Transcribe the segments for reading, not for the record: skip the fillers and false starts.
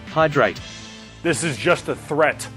Hydrate. This is just a threat.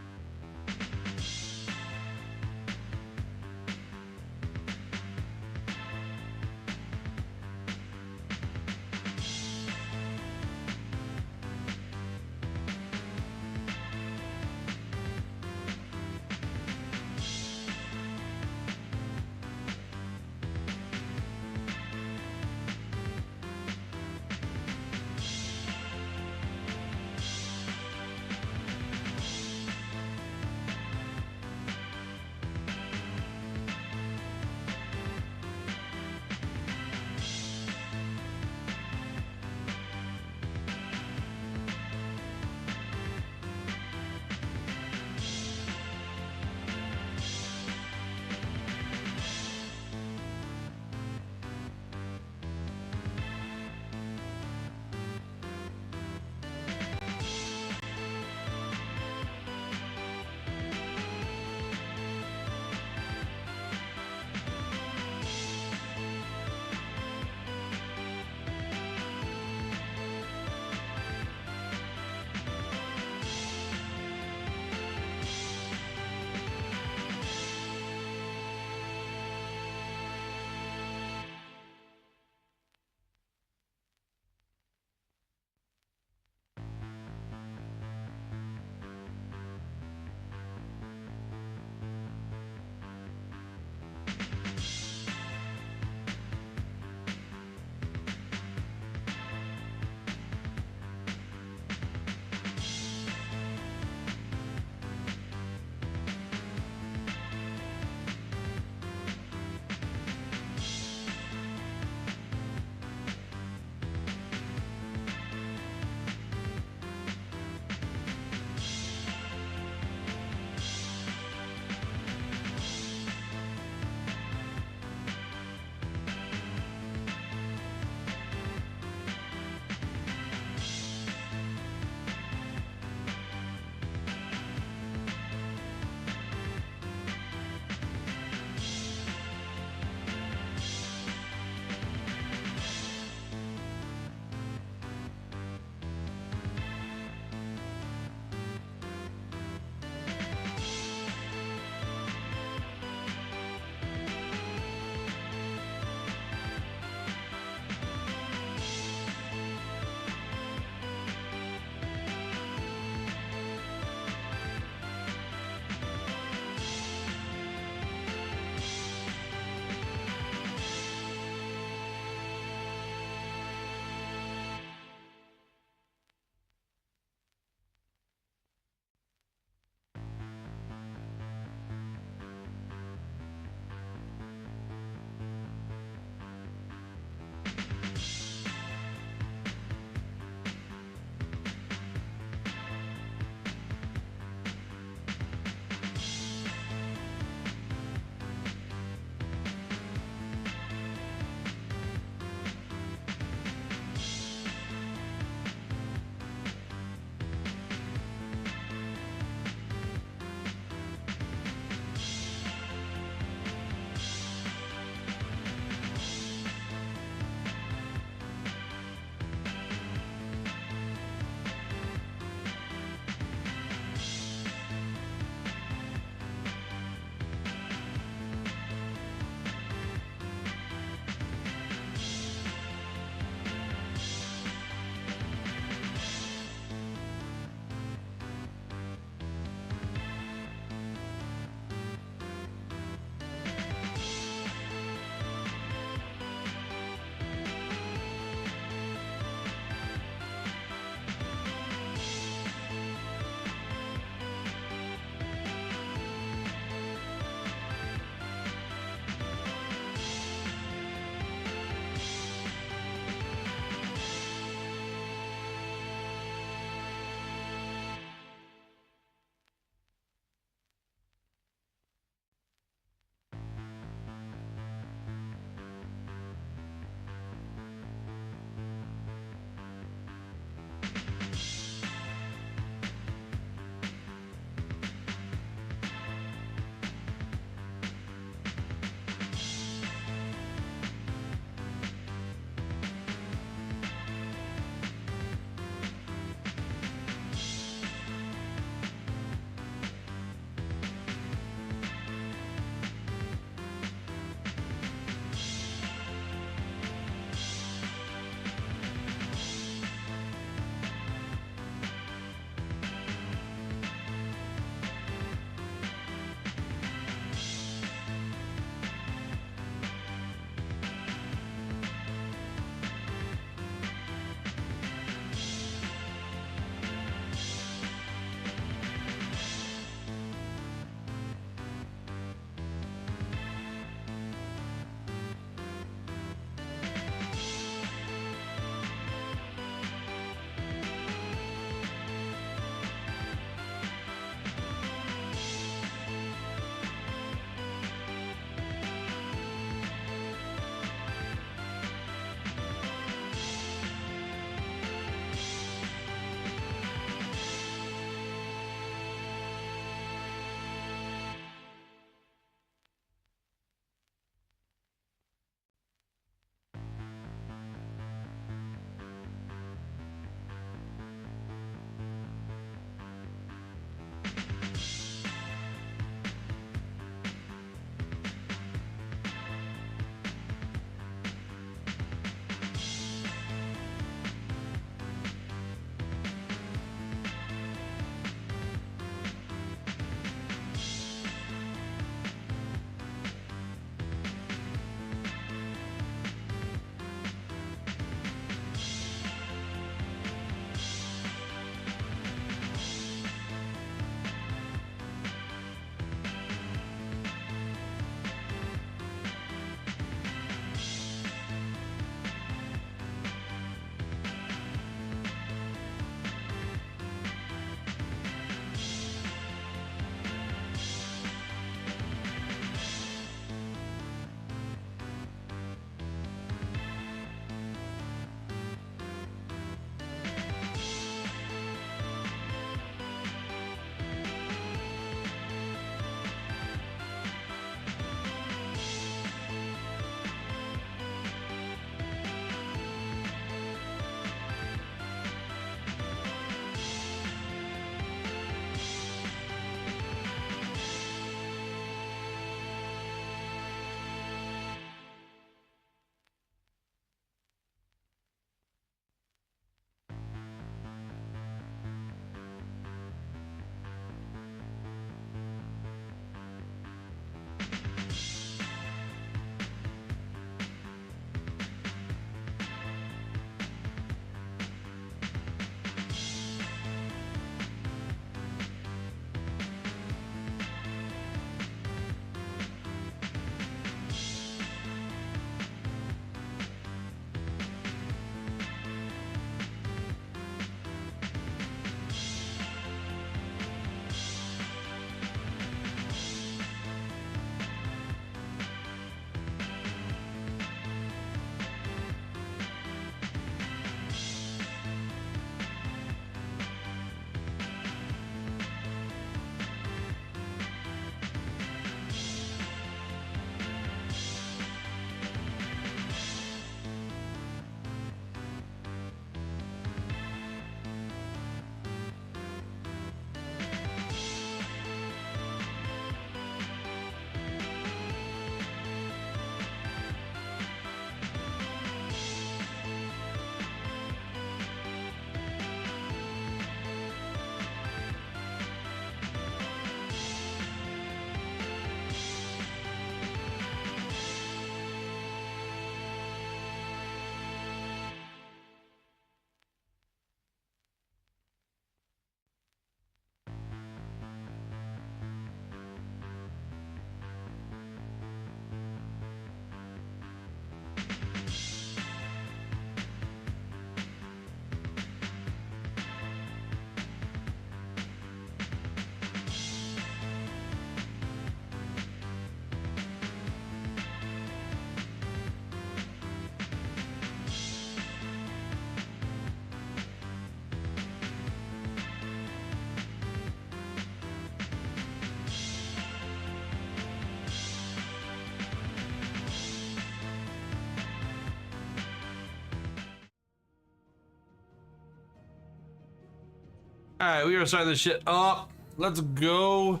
Alright, we are starting this shit up. Let's go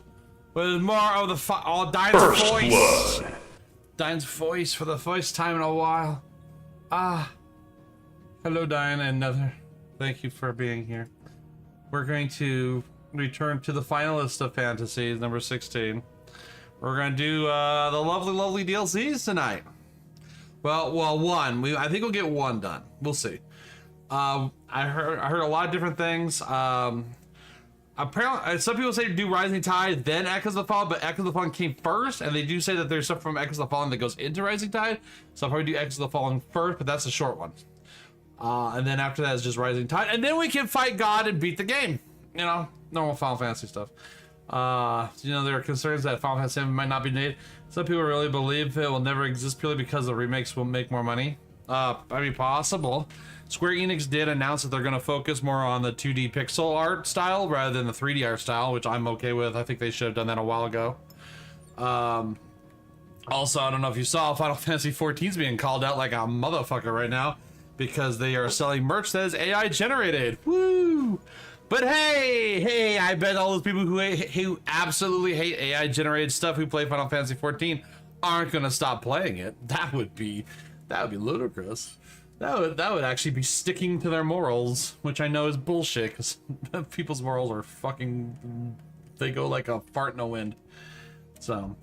with more of the Dine's voice. Dine's voice for the first time in a while. Hello, Dine and Nether. Thank you for being here. We're going to return to the finalist of Fantasy, number 16. We're going to do the lovely DLCs tonight. Well, one. I think we'll get one done. We'll see. I heard a lot of different things. Apparently, some people say do Rising Tide, then Echoes of the Fallen, but Echoes of the Fallen came first, and they do say that there's stuff from Echoes of the Fallen that goes into Rising Tide, so I'll probably do Echoes of the Fallen first, but that's a short one. And then after that is just Rising Tide, and then we can fight God and beat the game. You know, normal Final Fantasy stuff. You know, there are concerns that Final Fantasy VII might not be made. Some people really believe it will never exist purely because the remakes will make more money. I mean, possible. Square Enix did announce that they're going to focus more on the 2D pixel art style rather than the 3D art style, which I'm okay with. I think they should have done that a while ago. Also, I don't know if you saw, Final Fantasy XIV is being called out like a motherfucker right now because they are selling merch that is AI generated. Woo! But hey, I bet all those people who absolutely hate AI generated stuff who play Final Fantasy XIV aren't going to stop playing it. That would be ludicrous. That would actually be sticking to their morals, which I know is bullshit, because people's morals are fucking, they go like a fart in the wind. So,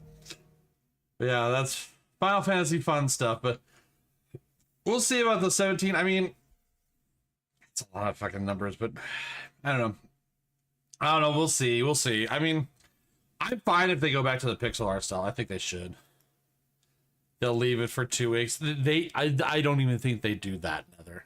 yeah, that's Final Fantasy fun stuff, but we'll see about the 17. I mean, it's a lot of fucking numbers, but I don't know. We'll see. I mean, I'm fine if they go back to the pixel art style. I think they should. They'll leave it for 2 weeks. I don't even think they do that, Nether.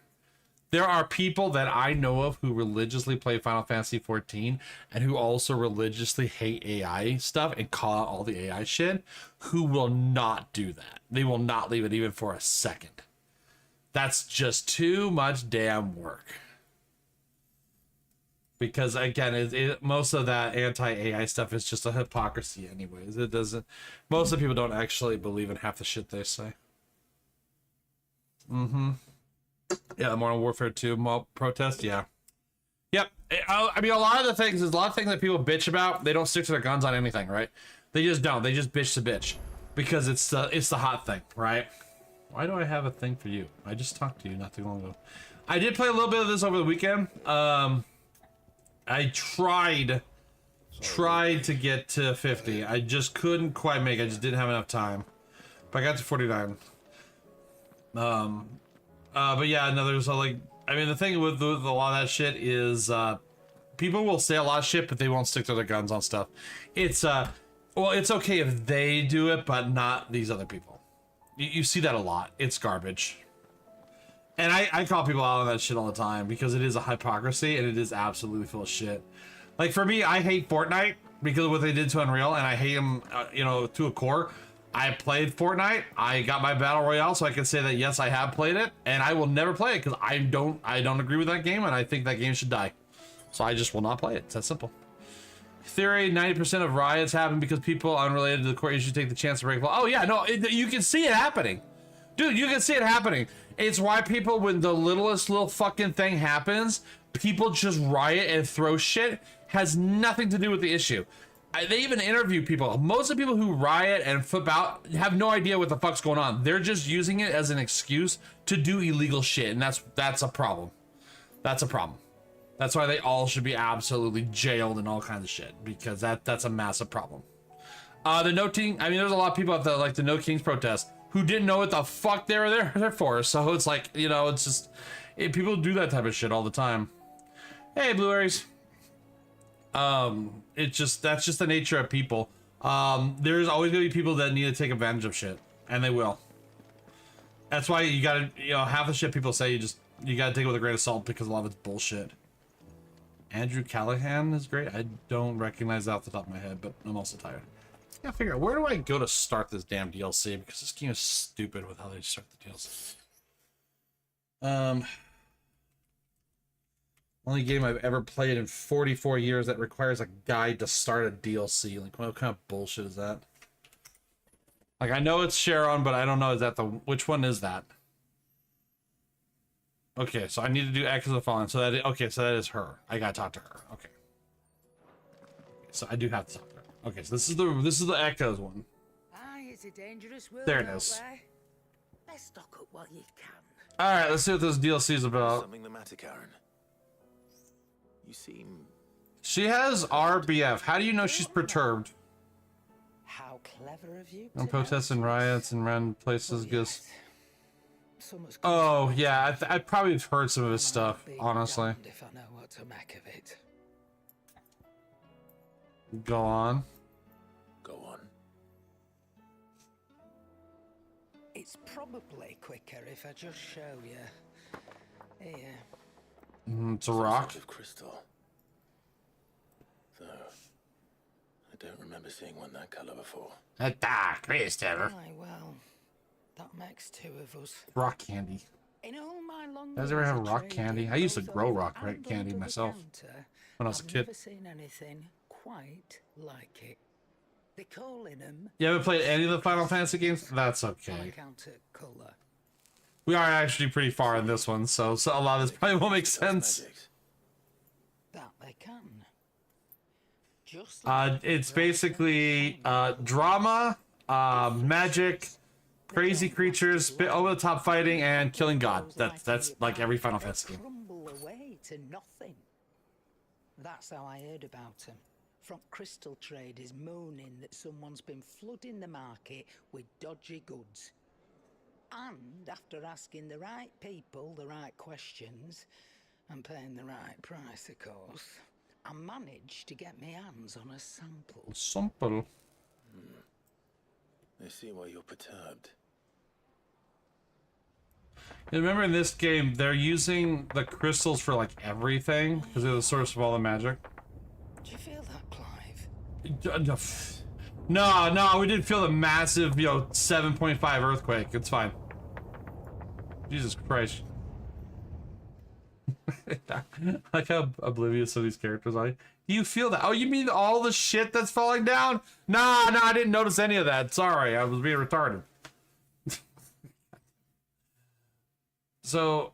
There are people that I know of who religiously play Final Fantasy XIV and who also religiously hate AI stuff and call out all the AI shit, who will not do that. They will not leave it even for a second. That's just too much damn work. Because again, most of that anti-AI stuff is just a hypocrisy anyways. It doesn't, most of the people don't actually believe in half the shit they say. Yeah, Modern Warfare 2 mob protest, yeah. Yep, I mean, a lot of things that people bitch about, they don't stick to their guns on anything, right? They just don't, they just bitch to bitch. Because it's the hot thing, right? Why do I have a thing for you? I just talked to you not too long ago. I did play a little bit of this over the weekend. I tried to get to 50. I just couldn't quite make it. I just didn't have enough time. But I got to 49. But yeah, no, there's like, I mean, the thing with a lot of that shit is, people will say a lot of shit, but they won't stick to their guns on stuff. It's, well, it's okay if they do it, but not these other people. You see that a lot. It's garbage. And I call people out on that shit all the time because it is a hypocrisy and it is absolutely full of shit. Like for me, I hate Fortnite because of what they did to Unreal, and I hate them, you know, to a core. I played Fortnite. I got my battle royale, so I can say that yes, I have played it, and I will never play it because I don't agree with that game, and I think that game should die. So I just will not play it. It's that simple. Theory: 90% of riots happen because people unrelated to the court issue take the chance to break law. Oh yeah, no, you can see it happening. Dude, you can see it happening. It's why people, when the littlest little fucking thing happens, people just riot and throw shit. Has nothing to do with the issue. They even interview people. Most of the people who riot and flip out have no idea what the fuck's going on. They're just using it as an excuse to do illegal shit, and that's a problem. That's a problem. That's why they all should be absolutely jailed and all kinds of shit, because that's a massive problem. The No King, I mean, there's a lot of people at the, like, the No Kings protest who didn't know what the fuck they were there for. So it's like, you know, it's just, people do that type of shit all the time. Hey, Blue Aries. It's just, that's just the nature of people. There's always gonna be people that need to take advantage of shit, and they will. That's why you gotta, you know, half the shit people say, you gotta take it with a grain of salt because a lot of it's bullshit. Andrew Callahan is great. I don't recognize that off the top of my head, but I'm also tired. I gotta figure out, where do I go to start this damn DLC? Because this game is stupid with how they start the DLC. Only game I've ever played in 44 years that requires a guide to start a DLC. Like, what kind of bullshit is that? Like, I know it's Sharon, but I don't know, is that which one is that? Okay, so I need to do Echoes of the Fallen. So that, okay, so that is her. I gotta talk to her. Okay. so I do have to talk about it. Okay, so this is the Echoes one. Aye, it's a dangerous world There it out is. there. Let's stock up what you can. All right, let's see what this DLC is about. Something the matter, Karen? You seem... She has RBF. How do you know she's perturbed? How clever of you. On to protests and notice. riots and random places. But Just yes, summer's oh come. yeah, I probably have heard some of his And stuff. I'll be Honestly, damned if I know what to make of it. go on. Go on. It's probably quicker if I just show you. Here. It's a rock. Of crystal. Though, I don't remember seeing one that color before. A dark crystal. Aye, well, that makes two of us. Rock candy. In all my long You guys ever years have of rock trading, candy? I used to both grow over rock and candy under the myself counter, when I was a I've kid. never seen anything quite like it. They're calling them You haven't played any of the Final Fantasy games? That's okay. counter color. We are actually pretty far in this one, so a lot of this probably won't make sense. Magics. That they can. Just like It's basically drama, magic, crazy creatures, bit over the top fighting, and killing God. That's like every Final Fantasy game. crumble away to nothing. That's how I heard about them. From crystal traders moaning that someone's been flooding the market with dodgy goods. And after asking the right people the right questions and paying the right price, of course, I managed to get my hands on a sample. Simple. I see why you're perturbed. You remember in this game, they're using the crystals for like everything because they're the source of all the magic. Do you feel that, Clive? No, we didn't feel the massive, 7.5 earthquake. It's fine. Jesus Christ. Like how oblivious some of these characters are. Do you feel that? Oh, you mean all the shit that's falling down? No, I didn't notice any of that. Sorry, I was being retarded. So,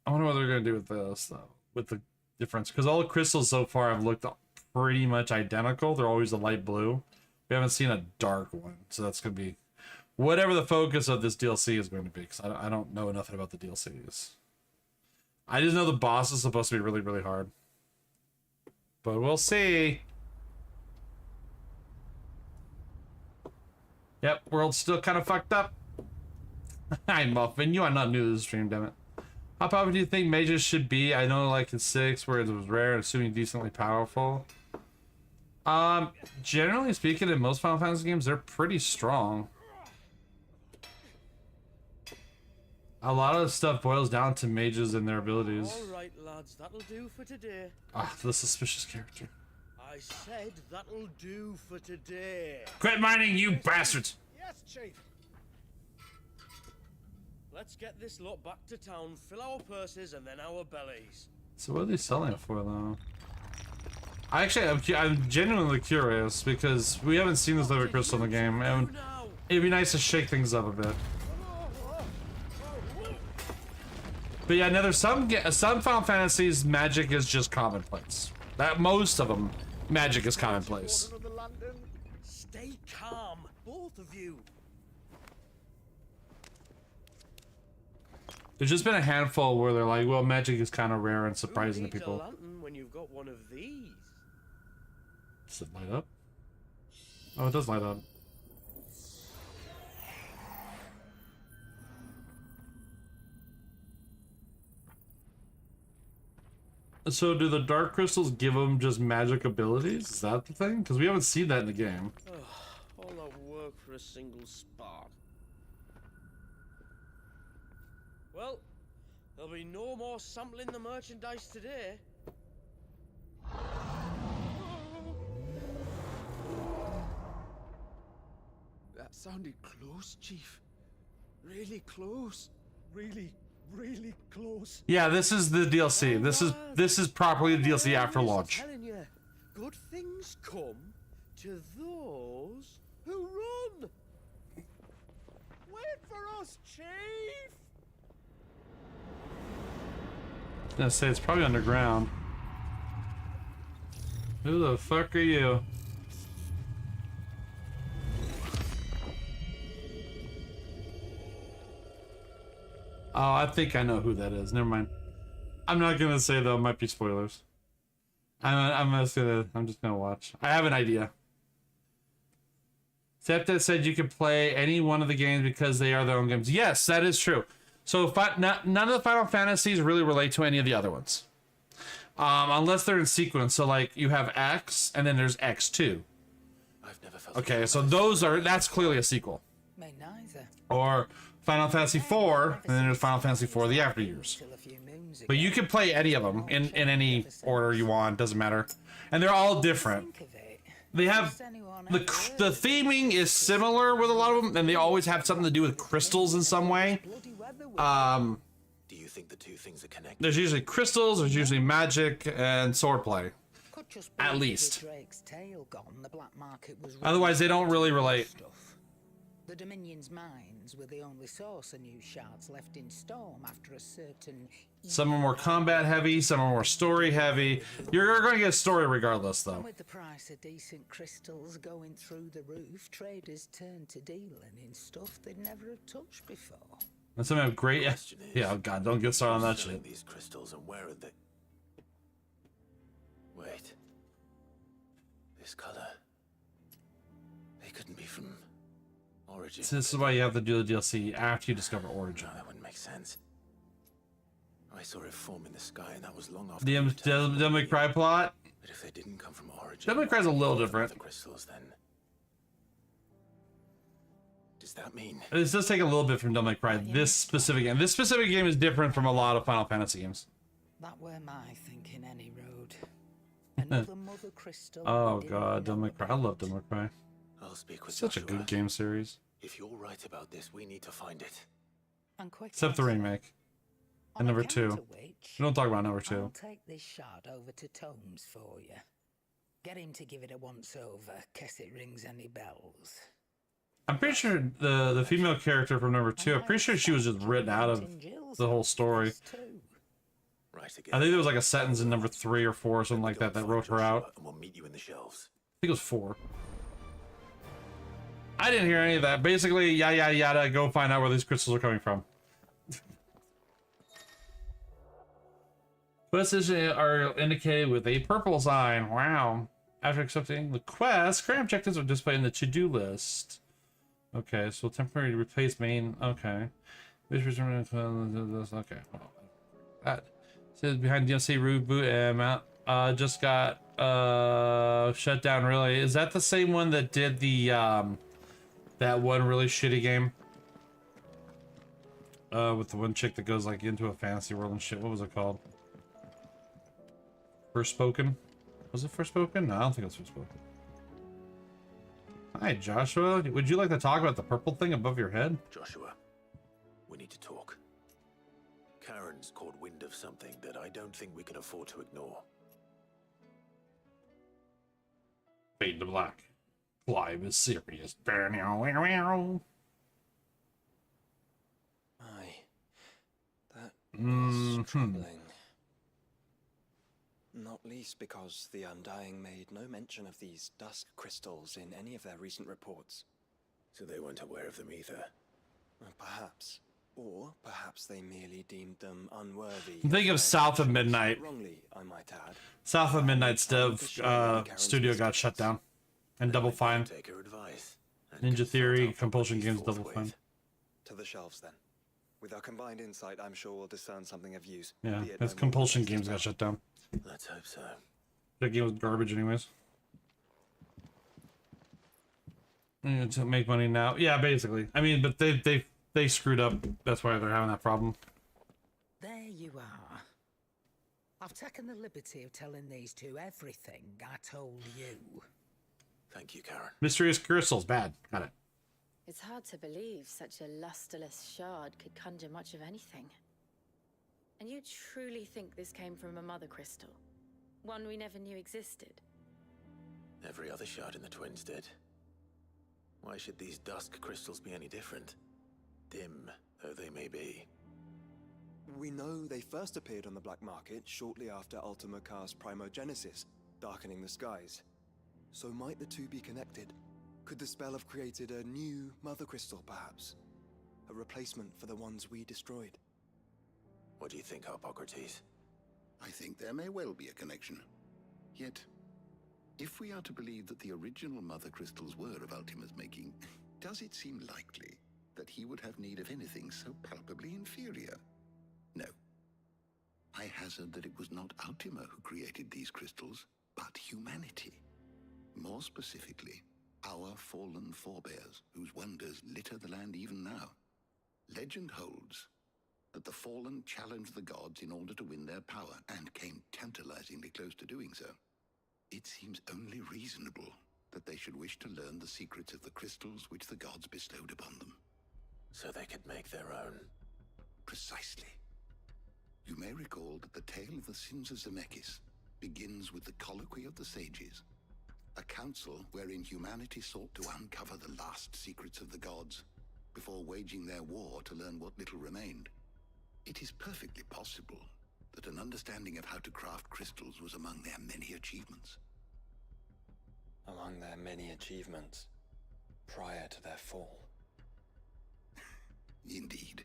I wonder what they're going to do with this, though. With the difference. Because all the crystals so far have looked pretty much identical. They're always a light blue. We haven't seen a dark one. So that's going to be whatever the focus of this DLC is going to be. Because I don't know nothing about the DLCs. I just know the boss is supposed to be really, really hard. But we'll see. Yep, world's still kind of fucked up. Hi, Muffin. You are not new to the stream, damn it. How powerful do you think mages should be? I know, like in 6, where it was rare, assuming decently powerful. Generally speaking, in most Final Fantasy games, they're pretty strong. A lot of stuff boils down to mages and their abilities. All right, lads, that'll do for today. Ah, the suspicious character. I said that'll do for today. Quit mining, you bastards! Yes, Chief. Let's get this lot back to town, fill our purses, and then our bellies. So what are they selling it for, though? I'm genuinely curious, because we haven't seen this Liver Crystal in the game, and it'd be nice to shake things up a bit. But yeah, now there's some Final Fantasies magic is just commonplace. That most of them, magic is commonplace. Stay calm, both of you. There's just been a handful where they're like, well, magic is kind of rare and surprising to Who needs people. a lantern when you've got one of these? Does it light up? Oh, it does light up. So do the dark crystals give them just magic abilities? Is that the thing? Because we haven't seen that in the game. All that work for a single spark. Well, there'll be no more sampling the merchandise today. That sounded close, Chief. Really close. Really close. Yeah, this is the DLC. This is properly the DLC after launch. I'm telling you, good things come to those who run. Wait for us, Chief! I was gonna say it's probably underground. Who the fuck are you? Oh, I think I know who that is. Never mind. I'm not gonna say though. It might be spoilers. I'm just gonna watch. I have an idea. Septa said you can play any one of the games because they are their own games. Yes, that is true. So none of the Final Fantasies really relate to any of the other ones, unless they're in sequence. So like you have X, and then there's X2. I've never felt Okay, so that's clearly a sequel. Me neither. Or Final Fantasy IV, and then there's Final Fantasy IV: The After Years. Till a few moons But ago. you can play any of them in any order you want. Doesn't matter, and they're all different. Think of it. They have Has anyone the ever heard the of theming is similar with a lot of them, and they always have something to do with crystals in some way. bloody weather? Do you think the two things are connected? There's usually crystals, there's usually magic and swordplay. Could just be at that with least. Drake's tail gone, the black market was Otherwise, they don't really relate. stuff. The Dominion's mines were the only source of new shards left in Storm after a certain. Some are more combat heavy, some are more story heavy. You're going to get a story regardless, though. With the price of decent crystals going through the roof, traders turned to dealing in stuff they'd never have touched before. And some have great. Question is, Yeah, oh God, don't get started on that who's selling shit. these crystals and where are they? Wait. This color. They couldn't be from Origin. So this is why you have to do the DLC after you discover Origin. No, that wouldn't make sense. I saw it form in the sky, and that was long after. The we returned from Devil May Cry plot. But if they didn't come from Origin, Devil May Cry's a little the different. crystals, then. Does that mean? This does take a little bit from Devil May Cry. This specific game. This specific game is different from a lot of Final Fantasy games. That were my thinking any road. Another mother crystal. Oh we didn't God, Devil know May Cry. I love Devil May Cry. I'll speak with Such a Joshua. good game series. If you're right about this, we need to find it. And quick Except the also. remake. On And number account 2. of which, We don't talk about number I'll 2. take this shard over to Tomes for you. Get him to give it a once over, case it rings any bells. I'm pretty sure the female character from number 2, I'm pretty sure she was just written out of the whole story. Right again. I think there was like a sentence in number 3 or 4 or something like that wrote her out. And we'll meet you in the shelves. I think it was 4. I didn't hear any of that. Basically, yada yada yada, go find out where these crystals are coming from. Quests are indicated with a purple sign. Wow. After accepting the quest, current objectives are displayed in the to-do list. Okay, so temporarily replace main. Okay. Okay. Well, that says behind DLC reboot and just got shut down. Really, is that the same one that did the that one really shitty game? With the one chick that goes like into a fantasy world and shit. What was it called? Forspoken? Was it Forspoken? No, I don't think it was Forspoken. Hi, Joshua. Would you like to talk about the purple thing above your head? Joshua, we need to talk. Karen's caught wind of something that I don't think we can afford to ignore. Fade to black. Clive is serious. Aye. That was troubling. Not least because the Undying made no mention of these dusk crystals in any of their recent reports. So they weren't aware of them either. Perhaps. Or perhaps they merely deemed them unworthy. Think of South of Midnight. Wrongly, I might add. South of Midnight's dev studio got shut down. And Double Fine. Take her advice. and Ninja consult Theory, our Compulsion properties Games, Double forthwith. Fine. To the shelves then. With our combined insight, I'm sure we'll discern something of use. Yeah, be it his no more Compulsion than Games got shut down. Let's hope so. That game was garbage anyways. To make money now. Yeah, basically. I mean, but they screwed up. That's why they're having that problem. There you are. I've taken the liberty of telling these two everything I told you. Thank you, Karen. Mysterious crystals, bad. Got it. It's hard to believe such a lusterless shard could conjure much of anything. And you truly think this came from a mother crystal? One we never knew existed? Every other shard in the Twins did. Why should these dusk crystals be any different? Dim though they may be. We know they first appeared on the black market shortly after Ultima Cast Primogenesis, darkening the skies. So might the two be connected? Could the spell have created a new Mother Crystal, perhaps? A replacement for the ones we destroyed? What do you think, Hippocrates? I think there may well be a connection. Yet, if we are to believe that the original Mother Crystals were of Ultima's making, does it seem likely that he would have need of anything so palpably inferior? No. I hazard that it was not Ultima who created these crystals, but humanity. More specifically, our fallen forebears, whose wonders litter the land even now. Legend holds that the fallen challenged the gods in order to win their power, and came tantalizingly close to doing so. It seems only reasonable that they should wish to learn the secrets of the crystals which the gods bestowed upon them. So they could make their own. Precisely. You may recall that the tale of the sins of Zemeckis begins with the colloquy of the sages, a council wherein humanity sought to uncover the last secrets of the gods before waging their war to learn what little remained. It is perfectly possible that an understanding of how to craft crystals was among their many achievements. Among their many achievements, prior to their fall. Indeed.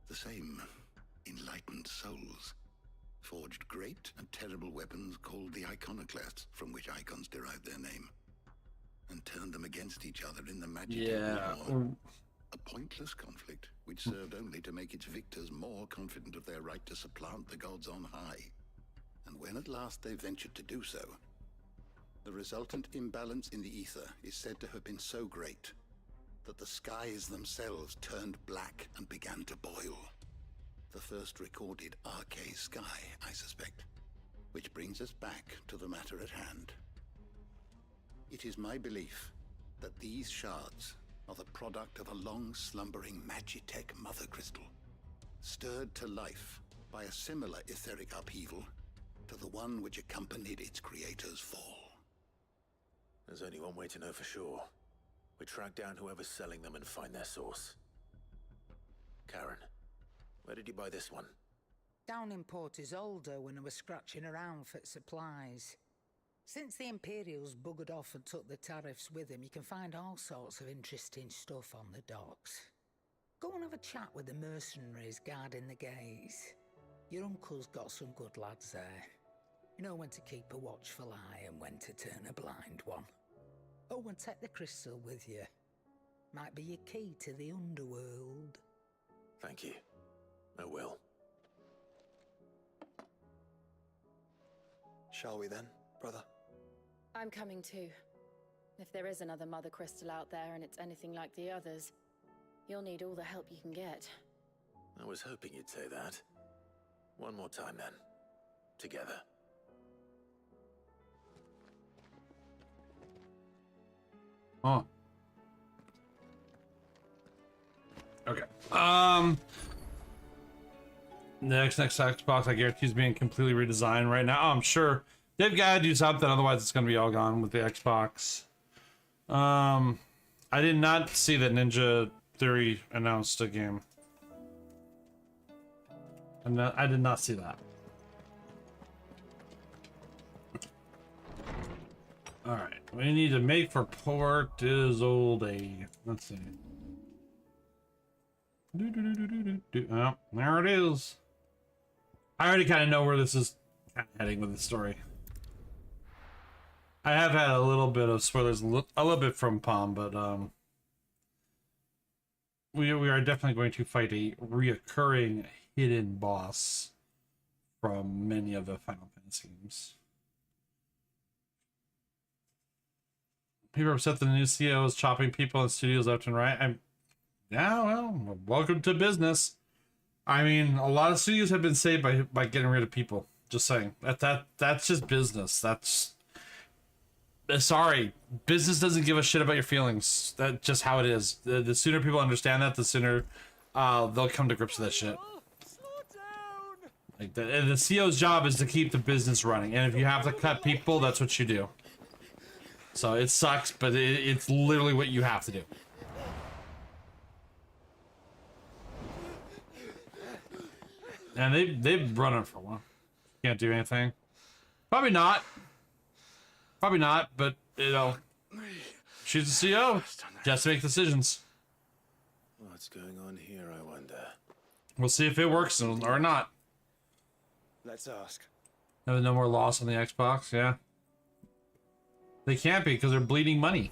The same enlightened souls forged great and terrible weapons called the iconoclasts, from which icons derive their name, and turned them against each other in the magic of war. A pointless conflict which served only to make its victors more confident of their right to supplant the gods on high. And when at last they ventured to do so, the resultant imbalance in the ether is said to have been so great that the skies themselves turned black and began to boil. The first recorded Arcane sky, I suspect. Which brings us back to the matter at hand. It is my belief that these shards are the product of a long-slumbering Magitech mother crystal, stirred to life by a similar etheric upheaval to the one which accompanied its creator's fall. There's only one way to know for sure. We track down whoever's selling them and find their source. Karen, where did you buy this one? Down in Port Isolde when I was scratching around for supplies. Since the Imperials buggered off and took the tariffs with them, you can find all sorts of interesting stuff on the docks. Go and have a chat with the mercenaries guarding the gates. Your uncle's got some good lads there. You know when to keep a watchful eye and when to turn a blind one. Oh, and take the crystal with you. Might be your key to the underworld. Thank you. I will. Shall we then, brother? I'm coming too. If there is another Mother Crystal out there and it's anything like the others, you'll need all the help you can get. I was hoping you'd say that. One more time then. Together. Oh. Okay. Next Xbox, I guarantee, is being completely redesigned right now. I'm sure they've got to do something, otherwise it's gonna be all gone with the Xbox. I did not see that Ninja Theory announced a game. I did not see that. All right, we need to make for Port Isolde. Let's see. Oh, there it is. I already kind of know where this is heading with the story. I have had a little bit of spoilers, a little bit from Palm, but we are definitely going to fight a reoccurring hidden boss from many of the Final Fantasy games. People are upset that the new CEO is chopping people in studios left and right. Yeah, well, welcome to business. I mean, a lot of studios have been saved by getting rid of people. Just saying. That's just business. That's sorry. Business doesn't give a shit about your feelings. That's just how it is. The sooner people understand that, the sooner they'll come to grips with that shit. Like the CEO's job is to keep the business running, and if you have to cut people, that's what you do. So it sucks, but it's literally what you have to do. And they've run it for a while. Can't do anything. Probably not. Probably not, but, you know, she's the CEO. She has to make decisions. What's going on here, I wonder? We'll see if it works or not. Let's ask. No more loss on the Xbox, yeah. They can't be because they're bleeding money.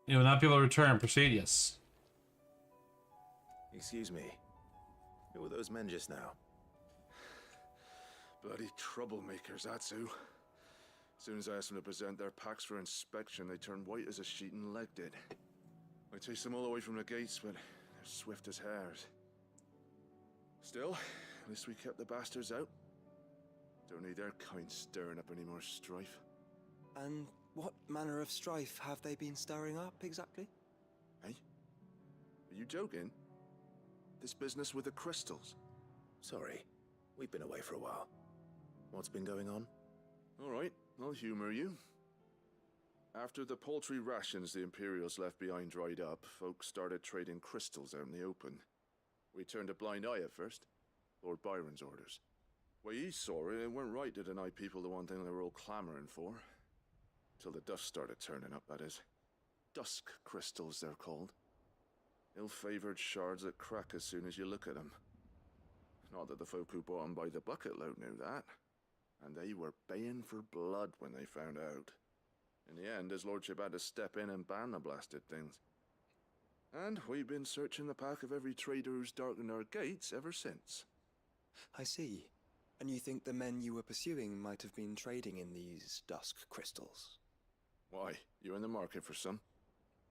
You will not be able to return. Proceed, yes. Excuse me. Who were those men just now? Bloody troublemakers, that's who. As soon as I asked them to present their packs for inspection, they turned white as a sheet and legged it. I chased them all away from the gates, but they're swift as hares. Still, at least we kept the bastards out. Don't need their kind stirring up any more strife. And what manner of strife have they been stirring up exactly? Hey? Are you joking? This business with the crystals? Sorry, we've been away for a while. What's been going on? All right, I'll humor you. After the paltry rations the Imperials left behind dried up, folks started trading crystals out in the open. We turned a blind eye at first. Lord Byron's orders. Way he saw it, it weren't right to deny people the one thing they were all clamoring for. Till the dust started turning up, that is. Dusk crystals, they're called. Ill-favored shards that crack as soon as you look at them. Not that the folk who bought them by the bucket load knew that. And they were baying for blood when they found out. In the end, his lordship had to step in and ban the blasted things. And we've been searching the pack of every trader who's darkened our gates ever since. I see. And you think the men you were pursuing might have been trading in these dusk crystals? Why? You're in the market for some?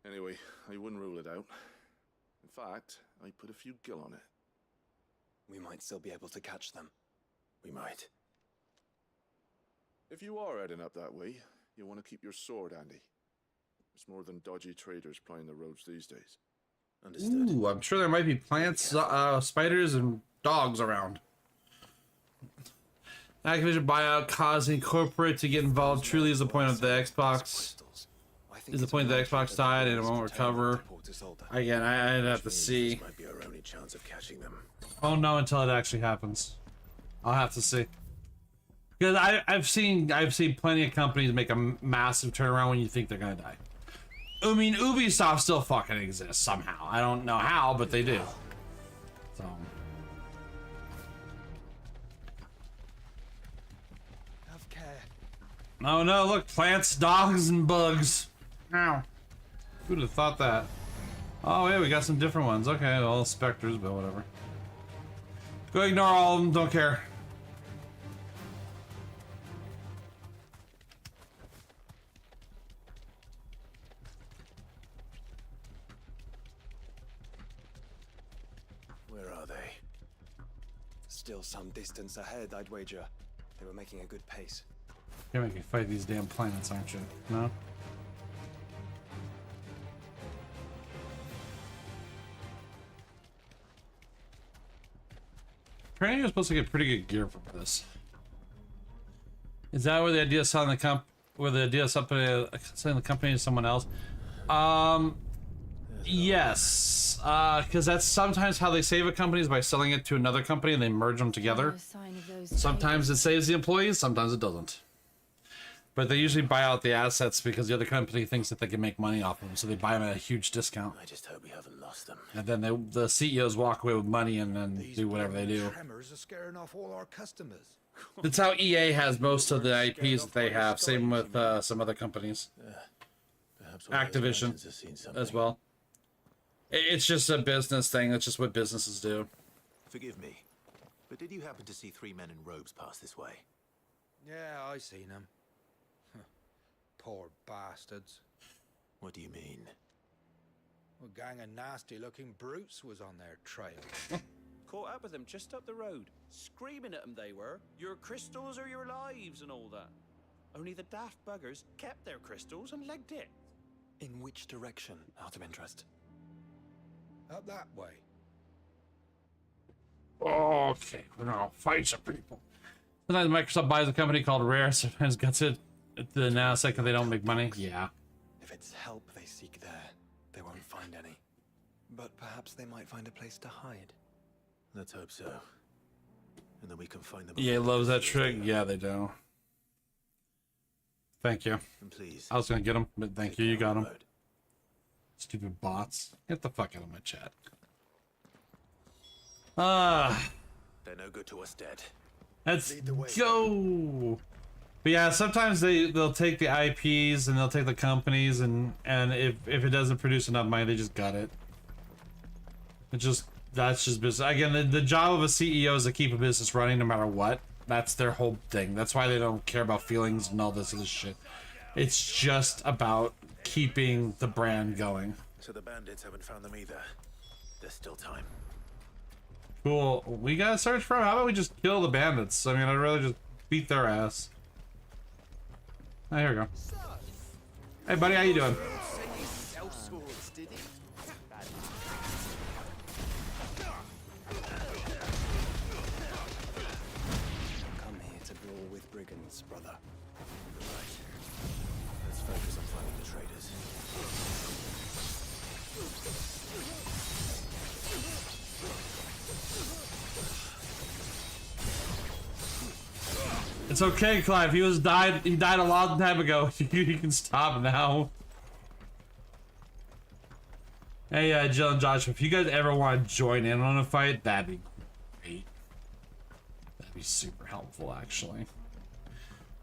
Anyway, I wouldn't rule it out. In fact, I put a few gil on it. We might still be able to catch them. We might. If you are heading up that way, you'll want to keep your sword handy. There's more than dodgy traders plying the roads these days. Understood. Ooh, I'm sure there might be plants, spiders, and dogs around. Activision buyout causing corporate to get involved truly is the point of the Xbox. Is the point that Xbox died and it won't recover. Again, I'd have to see. Might be our only chance of catching them. Won't know until it actually happens. I'll have to see. Because I've seen plenty of companies make a massive turnaround when you think they're gonna die. I mean, Ubisoft still fucking exists somehow. I don't know how, but they do. So. Have care. Oh no! Look, plants, dogs, and bugs. Ow! Who'd have thought that? Oh yeah, we got some different ones. Okay, all specters, but whatever. Go ignore all of them. Don't care. Where are they? Still some distance ahead, I'd wager. They were making a good pace. You're making me fight these damn planets, aren't you? No? Apparently you're supposed to get pretty good gear from this. Is that where the idea of selling the company to someone else? Yes. Because that's sometimes how they save a company is by selling it to another company and they merge them together. No sign of those Sometimes it saves the employees, sometimes it doesn't. But they usually buy out the assets because the other company thinks that they can make money off them, so they buy them at a huge discount. I just hope we haven't lost them. And then the CEOs walk away with money and then do whatever they do. Tremors are scaring off all our customers. That's how EA has most of the IPs that they have. Same with some other companies. Perhaps one of those Activision merchants has seen something. as well. It's just a business thing. That's just what businesses do. Forgive me, but did you happen to see 3 men in robes pass this way? Yeah, I seen them. Poor bastards. What do you mean? A gang of nasty-looking brutes was on their trail. Caught up with them just up the road, screaming at them they were, your crystals are your lives and all that. Only the daft buggers kept their crystals and legged it. In which direction, out of interest? Up that way. Okay, we're gonna fight some people. Sometimes Microsoft buys a company called Rare, sometimes gets it at the NASDAQ and they don't make money. Yeah. If it's help they seek there, they won't find any. But perhaps they might find a place to hide. Let's hope so. and then we can find them. EA loves that trick. Yeah, they do. Thank you. And please, I was gonna get him, but thank you. You got him. road. Stupid bots. Get the fuck out of my chat. Ah. They're no good to us dead. Let's go. But yeah, sometimes they'll take the IPs and they'll take the companies and if it doesn't produce enough money, they just gut it. That's just business. Again, the job of a CEO is to keep a business running no matter what. That's their whole thing. That's why they don't care about feelings and all this other shit. It's just about keeping the brand going. So the bandits haven't found them either. There's still time. Cool. We gotta search for them. How about we just kill the bandits? I mean, I'd rather just beat their ass. Oh, here we go. Hey, buddy, how you doing? Come here to brawl with brigands, brother. Right. Let's focus on finding the traders. It's okay, Clive. He died a long time ago. You can stop now. Hey, Jill and Josh, if you guys ever want to join in on a fight, that'd be great. That'd be super helpful, actually.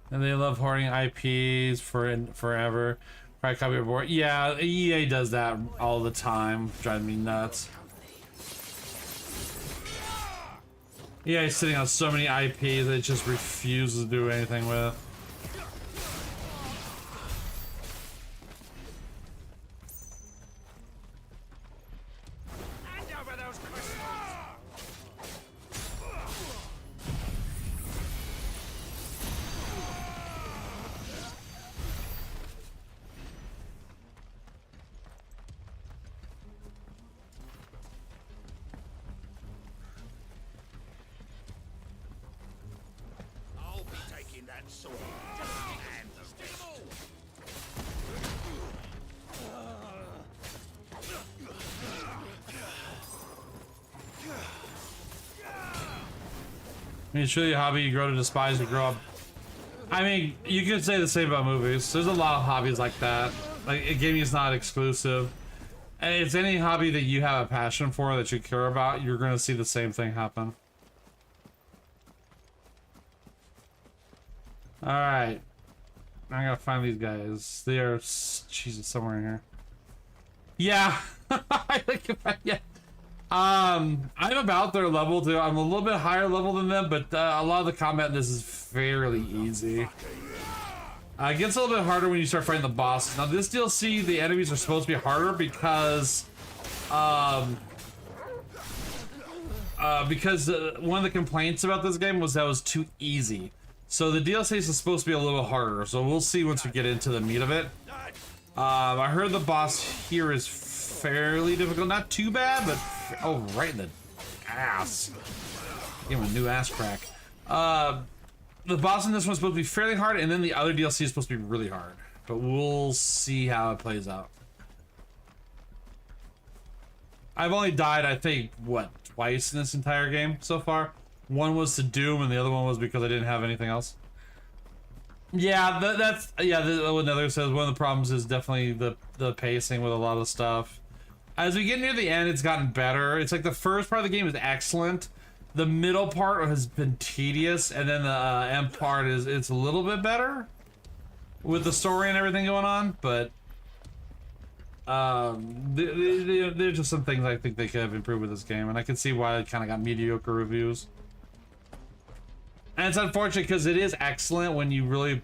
And they love hoarding IPs forever. Right, copy your board. Yeah, EA does that all the time, driving me nuts. EA is sitting on so many IPs that it just refuses to do anything with. I'll be taking that sword. And I mean, it's really a hobby you grow to despise and grow up. I mean, you could say the same about movies. There's a lot of hobbies like that. Like, gaming is not exclusive. And it's any hobby that you have a passion for, that you care about, you're going to see the same thing happen. Alright. I gotta find these guys. They are, Jesus, somewhere in here. Yeah. Yeah. I'm about their level too. I'm a little bit higher level than them, but a lot of the combat in this is fairly easy. It gets a little bit harder when you start fighting the bosses. Now this DLC, the enemies are supposed to be harder because one of the complaints about this game was that it was too easy. So the DLC is supposed to be a little harder. So we'll see once we get into the meat of it. I heard the boss here is fairly difficult. Not too bad, but oh, right in the ass. Give him a new ass crack. The boss in this one's supposed to be fairly hard, and then the other DLC is supposed to be really hard. But we'll see how it plays out. I've only died, I think, what, twice in this entire game so far. One was to Doom, and the other one was because I didn't have anything else. Yeah, what Nether says, one of the problems is definitely the pacing with a lot of stuff. As we get near the end, it's gotten better. It's like the first part of the game is excellent. The middle part has been tedious, and then the end part it's a little bit better with the story and everything going on. But there's just some things I think they could have improved with this game, and I can see why it kind of got mediocre reviews. And it's unfortunate because it is excellent when you really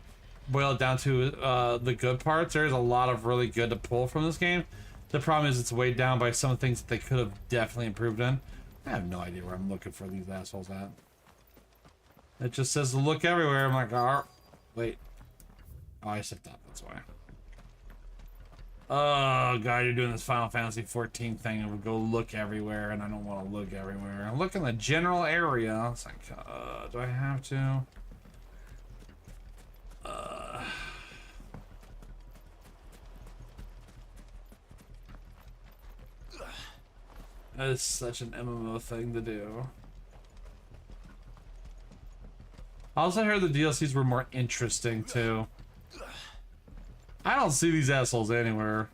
boil it down to the good parts. There's a lot of really good to pull from this game. The problem is it's weighed down by some things that they could have definitely improved in. I have no idea where I'm looking for these assholes at. It just says to look everywhere. I'm like, oh, wait. Oh, I stepped up, that's why. Oh, God, you're doing this Final Fantasy XIV thing and we go look everywhere, and I don't want to look everywhere. I'm looking in the general area. It's like, do I have to? That is such an MMO thing to do. I also heard the DLCs were more interesting too. I don't see these assholes anywhere.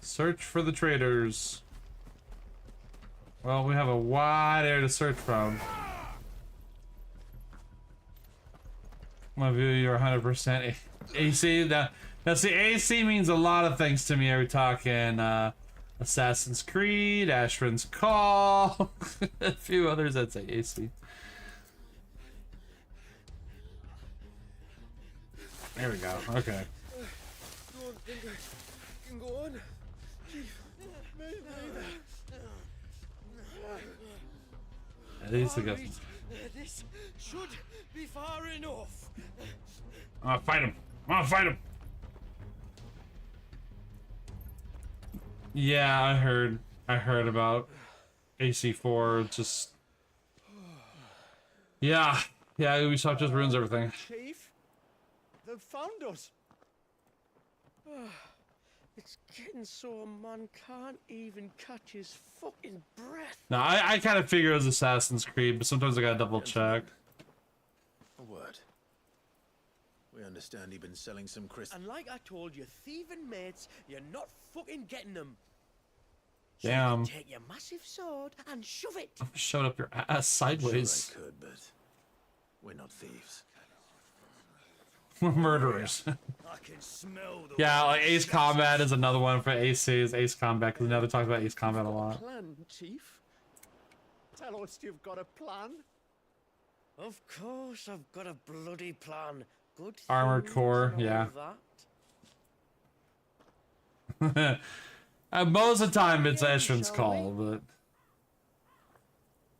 Search for the traitors. Well, we have a wide area to search from. My view, you're 100% AC. Now see, AC means a lot of things to me. Are we talking Assassin's Creed, Ashran's Call, a few others that say AC. There we go. Okay. Don't think I can go on. Chief, maybe At least I got. this should be far enough. I'm gonna fight him. I'm gonna fight him. Yeah, I heard about AC4. Just yeah, Ubisoft just ruins everything. Chief, they've found us. It's getting so a man can't even catch his fucking breath. Now I kind of figure it was Assassin's Creed, but sometimes I gotta double check. A word. We understand you've been selling some crystals. And like I told your thieving mates, you're not fucking getting them. Damn. So take your massive sword and shove it. Showed up your ass sideways. Sure I could, but we're not thieves. We're murderers. I can smell the Yeah, like Ace Combat is another one for AC is Ace Combat, because we never talked about Ace Combat a lot. plan, Chief. Tell us you've got a plan. Of course I've got a bloody plan. Good Armored things Core, and all yeah. that. Most of the time it's Ashran's Call, but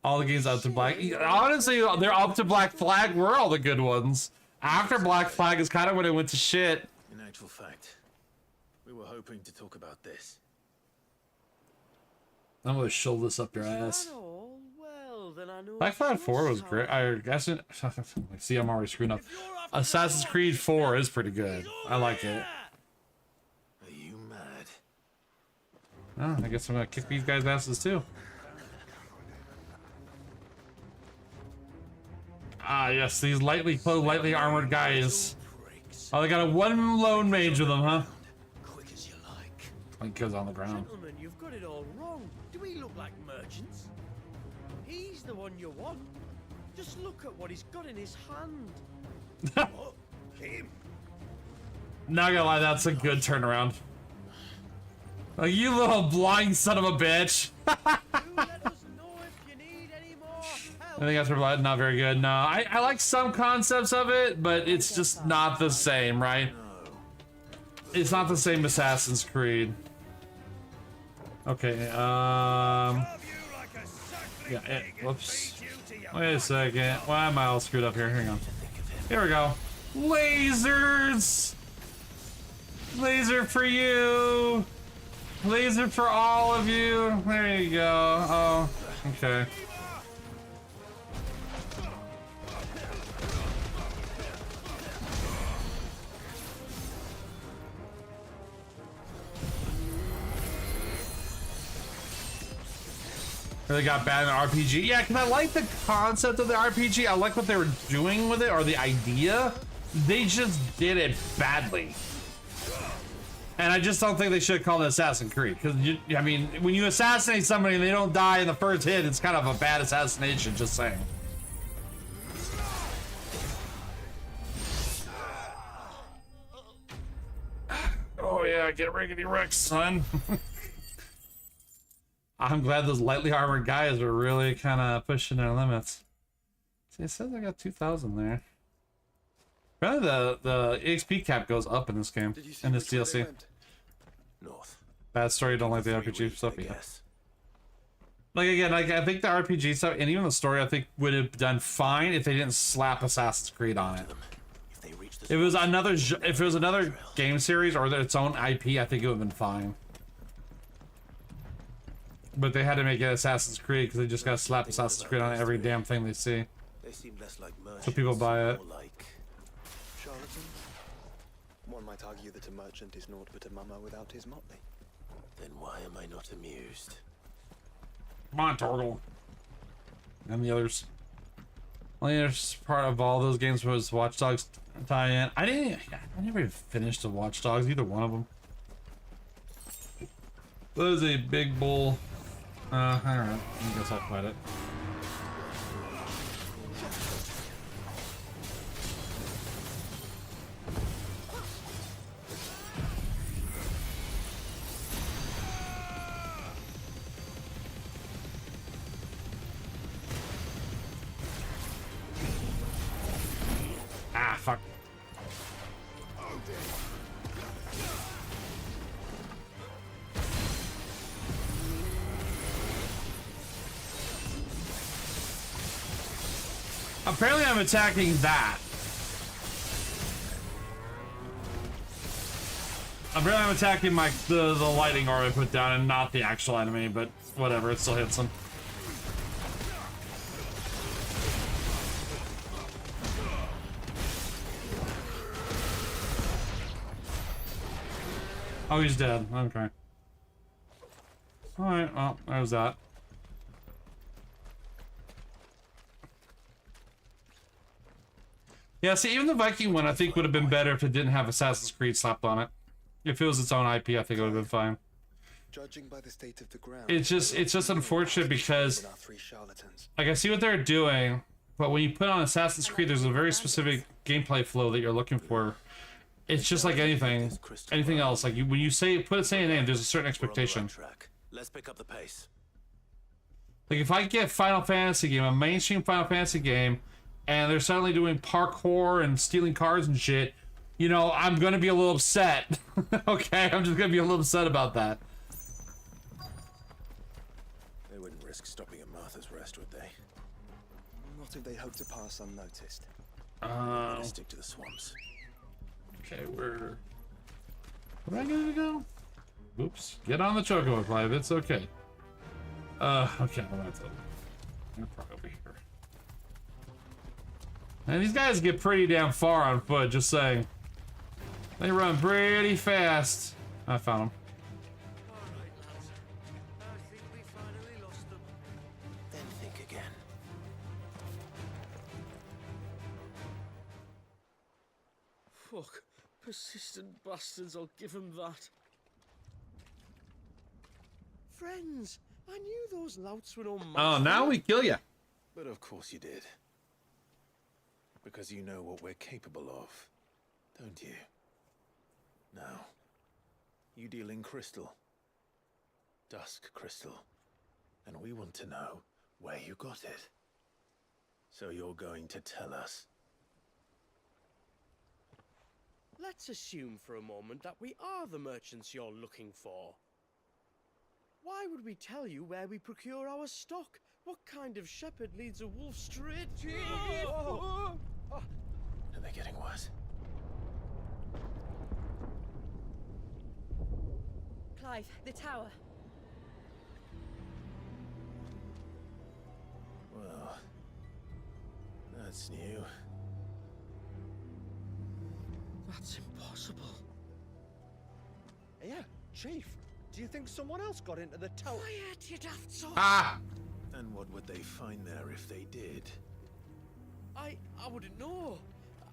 all the games up to Black. Honestly, they're up to Black Flag were all the good ones. After Black Flag is kind of when it went to shit. In actual fact, we were hoping to talk about this. I'm gonna shove this up your Is that ass. all? Well, then I know Black Flag 4 was great. I guess it. See, I'm already screwing up. Assassin's Creed 4 is pretty good. I like it. Are you mad? Oh, I guess I'm gonna kick these guys' asses too. Ah, yes, these lightly clothed, lightly armored guys. Oh, they got a one lone mage with them, huh? Quick as you like. Like goes on the ground. Gentlemen, you've got it all wrong. Do we look like merchants? He's the one you want. Just look at what he's got in his hand. What? Him? Not gonna lie, that's a good turnaround. Oh, you little blind son of a bitch. Do let us know if you need any more help. I think that's probably not very good. No, I like some concepts of it, but it's just not the same, right? It's not the same Assassin's Creed. Okay, yeah, whoops. Wait a second. Why am I all screwed up here? Hang on. Here we go. Lasers! Laser for you! Laser for all of you! There you go. Oh, okay. Really got bad in the RPG. Yeah, because I like the concept of the RPG. I like what they were doing with it, or the idea. They just did it badly. And I just don't think they should have called it Assassin's Creed. Because, I mean, when you assassinate somebody and they don't die in the first hit, it's kind of a bad assassination, just saying. Oh yeah, get riggedy wrecked, son. I'm glad those lightly armored guys are really kind of pushing their limits. See, it says I got 2,000 there. Apparently the EXP cap goes up in this game, in this DLC. North. Bad story, don't like the RPG stuff, yeah. Like again, like I think the RPG stuff and even the story I think would have done fine if they didn't slap Assassin's Creed on it. If it was another game series or its own IP, I think it would have been fine. But they had to make it Assassin's Creed because they just got to slap Assassin's Creed on every damn thing they see. They seem less like merchants, So people buy it. more like Charlatan? One might argue that a merchant is naught but a mummer without his motley. Then why am I not amused? Come on, Torgal. And the others. Only other part of all those games was Watch Dogs tie-in. I never even finished the Watch Dogs, either one of them. That is a big bull. Alright, I guess I'll fight it. Ah, fuck. Apparently I'm attacking that. Apparently I'm attacking the lighting orb I put down and not the actual enemy, but whatever, it still hits him. Oh, he's dead. Okay. Alright, well, there's that. Yeah, see, even the Viking one I think would have been better if it didn't have Assassin's Creed slapped on it. If it was its own IP, I think it would have been fine. Judging by the state of the ground, It's just unfortunate because, like, I see what they're doing, but when you put on Assassin's Creed, there's a very specific gameplay flow that you're looking for. It's just like anything else. Like when you say a name, there's a certain expectation. Let's pick up the pace. Like if I get Final Fantasy game, a mainstream Final Fantasy game, and they're suddenly doing parkour and stealing cars and shit, you know, I'm gonna be a little upset. Okay, I'm just gonna be a little upset about that. They wouldn't risk stopping at Martha's Rest, would they? not if they hope to pass unnoticed. Let's stick to the swamps. Okay, where am I gonna go? Oops. Get on the chocobo, Clive. It's okay. Okay, I'm gonna probably over here. And these guys get pretty damn far on foot, just saying. They run pretty fast. I found them. Alright, lads. I think we finally lost them. Then think again. Fuck. Persistent bastards, I'll give them that. Friends, I knew those louts were no match. Oh, now we kill you. But of course you did. Because you know what we're capable of, don't you? Now, you deal in crystal. Dusk crystal. And we want to know where you got it. So you're going to tell us. Let's assume for a moment that we are the merchants you're looking for. Why would we tell you where we procure our stock? What kind of shepherd leads a wolf straight to... Are they getting worse? Clive, the tower. Well, that's new. That's impossible. Yeah, Chief. Do you think someone else got into the tower? Quiet, you daft sod. Ah! And what would they find there if they did? I wouldn't know.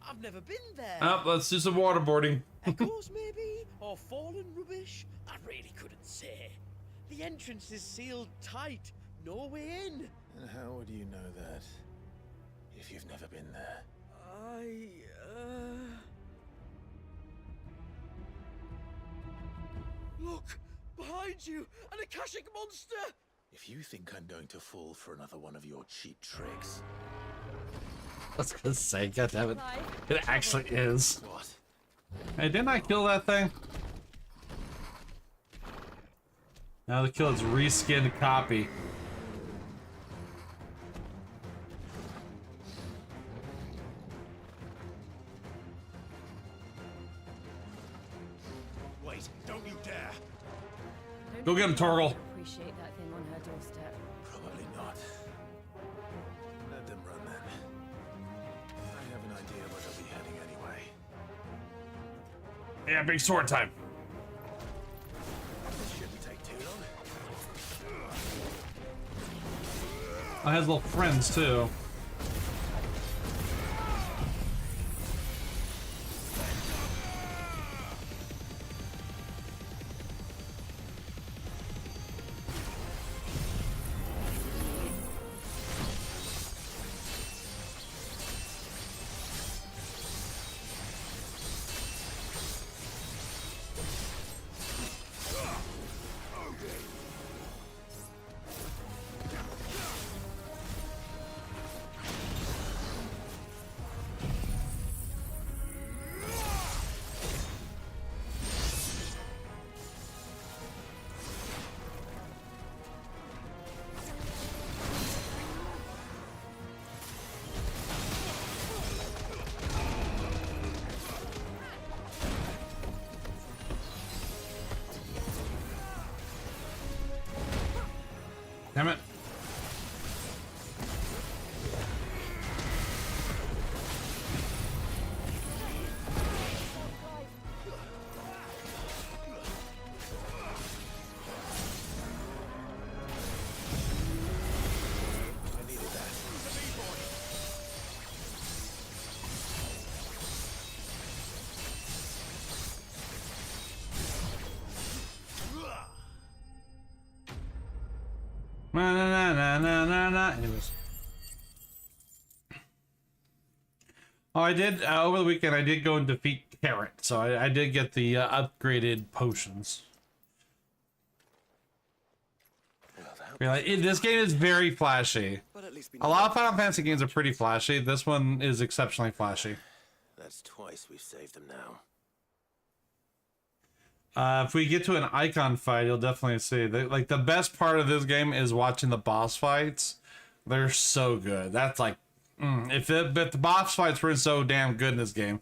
I've never been there. Oh, let's do some waterboarding. Echoes, maybe? Or fallen rubbish? I really couldn't say. The entrance is sealed tight. No way in. And how would you know that if you've never been there? Look! Behind you! An Akashic monster! If you think I'm going to fall for another one of your cheap tricks... I was gonna say, goddammit. It actually is. What? Hey, didn't I kill that thing? Now the kill its reskinned copy. Wait, don't you dare! Go get him, Torgal. Appreciate that thing on her doorstep. Probably not. Let them run then. I have an idea where they'll be heading anyway. Yeah, big sword time. This shouldn't take too long. I has little friends too. Damn it. Na na na na na na. Anyways. Oh, I did over the weekend. I did go and defeat Carrot, so I did get the upgraded potions. This game is very flashy. A lot of Final Fantasy games are pretty flashy. This one is exceptionally flashy. That's twice we've saved them now. If we get to an icon fight, you'll definitely see that. Like, the best part of this game is watching the boss fights. They're so good. That's like, if the boss fights were so damn good in this game,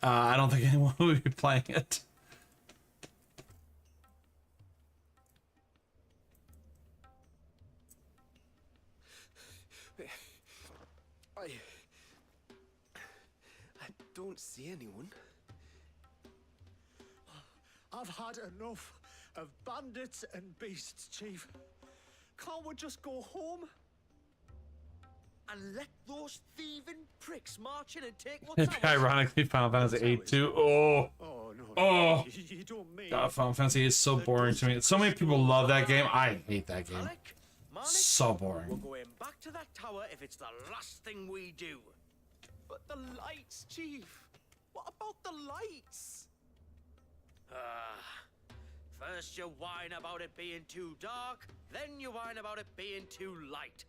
I don't think anyone would be playing it. I don't see anyone. I've had enough of bandits and beasts, Chief. Can't we just go home? And let those thieving pricks march in and take what's ours? Ironically, Final Fantasy 8 too. Oh, no. Oh. You don't mean... God, Final Fantasy is so boring to me. So many people love that game. I hate that game. Malik, So boring. we're going back to that tower if it's the last thing we do. But the lights, Chief. What about the lights? First you whine about it being too dark, then you whine about it being too light.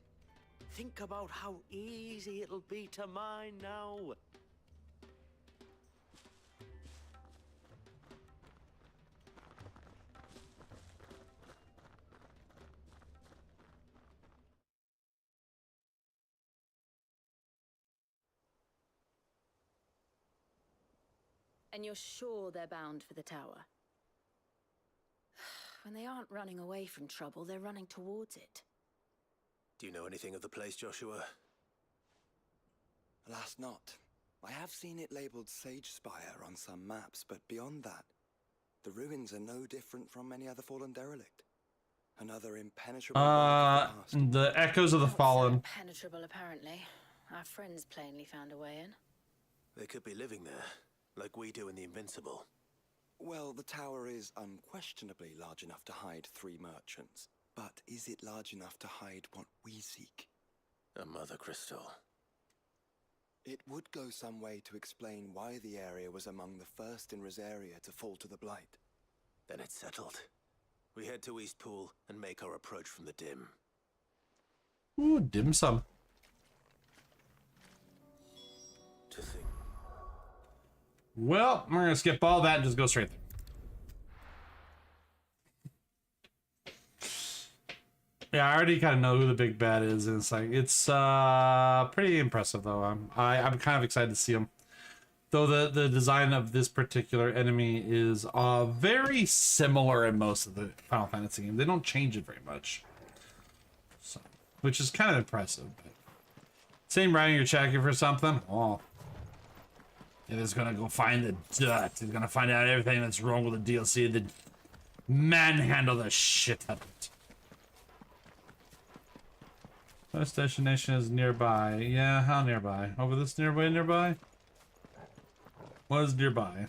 Think about how easy it'll be to mine now. And you're sure they're bound for the tower? When they aren't running away from trouble, they're running towards it. Do you know anything of the place, Joshua? Alas, not. I have seen it labeled Sage Spire on some maps, but beyond that, the ruins are no different from any other fallen derelict. Another impenetrable wall of the past. The Echoes of the Fallen. Impenetrable, apparently. Our friends plainly found a way in. They could be living there, like we do in the Invincible. Well, the tower is unquestionably large enough to hide 3 merchants. But is it large enough to hide what we seek? A mother crystal. It would go some way to explain why the area was among the first in Rosaria to fall to the Blight. Then it's settled. We head to Eastpool and make our approach from the dim. Ooh, dim sum. To think. Well, we're gonna skip all that and just go straight there. Yeah, I already kind of know who the big bad is, and it's pretty impressive though. I'm kind of excited to see him. Though the design of this particular enemy is very similar in most of the Final Fantasy games. They don't change it very much, so, which is kind of impressive. But same writing, you're checking for something. Oh, it is gonna go find the dirt. He's gonna find out everything that's wrong with the DLC. The manhandle the shit out of it. First destination is nearby. Yeah, how nearby? Over this nearby? What is nearby?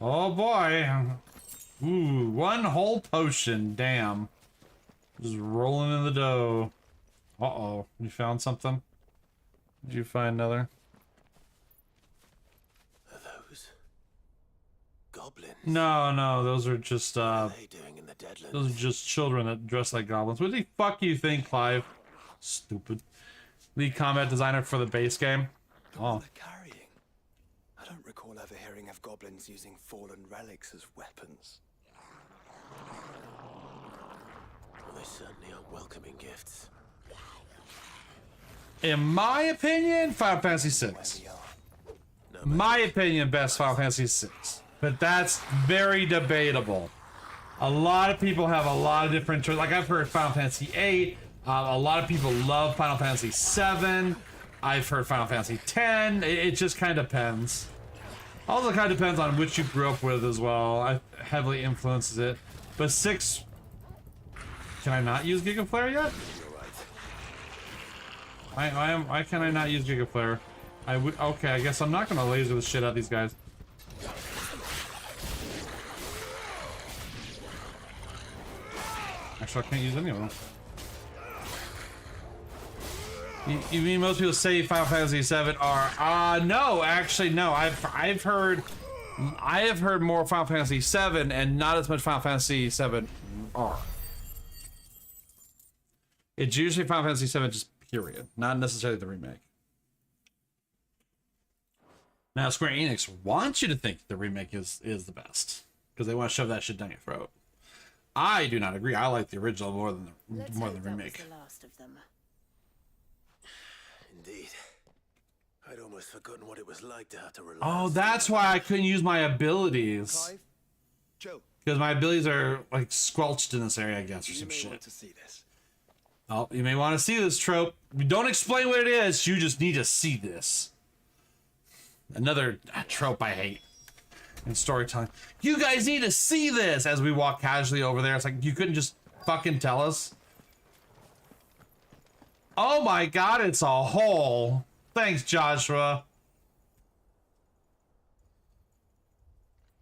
Oh boy! Ooh, 1 whole potion. Damn. Just rolling in the dough. Uh-oh. You found something? Did you find another? Are those goblins? No, those are just What are they doing in the Deadlands? those are just children that dress like goblins. What the fuck you think, Clive? Stupid. Lead combat designer for the base game. Oh. They're carrying. I don't recall ever hearing of goblins using fallen relics as weapons. Well, they certainly aren't welcoming gifts. In my opinion, Final Fantasy VI. My opinion, best Final Fantasy VI. But that's very debatable. A lot of people have a lot of different choices. Like I've heard Final Fantasy VIII. A lot of people love Final Fantasy VII. I've heard Final Fantasy X. It just kind of depends. Also kind of depends on which you grew up with as well. It heavily influences it. But 6... Can I not use Giga Flare yet? Why can I not use Giga Flare? Okay, I guess I'm not gonna laser the shit out of these guys. Actually, I can't use any of them. You mean most people say Final Fantasy VII are? No, actually, no. I have heard more Final Fantasy VII and not as much Final Fantasy VII R. It's usually Final Fantasy VII, just period, not necessarily the remake. Now, Square Enix wants you to think the remake is the best because they want to shove that shit down your throat. I do not agree. I like the original more than the remake. The last of them. Indeed. I'd almost forgotten what it was like to have to rely. Oh, that's why I couldn't use my abilities. Clive? Joe. Because my abilities are like squelched in this area, I guess, or some shit. Want to see this. Oh, you may want to see this trope. Don't explain what it is. You just need to see this. Another trope I hate in storytelling. You guys need to see this as we walk casually over there. It's like you couldn't just fucking tell us. Oh my god, it's a hole. Thanks, Joshua.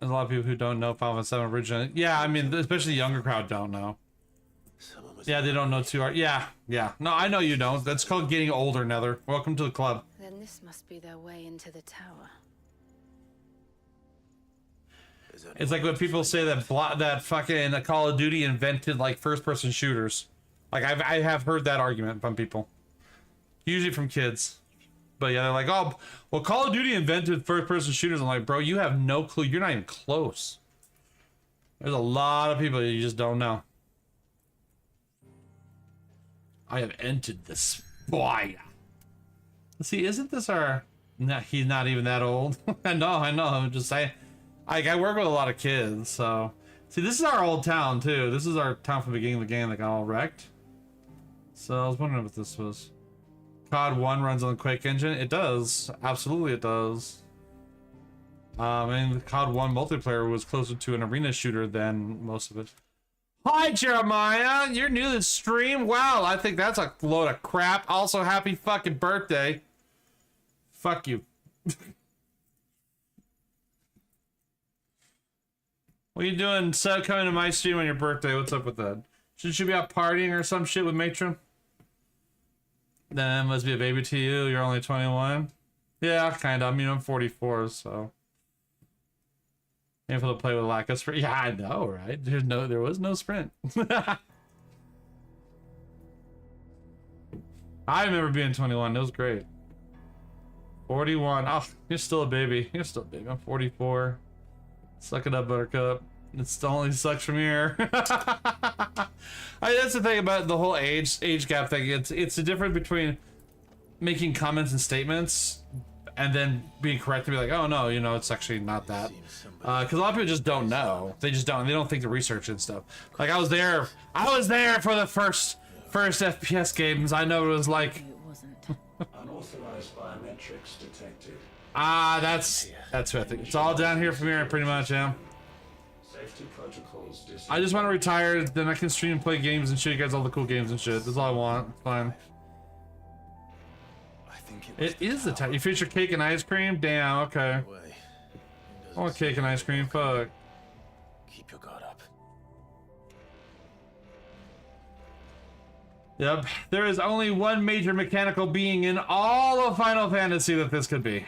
There's a lot of people who don't know Final Fantasy VII originally. Yeah, I mean, especially the younger crowd don't know. Yeah, they don't know too hard. Yeah. No, I know you don't. That's called getting older, Nether. Welcome to the club. Then this must be their way into the tower. It's like when people say that fucking Call of Duty invented like first-person shooters. Like I have heard that argument from people, usually from kids. But yeah, they're like, oh, well, Call of Duty invented first-person shooters. I'm like, bro, you have no clue. You're not even close. There's a lot of people you just don't know. I have entered the spire. See, isn't this our... No, he's not even that old. I know. I'm just saying. I work with a lot of kids, so... See, this is our old town, too. This is our town from the beginning of the game that got all wrecked. So I was wondering what this was. COD 1 runs on the Quake engine. It does. Absolutely it does. And the COD 1 multiplayer was closer to an arena shooter than most of it. Hi, Jeremiah! You're new to the stream? Wow, I think that's a load of crap. Also, happy fucking birthday. Fuck you. What are you doing? So coming to my stream on your birthday? What's up with that? Shouldn't you be out partying or some shit with Matron? Then must be a baby to you. You're only 21. Yeah, kind of. I mean, I'm 44, so. Able to play with lack of sprint. Yeah, I know, right? There was no sprint. I remember being 21. It was great. 41. Oh, you're still a baby. You're still a baby. I'm 44. Suck it up, Buttercup. It still only sucks from here. That's the thing about the whole age gap thing. It's the difference between making comments and statements and then being correct to be like, oh no, you know, it's actually not that. Because a lot of people just don't know. They just don't. They don't think to research and stuff. Like I was there for the first FPS games. I know it was like. It wasn't. Unauthorized biometrics detected. That's who I think. It's all down here from here, pretty much. Yeah. Safety protocols. I just want to retire, then I can stream and play games and show you guys all the cool games and shit. That's all I want. It's fine. I think It is the time. You feature cake and ice cream? Damn, okay. I want cake and ice cream, fuck. Keep your guard up. Yep, there is only one major mechanical being in all of Final Fantasy that this could be.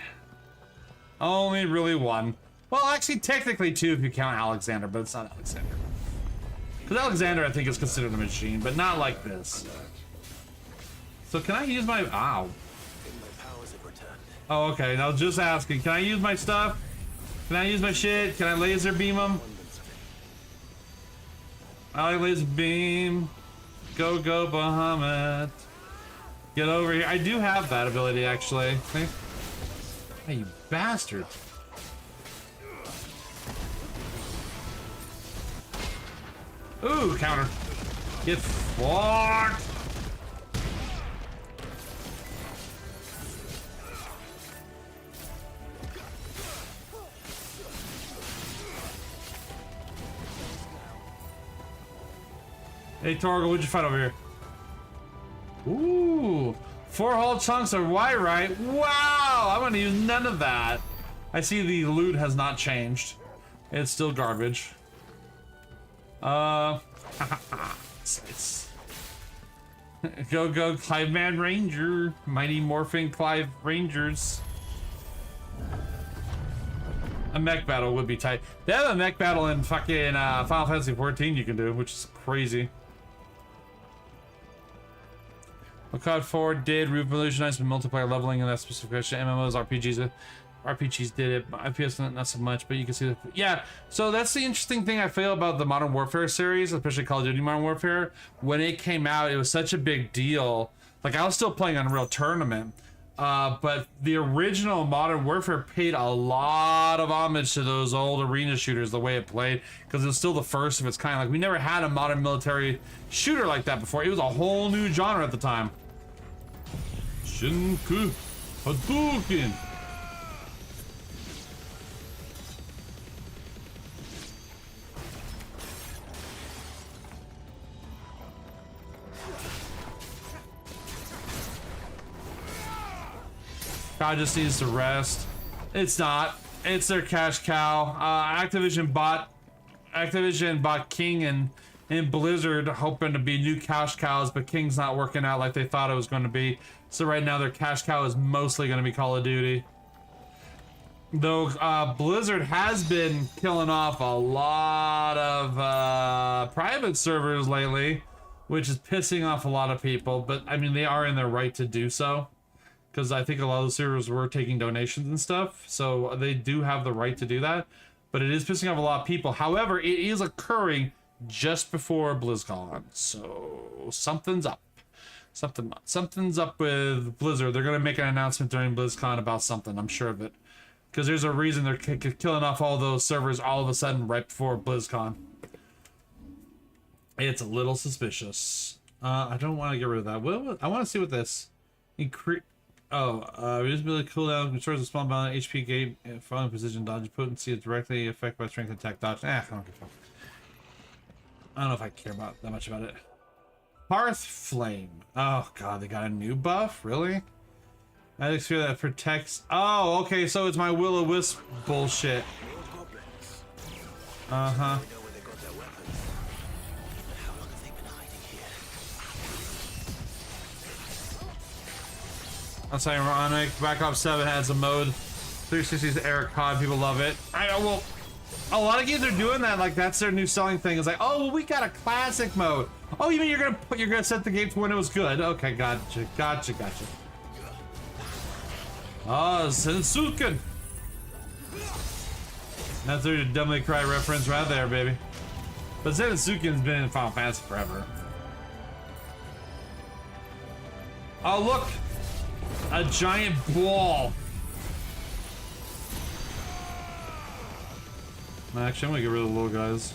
Only really one. Well, actually, technically two if you count Alexander, but it's not Alexander. Because Alexander, I think, is considered a machine, but not like this. So can I use my... Ow. Oh, okay, now just asking. Can I use my stuff? Can I use my shit? Can I laser beam them? I like laser beam. Go, Bahamut. Get over here. I do have that ability, actually. Hey, you bastard. Ooh, counter. Get fucked. Hey, Torgal, what'd you find over here? Ooh, 4 whole chunks of white, right? Wow, I'm gonna use none of that. I see the loot has not changed. It's still garbage. It's go Clive Man Ranger, Mighty Morphin Clive Rangers. A mech battle would be tight. They have a mech battle in fucking Final Fantasy XIV you can do, which is crazy. What COD 4 did revolutionize the multiplayer leveling in that specific question. MMOs, RPGs did it, but FPS not so much, but you can see that. Yeah, so that's the interesting thing I feel about the Modern Warfare series, especially Call of Duty Modern Warfare. When it came out, it was such a big deal. Like, I was still playing Unreal Tournament, but the original Modern Warfare paid a lot of homage to those old arena shooters, the way it played, because it was still the first of its kind. Like, we never had a modern military shooter like that before. It was a whole new genre at the time. Shinku Hadouken. God just needs to rest. It's not. It's their cash cow. Activision bought King and Blizzard, hoping to be new cash cows, but King's not working out like they thought it was going to be. So right now their cash cow is mostly going to be Call of Duty. Though Blizzard has been killing off a lot of private servers lately, which is pissing off a lot of people. But I mean, they are in their right to do so, because I think a lot of the servers were taking donations and stuff, so they do have the right to do that. But it is pissing off a lot of people. However, it is occurring just before BlizzCon, so something's up. Something's up with Blizzard. They're gonna make an announcement during BlizzCon about something. I'm sure of it, because there's a reason they're killing off all those servers all of a sudden right before BlizzCon. It's a little suspicious. I don't want to get rid of that. I want to see what this increase. Reducibility cooldown restores a small amount of HP gain following precision dodge. Potency is directly affected by strength attack dodge. I don't give a fuck. I don't know if I care about that much about it. Hearth Flame. Oh god, they got a new buff? Really? Magic sphere that protects. Oh, okay, so it's my Will-O-Wisp bullshit. Uh-huh. That's ironic. Black Ops 7 has a mode. 360's Eric COD, people love it. Well, a lot of games are doing that. Like, that's their new selling thing. It's like, oh, well, we got a classic mode. Oh, you mean you're gonna set the game to when it was good? Okay, gotcha. Oh, Sensuken. That's their Devil May Cry reference right there, baby. But Sensuken's been in Final Fantasy forever. Oh, look. A giant ball. Actually, I'm gonna get rid of the little guys.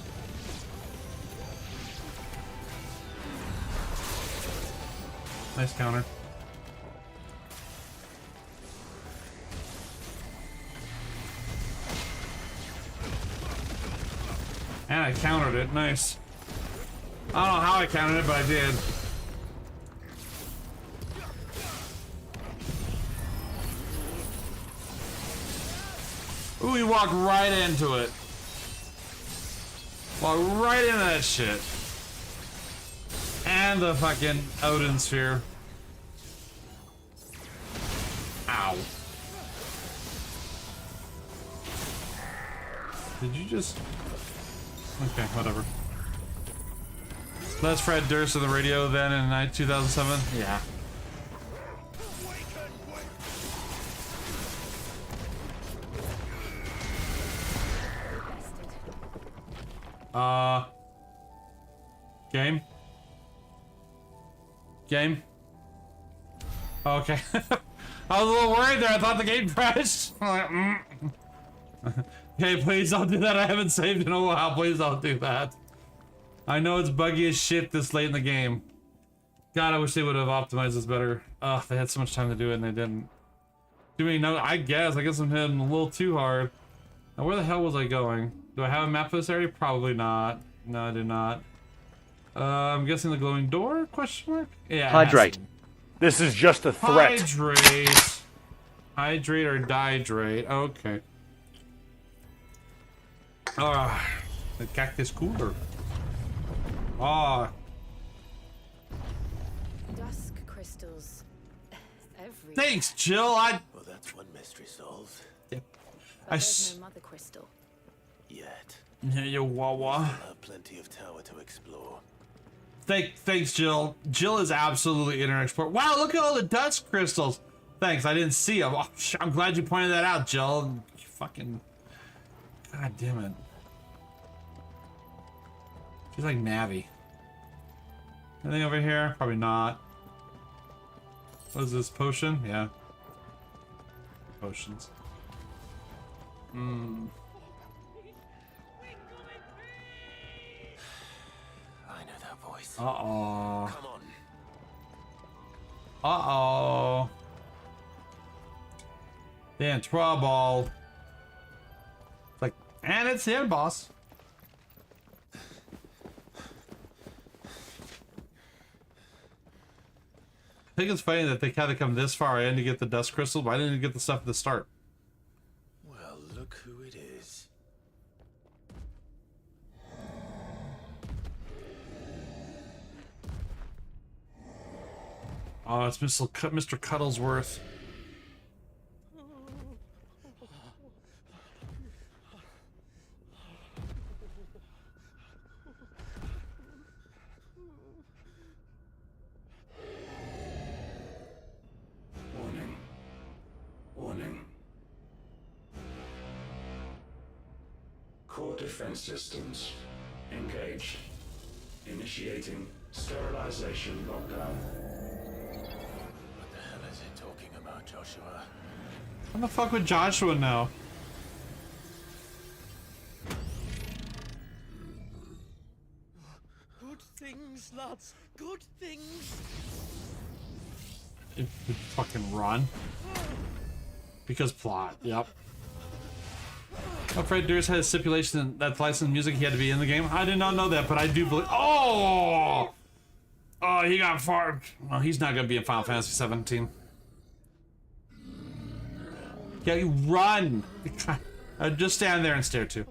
Nice counter. And I countered it. Nice. I don't know how I countered it, but I did. Ooh, he walked right into it. Walked right into that shit. And the fucking Odin Sphere. Ow. Did you just... Okay, whatever. That's Fred Durst on the radio then in 2007? Yeah. Game? Okay. I was a little worried there. I thought the game crashed. I'm like, Okay, please don't do that. I haven't saved in a while. Please don't do that. I know it's buggy as shit this late in the game. God, I wish they would have optimized this better. Ugh, they had so much time to do it and they didn't. Too many no, I guess I'm hitting a little too hard. Now where the hell was I going? Do I have a map for this area? Probably not. No, I do not. I'm guessing the glowing door? Question mark? Yeah. Hydrate. This is just a threat. Hydrate. Hydrate or dihydrate. Okay. The cactus cooler. Dusk crystals. Everywhere. Thanks, Jill. Well, that's one mystery solved. But there's no mother crystal. Yet. Yeah, you wawa. Have plenty of tower to explore. Thanks, Jill. Jill is absolutely inner explorer. Wow, look at all the dust crystals. Thanks, I didn't see them. Oh, I'm glad you pointed that out, Jill. You fucking... God damn it. She's like Navi. Anything over here? Probably not. What is this, potion? Yeah. Potions. Hmm. I know that voice. Uh-oh. Come on. Uh-oh. They're in trouble. It's like, and it's here, boss. I think it's funny that they had to come this far in to get the dust crystal, but I didn't get the stuff at the start. Well, look who it is. Oh, it's Mr. Cuddlesworth. Warning. Core defense systems engaged. Initiating sterilization lockdown. What the hell is it talking about, Joshua? What the fuck with Joshua now? Good things, lads. Good things. If we fucking run. Because plot, yep. I'm afraid Durst had a stipulation that licensed music he had to be in the game. I did not know that, but I do believe. Oh! Oh, he got farmed. Oh, he's not gonna be in Final Fantasy 17. Yeah, you run! Just stand there and stare too.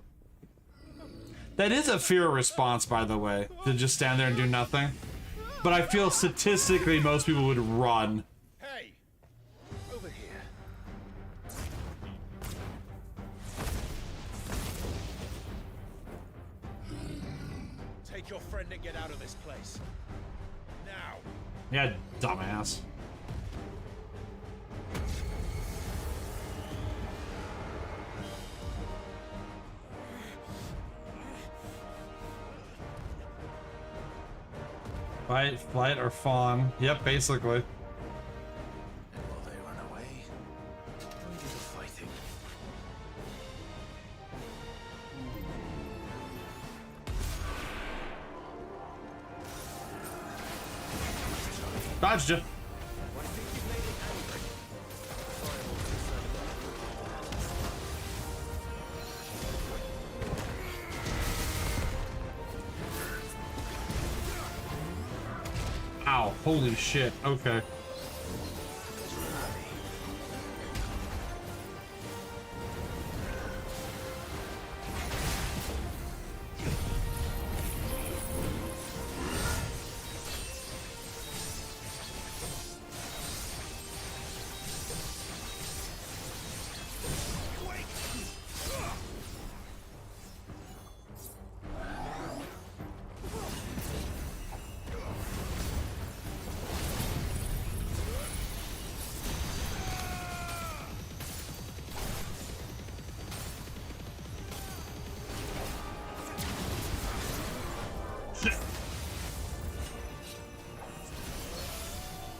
That is a fear response, by the way, to just stand there and do nothing. But I feel statistically most people would run. Hey! Over here. Take your friend and get out of this place. Now! Yeah, dumbass. Fight, flight, or fawn. Yep, basically. And will they run away? We do the fighting. Dodged you. Ow, holy shit, okay.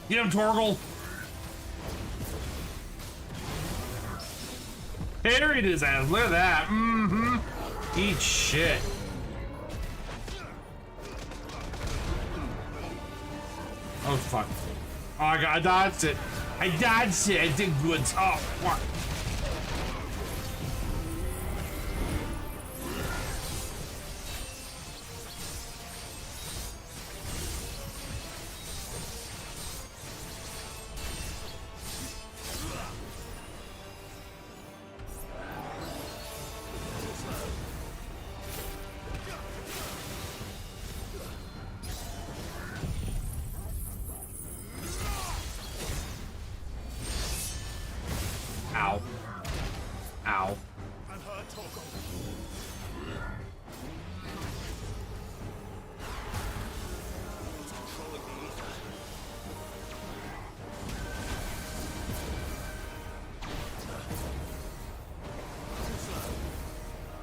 Get him, Torgal! Parried his ass, look at that! Mm-hmm. Eat shit. Oh, fuck. Oh, I dodged it. I dodged it. I did good. Oh, fuck. Ow. Ow. I'm hurt, Torgo.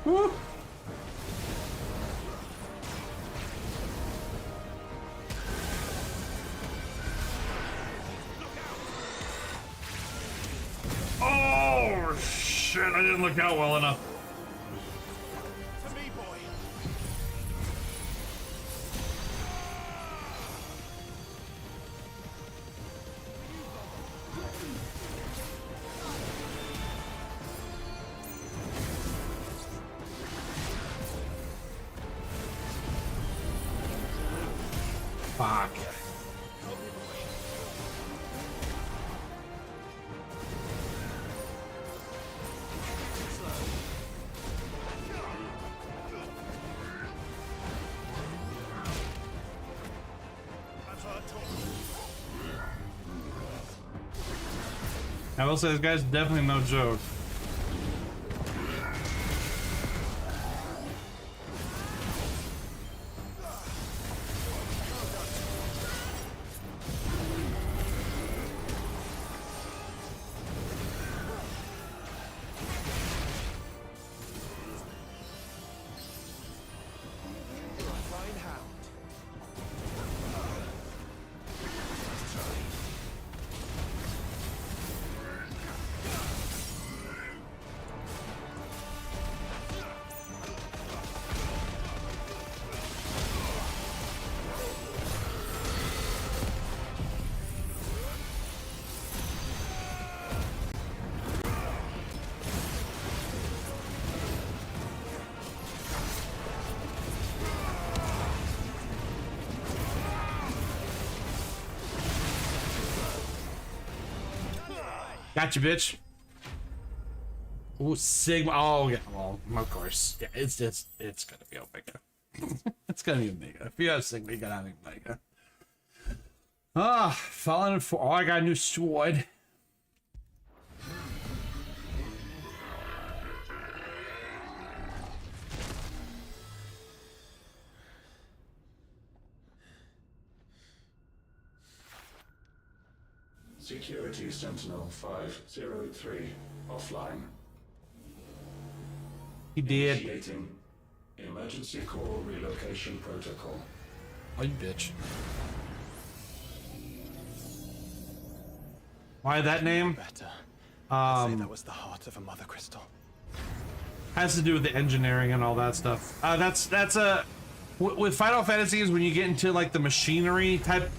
Woo. Oh shit, I didn't look out well enough. To me, boy. Fuck. I will say this guy's definitely no joke. Gotcha, bitch. Ooh, Sigma. Oh, yeah. Well, of course. Yeah, it's gonna be Omega. It's gonna be Omega. If you have Sigma, you gotta have Omega. Ah, falling for. Oh, I got a new sword. Security Sentinel 503 offline. He did. Initiating emergency core relocation protocol. Oh, you bitch. Why that name? Better. I'd say that was the heart of a mother crystal. Has to do with the engineering and all that stuff. That's a with Final Fantasies, when you get into like the machinery type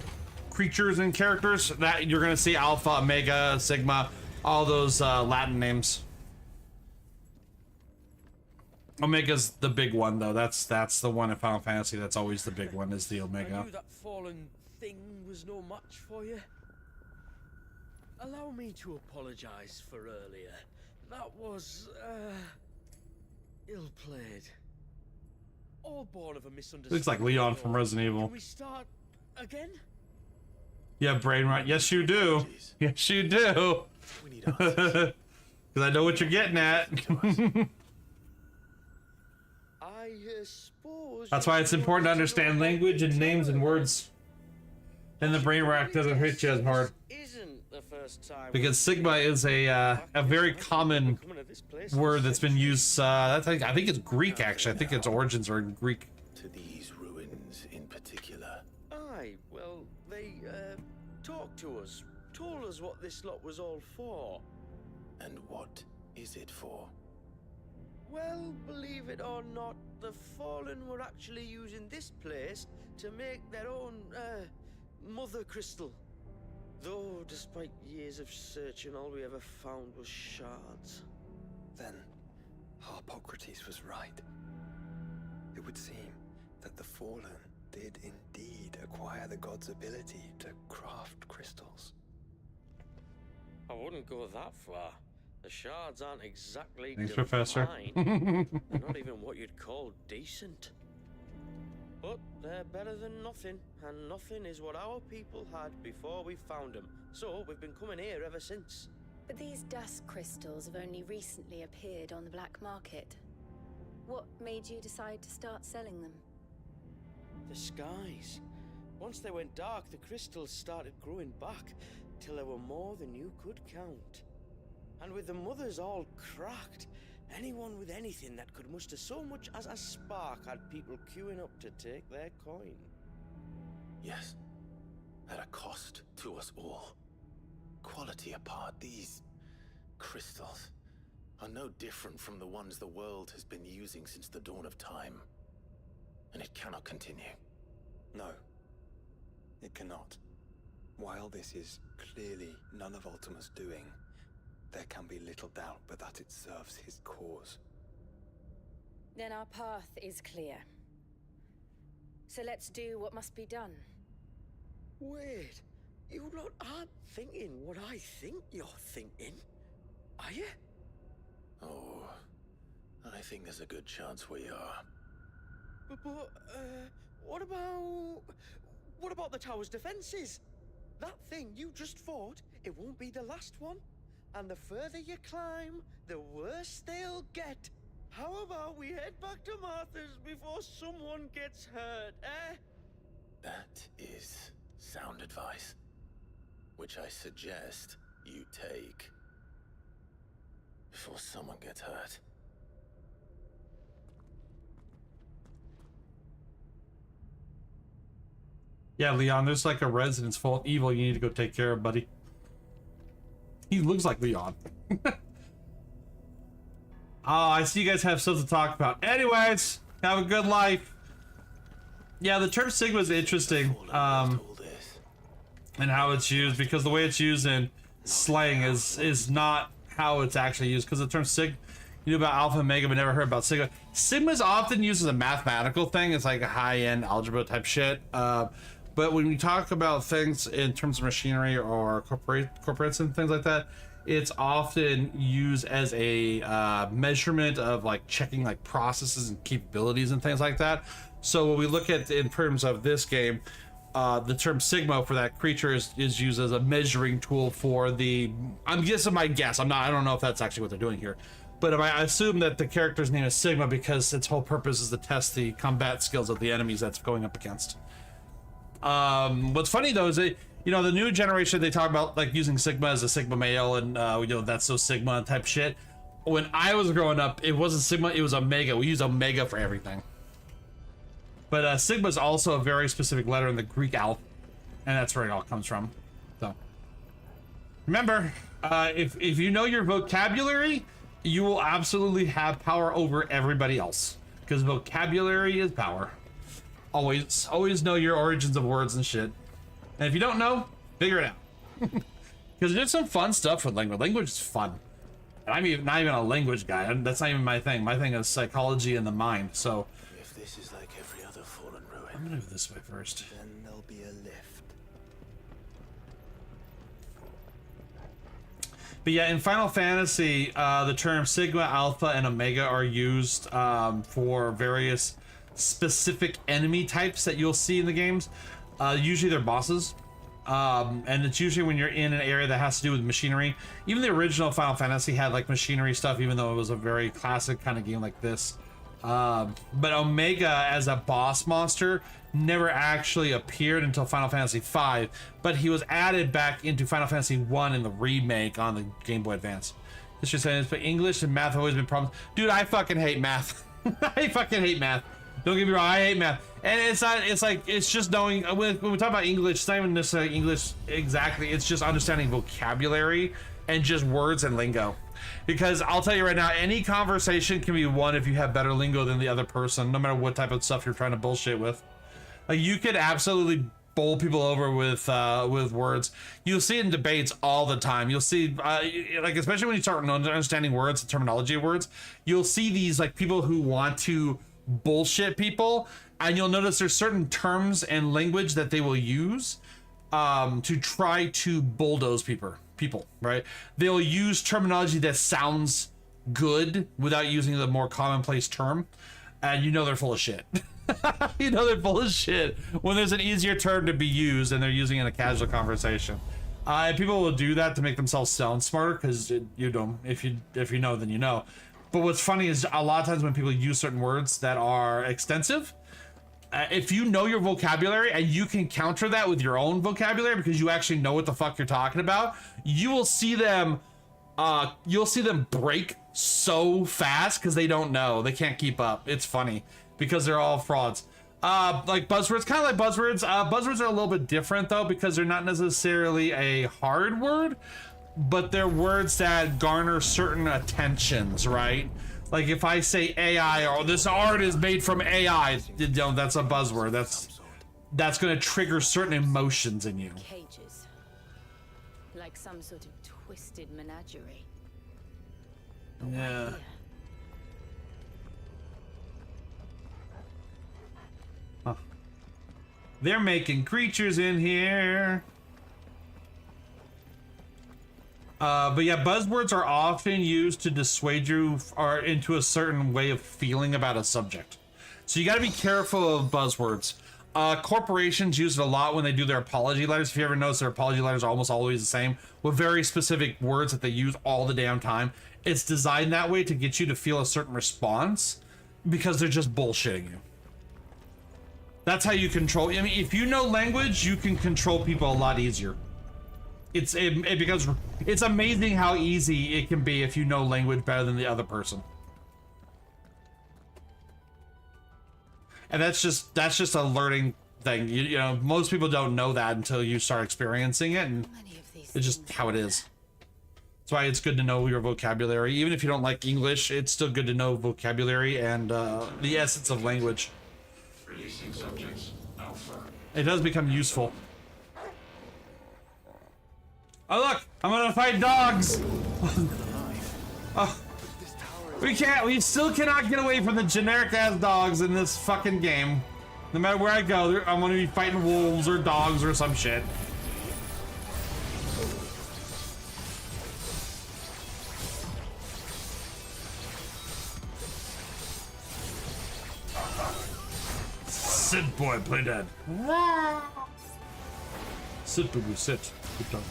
creatures and characters, that you're gonna see Alpha, Omega, Sigma, all those Latin names. Omega's the big one though. That's the one in Final Fantasy that's always the big one, is the I Omega. knew that fallen thing was no match for you. Allow me to apologize for earlier. That was, ill-played. All born of a misunderstanding. Looks like Leon from Resident Evil. Can we start again? Yeah, brain rot. Yes, you do. Yes, you do. We need answers. Because I know what you're getting at. I suppose. That's why it's important to understand language and names and words. Then the brain rack doesn't hit you as hard. Isn't the first time Because Sigma is a very common word that's been used. I think it's Greek actually. I think its origins are in Greek. To these ruins in particular. Aye, well, they talked to us, told us what this lot was all for. And what is it for? Well, believe it or not, the Fallen were actually using this place to make their own Mother Crystal. Though, despite years of searching, all we ever found was shards. Then, Harpocrates was right. It would seem that the Fallen did indeed acquire the god's ability to craft crystals. I wouldn't go that far. The shards aren't exactly Thanks, divine. Professor. They're not even what you'd call decent. But they're better than nothing, and nothing is what our people had before we found them. So we've been coming here ever since. But these dust crystals have only recently appeared on the black market. What made you decide to start selling them? The skies. Once they went dark, the crystals started growing back, till there were more than you could count. And with the mothers all cracked, anyone with anything that could muster so much as a spark had people queuing up to take their coin. Yes, at a cost to us all. Quality apart, these crystals are no different from the ones the world has been using since the dawn of time. And it cannot continue. No, it cannot. While this is clearly none of Ultima's doing, there can be little doubt but that it serves his cause. Then our path is clear. So let's do what must be done. Wait, you lot aren't thinking what I think you're thinking, are you? Oh, I think there's a good chance we are. But what about the tower's defenses? That thing you just fought, it won't be the last one. And the further you climb, the worse they'll get. How about we head back to Martha's before someone gets hurt, eh? That is sound advice, which I suggest you take before someone gets hurt. Yeah, Leon, there's like a residence full of evil you need to go take care of, buddy. He looks like Leon. I see you guys have stuff to talk about. Anyways, have a good life. Yeah, the term Sigma is interesting, and how it's used, because the way it's used in slang is not how it's actually used. Because the term Sig, you knew about Alpha and Omega, but never heard about Sigma. Sigma is often used as a mathematical thing. It's like a high-end algebra type shit. But when we talk about things in terms of machinery or corporates and things like that, it's often used as a measurement of like checking like processes and capabilities and things like that. So when we look at in terms of this game, the term Sigma for that creature is used as a measuring tool for the. I'm guessing my guess. I don't know if that's actually what they're doing here, but I assume that the character's name is Sigma because its whole purpose is to test the combat skills of the enemies that's going up against. What's funny though is that, you know, the new generation, they talk about like using Sigma as a Sigma male and you know, that's so Sigma type shit. When I was growing up, it wasn't Sigma, it was Omega. We use Omega for everything. But Sigma is also a very specific letter in the Greek alphabet, and that's where it all comes from. So remember, if you know your vocabulary, you will absolutely have power over everybody else, because vocabulary is power. Always know your origins of words and shit. And if you don't know, figure it out. Because there's some fun stuff with language. Language is fun. And I'm not even a language guy. That's not even my thing. My thing is psychology and the mind. So If this is like every other fallen ruin, I'm gonna go this way first. Then there'll be a lift. But yeah, in Final Fantasy, the term Sigma, Alpha, and Omega are used for various specific enemy types that you'll see in the games. Usually they're bosses. And it's usually when you're in an area that has to do with machinery. Even the original Final Fantasy had like machinery stuff, even though it was a very classic kind of game like this. But Omega as a boss monster never actually appeared until Final Fantasy V, but he was added back into Final Fantasy 1 in the remake on the Game Boy Advance. It's just saying, but English and math have always been problems. Dude, I fucking hate math. I fucking hate math. Don't get me wrong, I hate math. And it's just knowing, when we talk about English, it's not even necessarily English exactly, it's just understanding vocabulary and just words and lingo. Because I'll tell you right now, any conversation can be won if you have better lingo than the other person, no matter what type of stuff you're trying to bullshit with. Like, you could absolutely bowl people over with words. You'll see it in debates all the time. You'll see like, especially when you start understanding words, the terminology of words, you'll see these like people who want to bullshit people, and you'll notice there's certain terms and language that they will use to try to bulldoze people, right? They'll use terminology that sounds good without using the more commonplace term, and you know they're full of shit. You know they're full of shit when there's an easier term to be used and they're using it in a casual conversation. And people will do that to make themselves sound smarter, because you know, if you know, then you know. But what's funny is a lot of times when people use certain words that are extensive, if you know your vocabulary and you can counter that with your own vocabulary because you actually know what the fuck you're talking about, you will see them break so fast because they don't know, they can't keep up. It's funny because they're all frauds. Like buzzwords, kind of like buzzwords. Buzzwords are a little bit different though, because they're not necessarily a hard word, but they're words that garner certain attentions, right? Like if I say AI, or this art is made from AI, you know, that's a buzzword. That's going to trigger certain emotions in you. Cages. Like some sort of twisted menagerie. Yeah. Huh. They're making creatures in here. But yeah, buzzwords are often used to dissuade you or into a certain way of feeling about a subject. So you got to be careful of buzzwords. Corporations use it a lot when they do their apology letters. If you ever notice, their apology letters are almost always the same, with very specific words that they use all the damn time. It's designed that way to get you to feel a certain response, because they're just bullshitting you. That's how you control. I mean, if you know language, you can control people a lot easier. Because it's amazing how easy it can be if you know language better than the other person. And that's just a learning thing. You know, most people don't know that until you start experiencing it, and it's just how it is. That's why it's good to know your vocabulary. Even if you don't like English, it's still good to know vocabulary and the essence of language. Releasing subjects. Alpha. It does become useful. Oh look, I'm gonna fight dogs. Oh, we still cannot get away from the generic ass dogs in this fucking game. No matter where I go, I'm gonna be fighting wolves or dogs or some shit. Sit, boy, play dead. Sit, boo, sit. Good dog.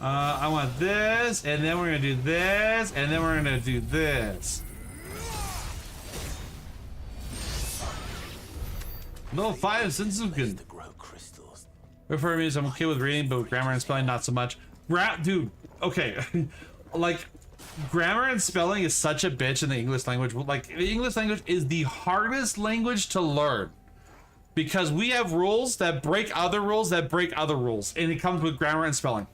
I want this, and then we're gonna do this, and then we're gonna do this. Level 5 Sensuken. For me, I'm okay with reading, but with grammar and spelling, not so much. Dude, okay. Like, grammar and spelling is such a bitch in the English language. Like, the English language is the hardest language to learn, because we have rules that break other rules that break other rules, and it comes with grammar and spelling.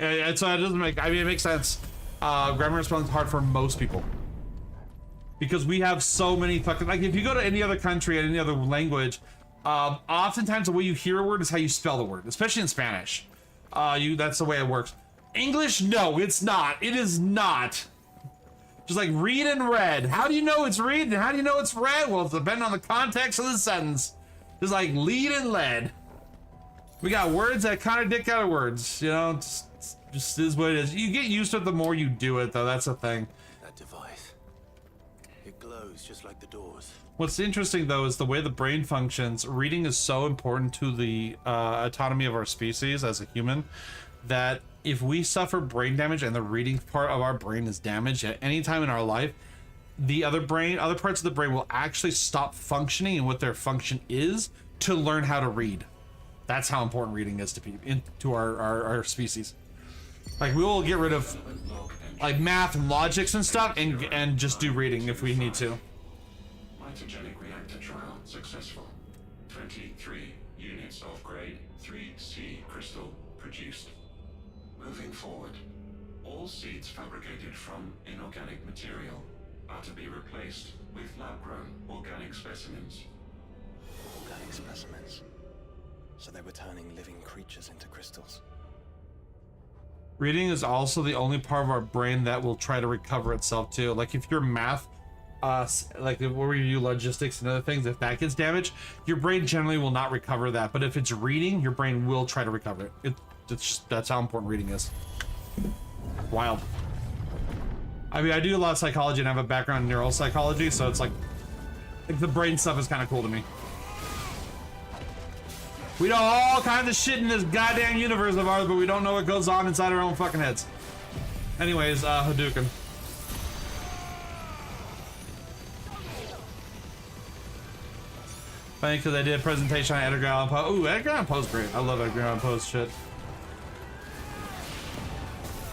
And so it doesn't make, I mean, it makes sense. Grammar and spelling is hard for most people, because we have so many fucking, like, if you go to any other country and any other language, oftentimes the way you hear a word is how you spell the word, especially in Spanish. That's the way it works. English, no, it's not. It is not. Just like read and read. How do you know it's read and how do you know it's read? Well, it's depending on the context of the sentence. Just like lead and led. We got words that contradict other words, you know, just is what it is. You get used to it the more you do it, though. That's the thing. That device. It glows just like the doors. What's interesting, though, is the way the brain functions. Reading is so important to the autonomy of our species as a human, that if we suffer brain damage and the reading part of our brain is damaged at any time in our life, the other parts of the brain will actually stop functioning, and what their function is to learn how to read. That's how important reading is to people, to our species. Like, we will get rid of like math and logics and stuff, and just do reading if we need to. Mitogenic reactor trial successful. 23 units of grade 3C crystal produced. Moving forward, all seeds fabricated from inorganic material are to be replaced with lab lab-grown organic specimens. Organic specimens. So they were turning living creatures into crystals. Reading is also the only part of our brain that will try to recover itself too. Like if your math, like where we do logistics and other things, if that gets damaged, your brain generally will not recover that. But if it's reading, your brain will try to recover it. It's just, that's how important reading is. Wild. I mean, I do a lot of psychology and I have a background in neuropsychology, so it's like the brain stuff is kind of cool to me. We know all kinds of shit in this goddamn universe of ours, but we don't know what goes on inside our own fucking heads. Anyways, Hadouken. Funny because I did a presentation on Edgar Allan Poe. Ooh, Edgar Allan Poe's great. I love Edgar Allan Poe's shit.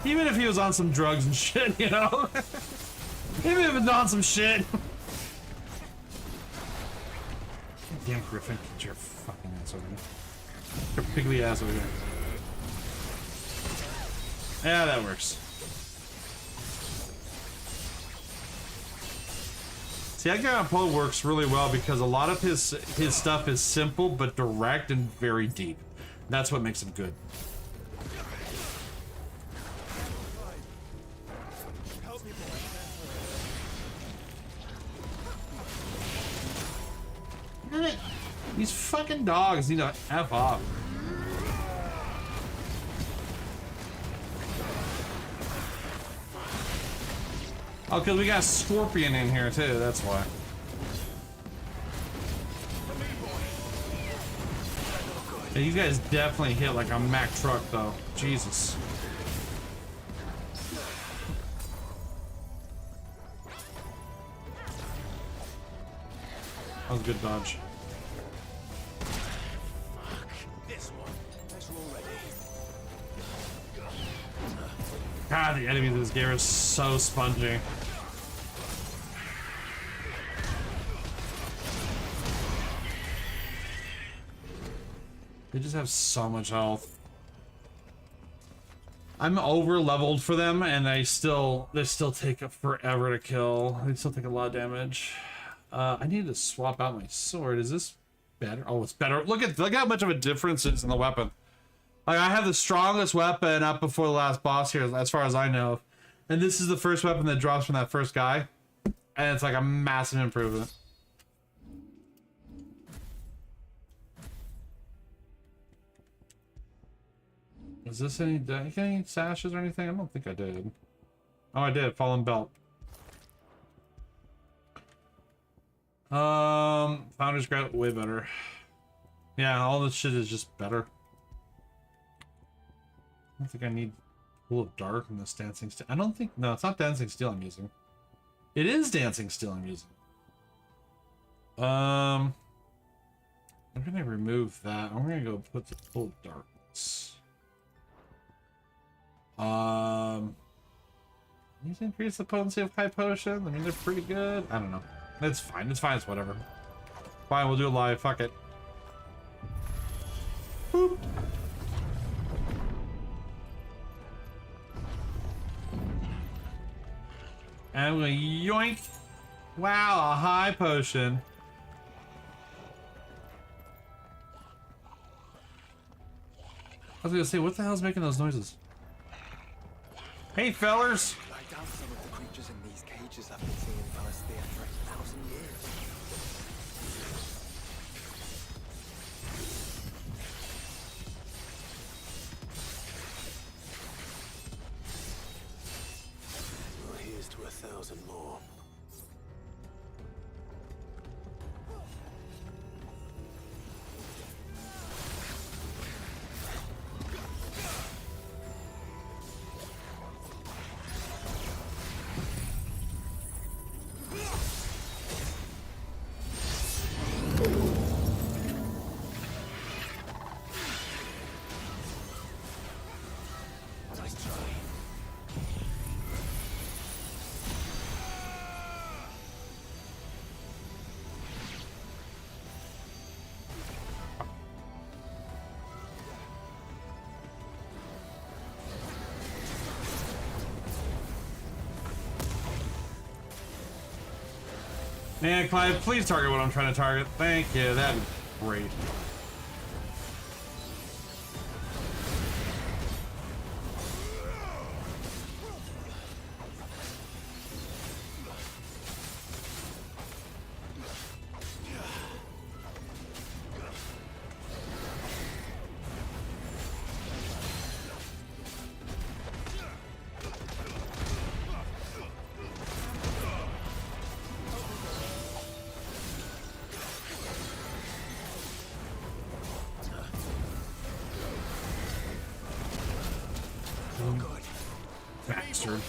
Even if he was on some drugs and shit, you know? Even if he was on some shit. Damn Griffin, get your fucking ass over here. Your piggly ass over here. Yeah, that works. See, Edgar Allan Poe works really well because a lot of his stuff is simple but direct and very deep. That's what makes him good. Damn it. These fucking dogs need to F off. Oh, because we got Scorpion in here too, that's why. Yeah, you guys definitely hit like a Mack truck though. Jesus. That was a good dodge. God, the enemies in this game are so spongy. They just have so much health. I'm over leveled for them, and they still take forever to kill. They still take a lot of damage. I need to swap out my sword. Is this better? Oh, it's better. Look how much of a difference it is in the weapon. Like, I have the strongest weapon up before the last boss here, as far as I know. And this is the first weapon that drops from that first guy. And it's like a massive improvement. Is this any... Did I get any sashes or anything? I don't think I did. Oh, I did. Fallen Belt. Founder's Grab, way better. Yeah, all this shit is just better. I don't think I need Pool of Dark in this Dancing Steel. I don't think... No, it's not Dancing Steel I'm using. It is Dancing Steel I'm using. I'm gonna remove that. I'm gonna go put the Pool of Darkness. These increase the potency of Kai Potions. I mean, they're pretty good. I don't know. It's fine. It's fine. It's whatever. Fine, we'll do it live. Fuck it. Boop. And we're gonna yoink. Wow, a high potion. I was gonna say, what the hell is making those noises? Hey, fellers. I doubt some of the creatures in these cages have been seen in Valisthea for 1,000 years. Well, here's to 1,000 more. Man, Clive, please target what I'm trying to target. Thank you. That'd be great. Bastard.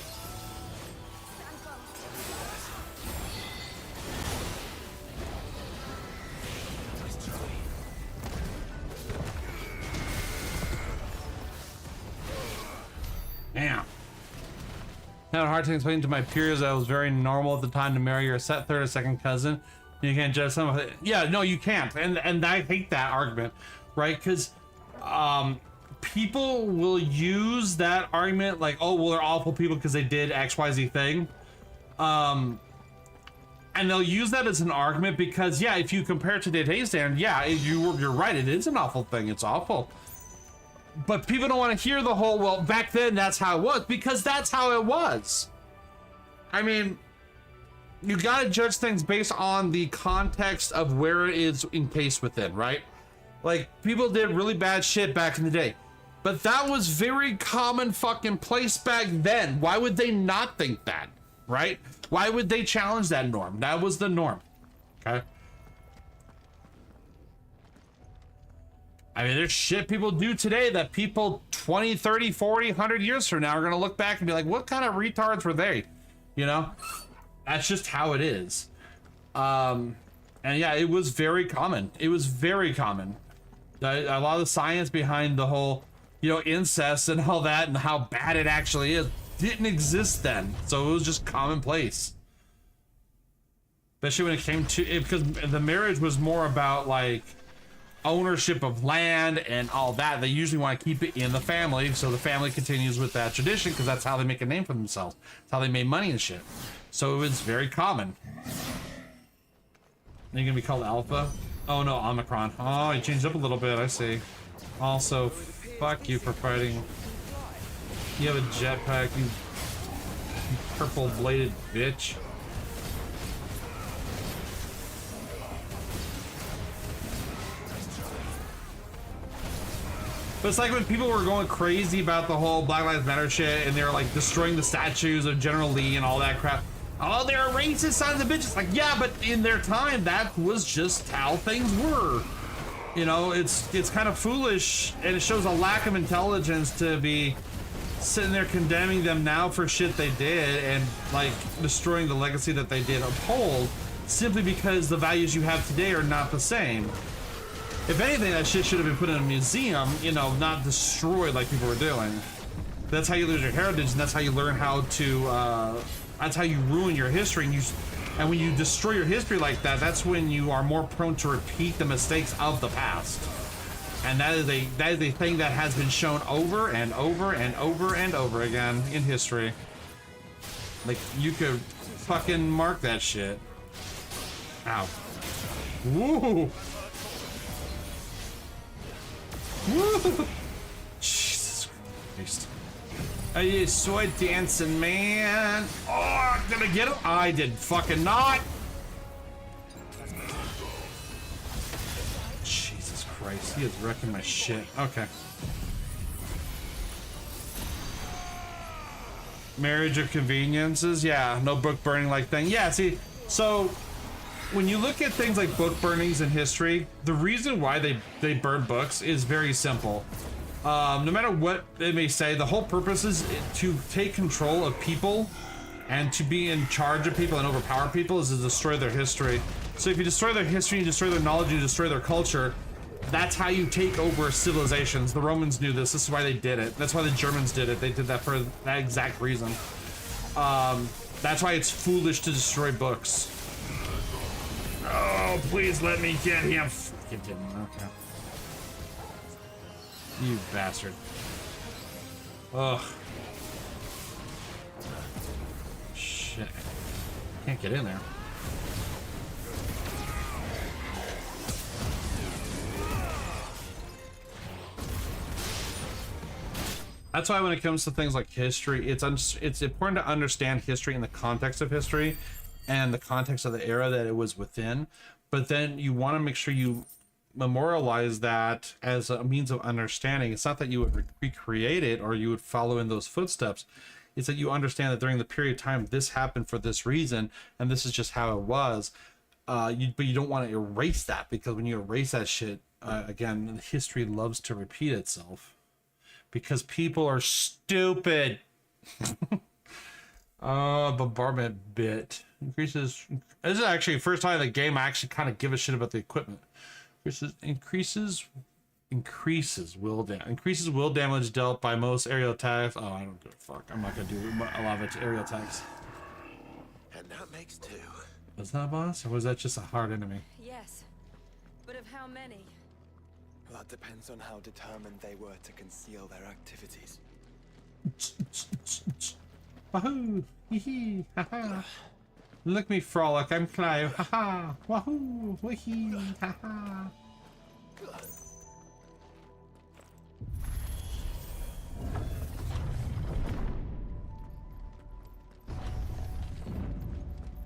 Damn. I had a hard time explaining to my peers that it was very normal at the time to marry your set third or second cousin. You can't judge some of it. Yeah, no, you can't. And I hate that argument, right? Because people will use that argument like, oh, well, they're awful people because they did XYZ thing. And they'll use that as an argument because, yeah, if you compare it to today's standard, yeah, you're right. It is an awful thing. It's awful. But people don't want to hear the whole, well, back then that's how it was, because that's how it was. I mean, you got to judge things based on the context of where it is encased within, right? Like, people did really bad shit back in the day, but that was very common fucking place back then. Why would they not think that, right? Why would they challenge that norm? That was the norm, okay? I mean, there's shit people do today that people 20, 30, 40, 100 years from now are going to look back and be like, what kind of retards were they? You know? That's just how it is. And yeah, it was very common. It was very common. A lot of the science behind the whole, you know, incest and all that and how bad it actually is didn't exist then. So it was just commonplace. Especially when it came to it, because the marriage was more about like ownership of land and all that. They usually want to keep it in the family, so the family continues with that tradition because that's how they make a name for themselves. That's how they made money and shit. So it was very common. Are you gonna be called Alpha? Oh no, Omicron. Oh, you changed up a little bit, I see. Also, fuck you for fighting. You have a jetpack, you purple bladed bitch. But it's like when people were going crazy about the whole Black Lives Matter shit and they were like destroying the statues of General Lee and all that crap. Oh, they're racist sons of bitches. Like, yeah, but in their time, that was just how things were. You know, it's kind of foolish and it shows a lack of intelligence to be sitting there condemning them now for shit they did and like destroying the legacy that they did uphold simply because the values you have today are not the same. If anything, that shit should have been put in a museum, you know, not destroyed like people were doing. That's how you lose your heritage, and that's how you learn how to, that's how you ruin your history. And when you destroy your history like that, that's when you are more prone to repeat the mistakes of the past. And that is a thing that has been shown over and over and over and over again in history. Like, you could fucking mark that shit. Ow. Woo! Woo! Jesus Christ. Are you sword dancing, man? Oh, did I get him? I did fucking not. Jesus Christ, he is wrecking my shit. Okay. Marriage of conveniences? Yeah, no book burning like thing. Yeah, see, so when you look at things like book burnings in history, the reason why they burn books is very simple. No matter what they may say, the whole purpose is to take control of people and to be in charge of people and overpower people is to destroy their history. So if you destroy their history, you destroy their knowledge, you destroy their culture, that's how you take over civilizations. The Romans knew this. This is why they did it. That's why the Germans did it. They did that for that exact reason. That's why it's foolish to destroy books. Oh, please let me get him. Fucking didn't. Okay. You bastard. Ugh. Shit. Can't get in there. That's why when it comes to things like history, it's important to understand history in the context of history and the context of the era that it was within. But then you want to make sure you memorialize that as a means of understanding. It's not that you would recreate it or you would follow in those footsteps. It's that you understand that during the period of time this happened for this reason, and this is just how it was. But you don't want to erase that, because when you erase that shit, again, history loves to repeat itself. Because people are stupid. Bombardment bit increases. This is actually the first time in the game I actually kind of give a shit about the equipment. Increases will damage dealt by most aerial attacks. Oh, I don't give a fuck. I'm not gonna do a lot of it aerial attacks. And that makes 2. Was that a boss, or was that just a hard enemy? Yes, but of how many? That depends on how determined they were to conceal their activities. Wahoo! Hee hee! Haha! Look me frolic, I'm Clive! Haha! Wahoo! Wee haha!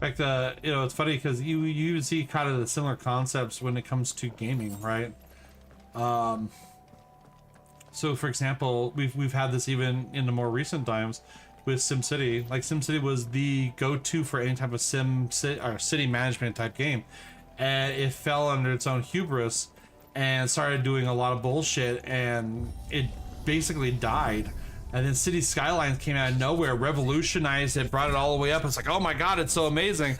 In fact, you know, it's funny because you even see kind of the similar concepts when it comes to gaming, right? So for example, we've had this even in the more recent times with SimCity. Like, SimCity was the go-to for any type of city management type game, and it fell under its own hubris and started doing a lot of bullshit, and it basically died. And then City Skylines came out of nowhere, revolutionized it, brought it all the way up. It's like, oh my god, it's so amazing.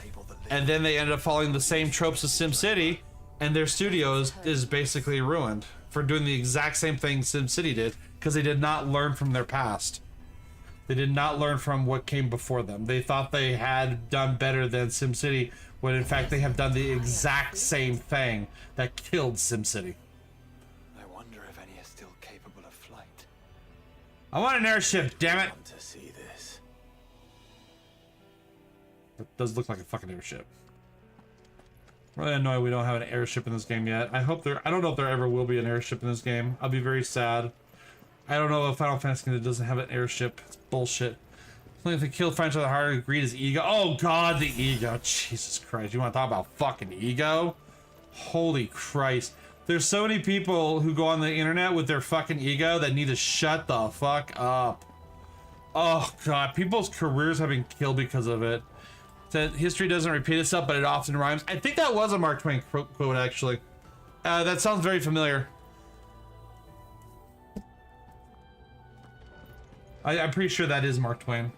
And then they ended up following the same tropes as SimCity, and their studios is basically ruined for doing the exact same thing SimCity did, because they did not learn from their past. They did not learn from what came before them. They thought they had done better than SimCity, when in fact they have done the exact same thing that killed SimCity. I wonder if any are still capable of flight. I want an airship, damn it! I want to see this. It does look like a fucking airship. Really annoyed we don't have an airship in this game yet. I don't know if there ever will be an airship in this game. I'll be very sad. I don't know if Final Fantasy that doesn't have an airship. It's bullshit. Only if they kill French, the harder to greed is ego. Oh god, the ego. Jesus Christ. You want to talk about fucking ego? Holy Christ. There's so many people who go on the internet with their fucking ego that need to shut the fuck up. Oh god, people's careers have been killed because of it. That history doesn't repeat itself, but it often rhymes. I think that was a Mark Twain quote, actually. That sounds very familiar. I'm pretty sure that is Mark Twain.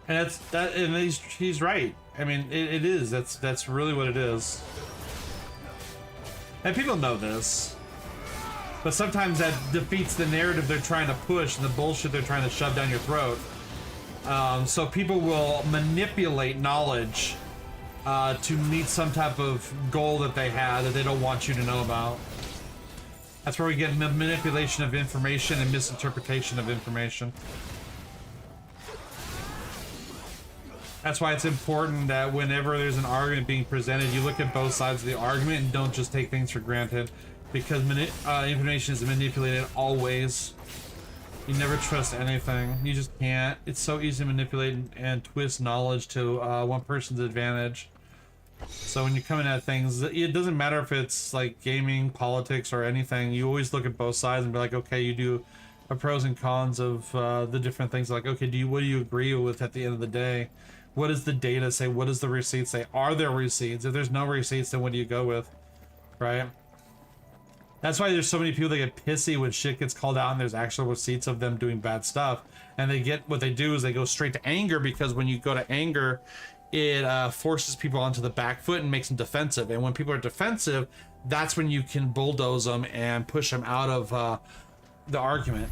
And he's right. I mean, it is. That's really what it is. And people know this. But sometimes that defeats the narrative they're trying to push and the bullshit they're trying to shove down your throat. So people will manipulate knowledge to meet some type of goal that they had that they don't want you to know about. That's where we get manipulation of information and misinterpretation of information. That's why it's important that whenever there's an argument being presented, you look at both sides of the argument and don't just take things for granted. Because information is manipulated always. You never trust anything. You just can't. It's so easy to manipulate and twist knowledge to one person's advantage. So when you're coming at things, it doesn't matter if it's like gaming, politics, or anything. You always look at both sides and be like, okay, you do a pros and cons of the different things. Like, okay, what do you agree with at the end of the day? What does the data say? What does the receipts say? Are there receipts? If there's no receipts, then what do you go with? Right? That's why there's so many people that get pissy when shit gets called out and there's actual receipts of them doing bad stuff. And what they do is they go straight to anger, because when you go to anger, it forces people onto the back foot and makes them defensive. And when people are defensive, that's when you can bulldoze them and push them out of the argument.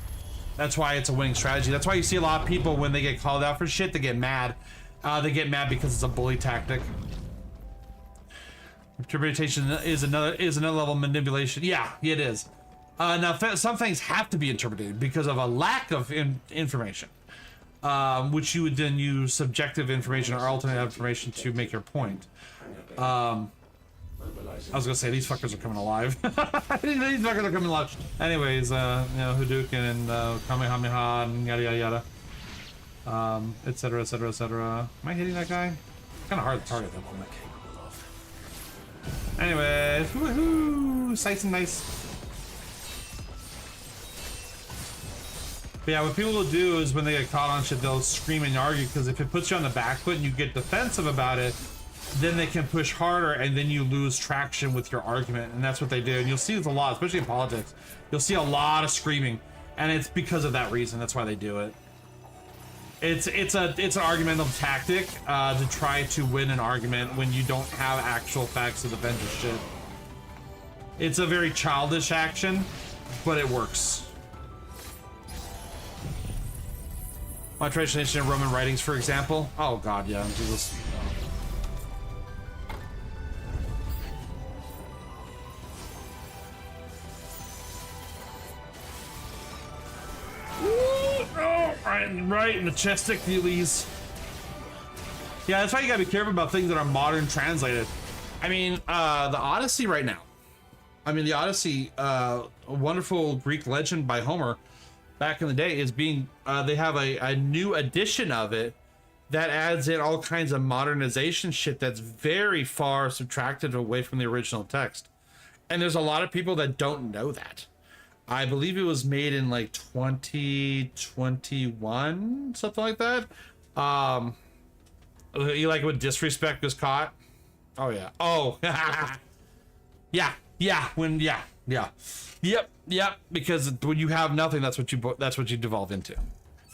That's why it's a winning strategy. That's why you see a lot of people, when they get called out for shit, they get mad. They get mad because it's a bully tactic. Interpretation is another level of manipulation. Yeah, it is. Now, some things have to be interpreted because of a lack of information, which you would then use subjective information or alternate information to make your point. I was gonna say, these fuckers are coming alive. These fuckers are coming alive. Anyways, you know, Hadouken and Kamehameha and yada yada yada. Etc, etc, etc. Am I hitting that guy? Kind of hard to target that one. Anyways, woohoo! Sights and nice. But yeah, what people will do is when they get caught on shit, they'll scream and argue, because if it puts you on the back foot and you get defensive about it, then they can push harder, and then you lose traction with your argument, and that's what they do. And you'll see this a lot, especially in politics. You'll see a lot of screaming, and it's because of that reason. That's why they do it. It's an argumental tactic to try to win an argument when you don't have actual facts to defend your shit. It's a very childish action, but it works. My translation of Roman writings, for example. Oh god, yeah, Jesus. Oh, right in the chest, Achilles. Yeah, that's why you gotta be careful about things that are modern translated. I mean, the Odyssey right now. I mean, the Odyssey, a wonderful Greek legend by Homer, back in the day, is being, they have a new edition of it that adds in all kinds of modernization shit that's very far subtracted away from the original text. And there's a lot of people that don't know that. I believe it was made in like 2021, something like that. You like when disrespect was caught? Oh yeah. Oh, yeah. Yep. Because when you have nothing, that's what you devolve into,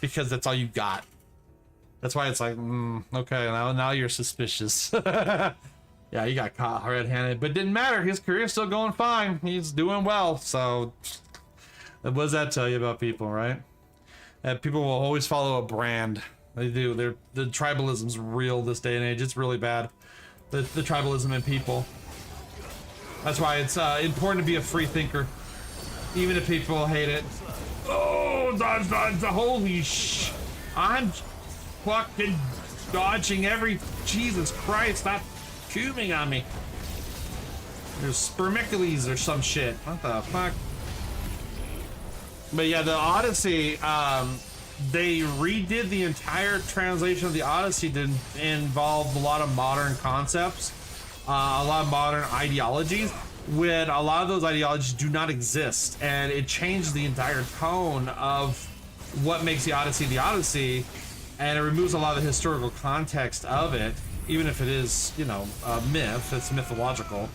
because that's all you got. That's why it's like, okay, now you're suspicious. Yeah, he got caught red-handed, but didn't matter. His career's still going fine. He's doing well. So, what does that tell you about people, right? That people will always follow a brand. They do. The tribalism's real this day and age. It's really bad. The tribalism in people. That's why it's important to be a free thinker, even if people hate it. Oh, the holy sh! I'm fucking dodging every. Jesus Christ! Stop cubing on me. There's Spermicles or some shit. What the fuck? But yeah, the Odyssey, they redid the entire translation of the Odyssey to involve a lot of modern concepts, a lot of modern ideologies, when a lot of those ideologies do not exist, and it changed the entire tone of what makes the Odyssey, and it removes a lot of the historical context of it, even if it is, you know, a myth, it's mythological.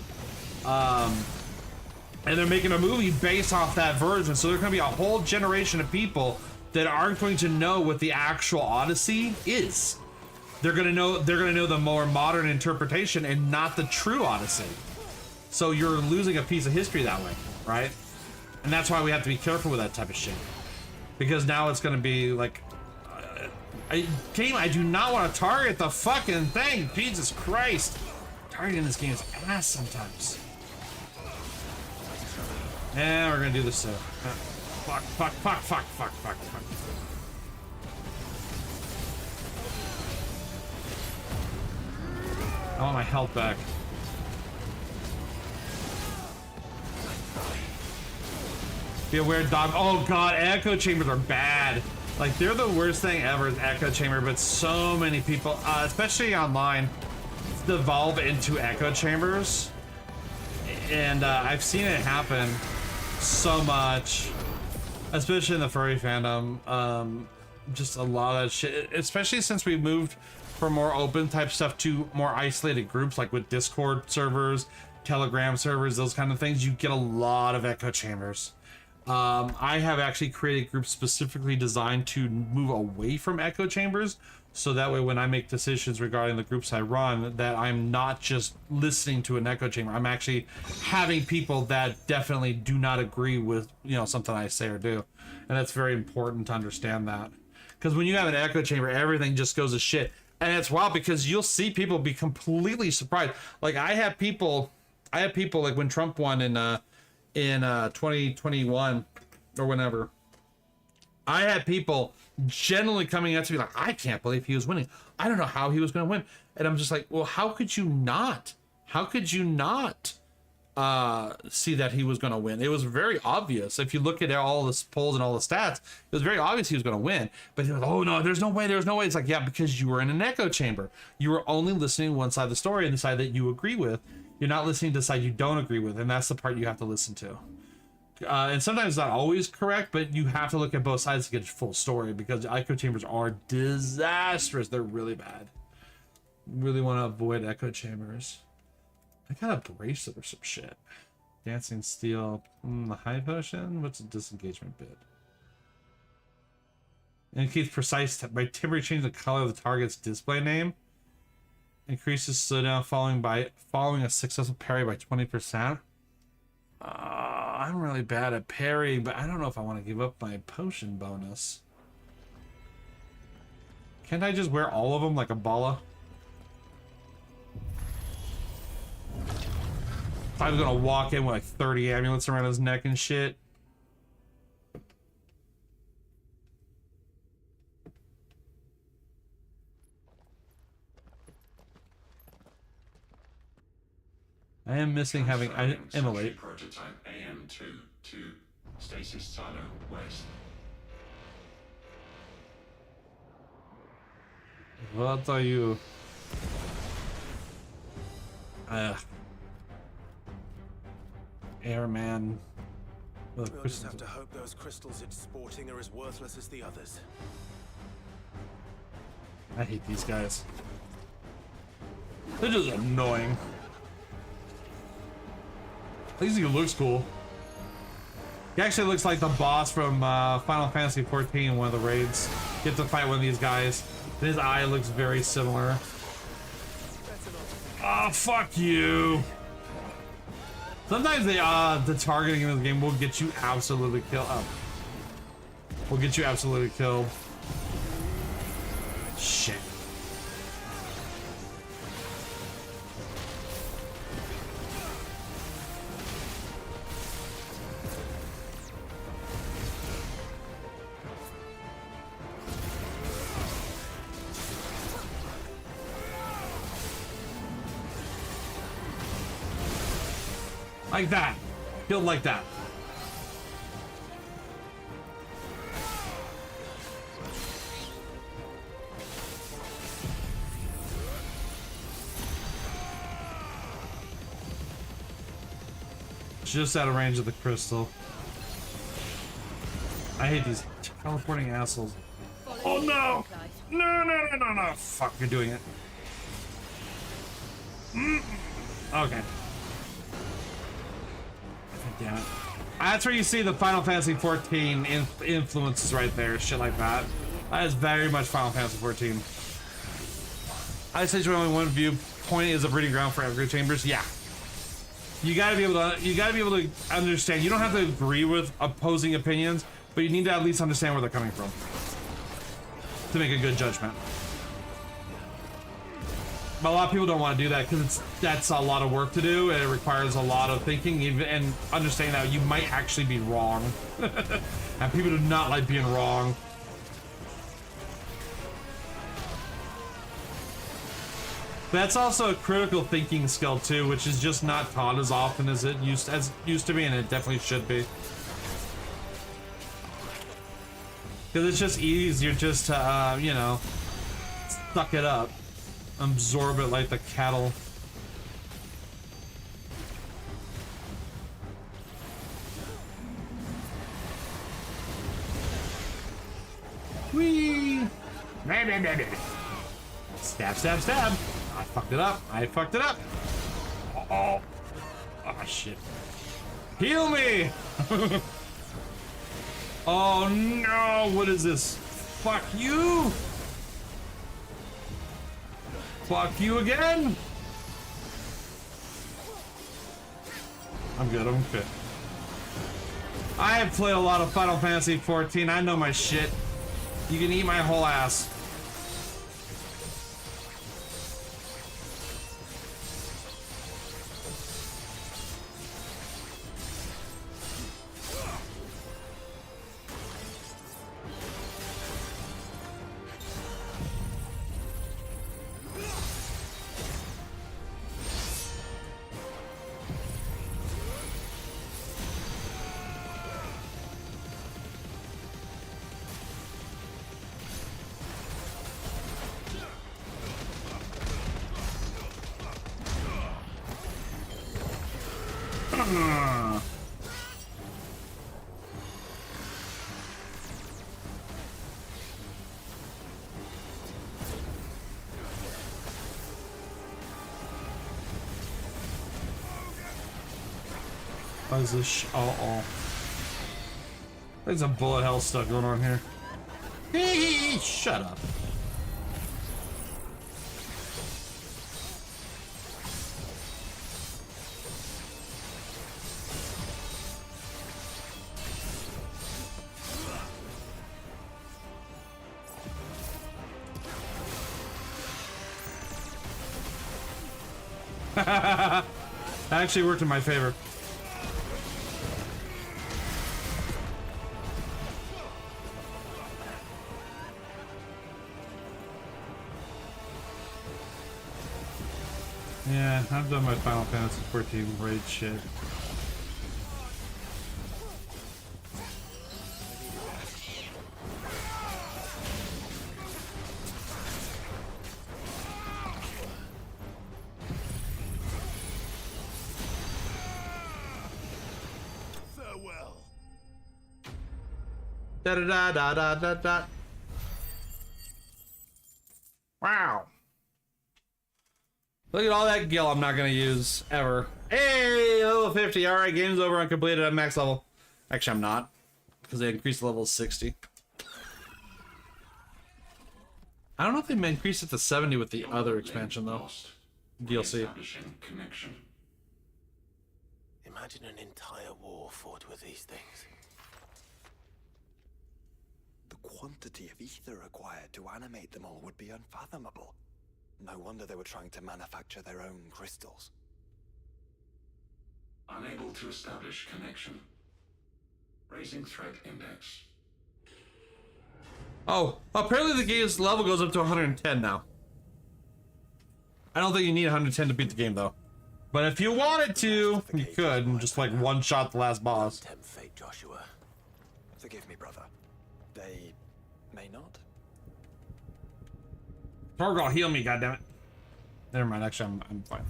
And they're making a movie based off that version, so there's going to be a whole generation of people that aren't going to know what the actual Odyssey is. They're going to know the more modern interpretation and not the true Odyssey. So you're losing a piece of history that way, right? And that's why we have to be careful with that type of shit, because now it's going to be like, game, I do not want to target the fucking thing. Jesus Christ, targeting this game is ass sometimes. And we're gonna do this too. Fuck. I want my health back. Be aware, dog. Oh god, echo chambers are bad. Like, they're the worst thing ever, is echo chamber, but so many people, especially online, devolve into echo chambers. And I've seen it happen so much, especially in the furry fandom. Just a lot of shit, especially since we moved from more open type stuff to more isolated groups, like with Discord servers, Telegram servers, those kind of things. You get a lot of echo chambers. I have actually created groups specifically designed to move away from echo chambers, so that way when I make decisions regarding the groups I run, that I'm not just listening to an echo chamber. I'm actually having people that definitely do not agree with, you know, something I say or do. And that's very important to understand that. Because when you have an echo chamber, everything just goes to shit. And it's wild because you'll see people be completely surprised. Like, I have people like when Trump won in 2021 or whenever, I had people generally coming out to me like, I can't believe he was winning. I don't know how he was going to win. And I'm just like, well, how could you not? How could you not see that he was going to win. It was very obvious. If you look at all the polls and all the stats, it was very obvious he was going to win. But he was, oh no, there's no way, there's no way. It's like, yeah, because you were in an echo chamber. You were only listening to one side of the story and the side that you agree with. You're not listening to the side you don't agree with, and that's the part you have to listen to. And sometimes it's not always correct, but you have to look at both sides to get a full story, because echo chambers are disastrous. They're really bad. Really want to avoid echo chambers. I got a bracelet or some shit. Dancing steel. The high potion? What's a disengagement bit? Indicates precise by temporarily change the color of the target's display name. Increases slowdown following a successful parry by 20%. I'm really bad at parrying, but I don't know if I want to give up my potion bonus. Can't I just wear all of them like a bala? I was gonna walk in with like 30 amulets around his neck and shit. I am missing having immolate. Prototype AM2 to Stasis Silo West. What are you? Airman. We'll just have to hope those crystals it's sporting are as worthless as the others. I hate these guys. They're just annoying. At least he looks cool. He actually looks like the boss from Final Fantasy XIV in one of the raids. You have to fight one of these guys. And his eye looks very similar. Oh, fuck you. Sometimes the targeting in this game will get you absolutely killed. Will get you absolutely killed. Shit. Like that. Killed like that. Just out of range of the crystal. I hate these teleporting assholes. Oh no! No. Fuck, you're doing it. Okay. Damn it. That's where you see the Final Fantasy XIV influences right there, shit like that. That is very much Final Fantasy XIV. I say only one viewpoint is a breeding ground for echo chambers. Yeah. You gotta be able to understand. You don't have to agree with opposing opinions, but you need to at least understand where they're coming from to make a good judgment. But a lot of people don't want to do that because that's a lot of work to do, and it requires a lot of thinking and understanding that you might actually be wrong. And people do not like being wrong. That's also a critical thinking skill too, which is just not taught as often as it used to be, and it definitely should be. Because it's just easier just to, you know, suck it up. Absorb it like the cattle. Whee! Stab, stab, stab. I fucked it up. I fucked it up. Oh, oh shit. Heal me! Oh no, what is this? Fuck you! Fuck you again! I'm good, I'm fit. I have played a lot of Final Fantasy XIV. I know my shit. You can eat my whole ass. What is this? Oh. There's a bullet hell stuff going on here. Shut up. That actually worked in my favor. Yeah, I've done my Final Fantasy XIV raid shit. Farewell. Da da da da da da da. Wow. Look at all that gil I'm not gonna use ever. Hey, level 50. All right, game's over. I'm completed at max level. Actually, I'm not, because they increased the level to 60. I don't know if they increased it to 70 with the other expansion though. DLC. Connection. Imagine an entire war fought with these things. The quantity of ether required to animate them all would be unfathomable. No wonder they were trying to manufacture their own crystals. Unable to establish connection. Raising threat index. Oh, apparently the game's level goes up to 110 now. I don't think you need 110 to beat the game though. But if you wanted to, you could, and just like one-shot the last boss. Tempt fate, Joshua. Forgive me, brother. They may not. Torgal, heal me, goddammit. Never mind, actually, I'm fine.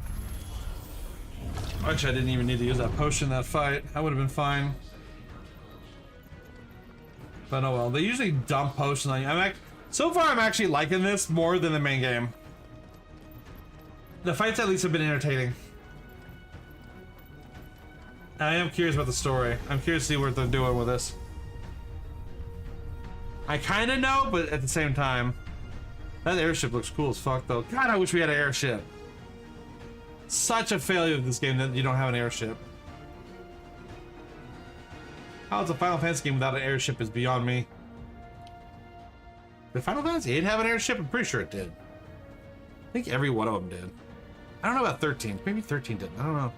Actually, I didn't even need to use that potion in that fight. I would have been fine. But oh well, they usually dump potions on you. So far, I'm actually liking this more than the main game. The fights at least have been entertaining. I am curious about the story. I'm curious to see what they're doing with this. I kind of know, but at the same time, that airship looks cool as fuck, though. God, I wish we had an airship. Such a failure of this game that you don't have an airship. How it's a Final Fantasy game without an airship is beyond me. Did Final Fantasy VIII have an airship? I'm pretty sure it did. I think every one of them did. I don't know about 13. Maybe 13 didn't. I don't know.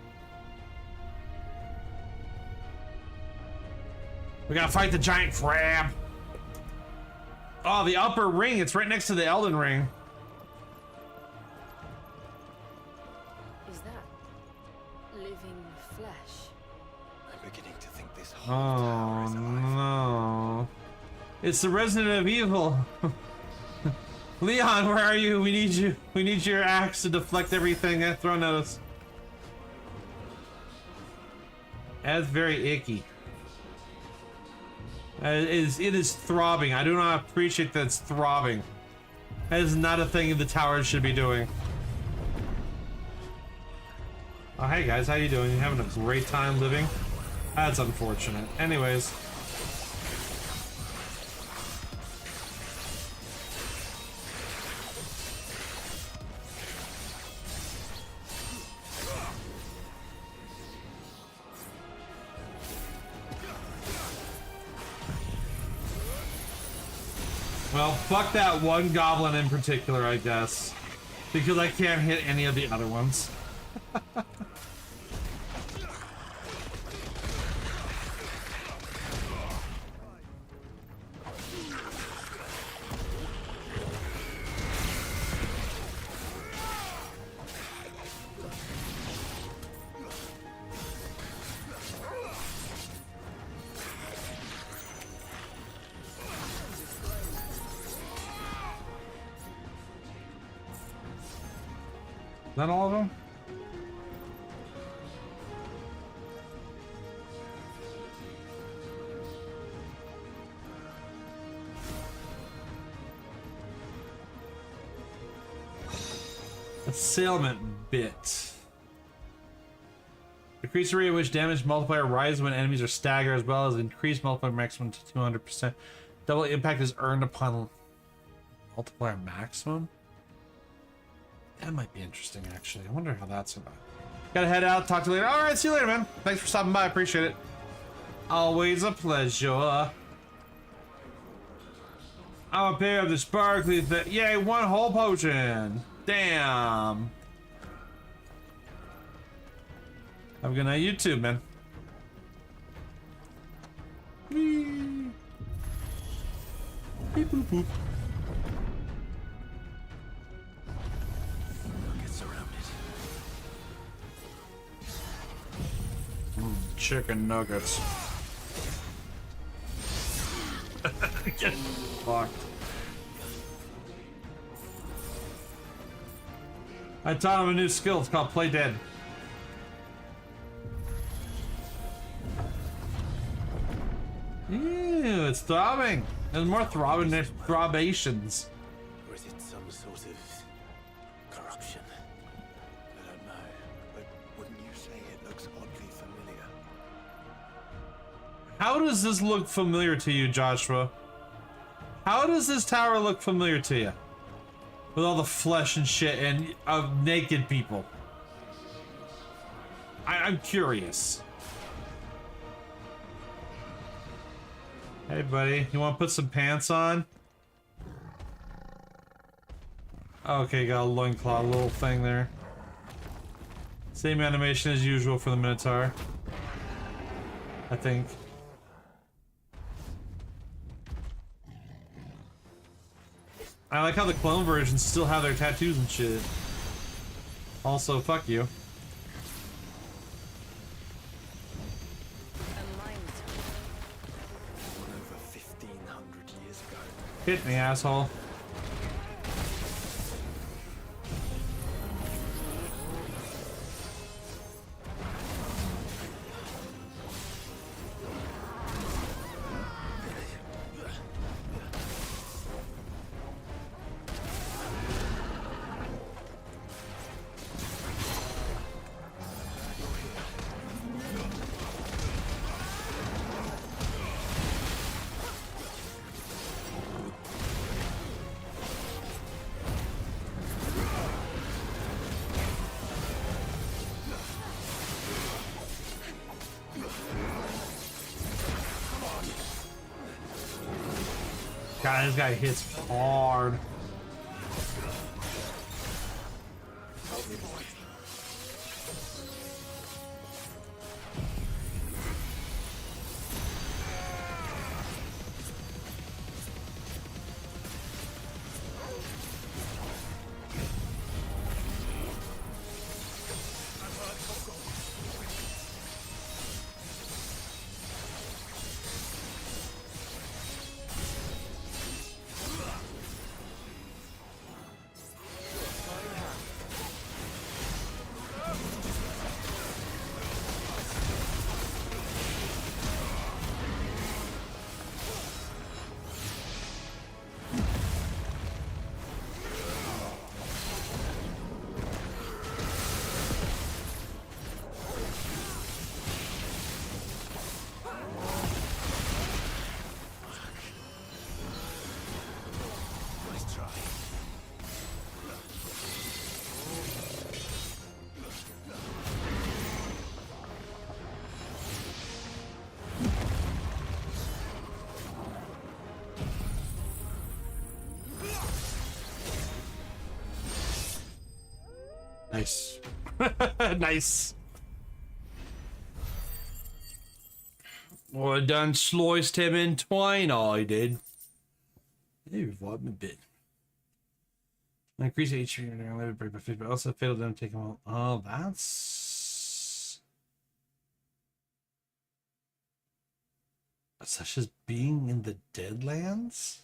We gotta fight the giant crab. Oh, the upper ring. It's right next to the Elden Ring. Is that living flesh? I'm beginning to think this whole Oh no. It's the Resident Evil. Leon, where are you? We need you. We need your axe to deflect everything thrown at us. That's very icky. It is throbbing. I do not appreciate that it's throbbing. That is not a thing the towers should be doing. Oh, hey guys, how you doing? You having a great time living? That's unfortunate. Anyways. Well, fuck that one goblin in particular, I guess. Because I can't hit any of the other ones. Is that all of them? assailment bit. Decrease the rate at which damage multiplier rises when enemies are staggered, as well as increase multiplier maximum to 200%. Double impact is earned upon multiplier maximum. That might be interesting, actually. I wonder how that's about. Gotta head out. Talk to you later. All right, see you later, man. Thanks for stopping by. Appreciate it. Always a pleasure. I'm a pair of the sparkly thing. Yay, 1 whole potion. Damn. Have a good night, you too, man. Whee. Beep, boop, boop. Get surrounded. Chicken nuggets. Get fucked. I taught him a new skill. It's called Play Dead. Ew, it's throbbing. There's more throbbing, throbbations. Or is it some sort of corruption? I don't know. But wouldn't you say it looks oddly familiar? How does this look familiar to you, Joshua? How does this tower look familiar to you? With all the flesh and shit and naked people. I'm curious. Hey, buddy, you want to put some pants on? Okay, got a loincloth little thing there. Same animation as usual for the Minotaur. I think. I like how the clone versions still have their tattoos and shit. Also, fuck you. Over 1,500 years ago. Hit me, asshole. God, this guy hits hard. Nice. Nice. Well, I done sliced him in twain, I did. They revived me a bit. I increase HP and I let it break by 50, but also failed them to take him out. Oh, that's such as being in the Deadlands?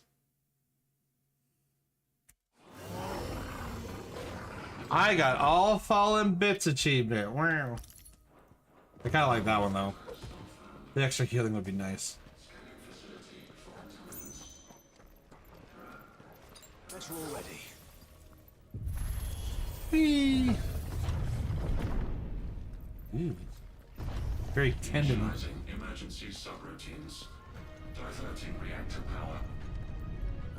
I got all fallen bits achievement. Wow. I kind of like that one though. The extra healing would be nice. That's all ready. Whee! Ooh. Very tendon. Initializing emergency subroutines. Diverting reactor power.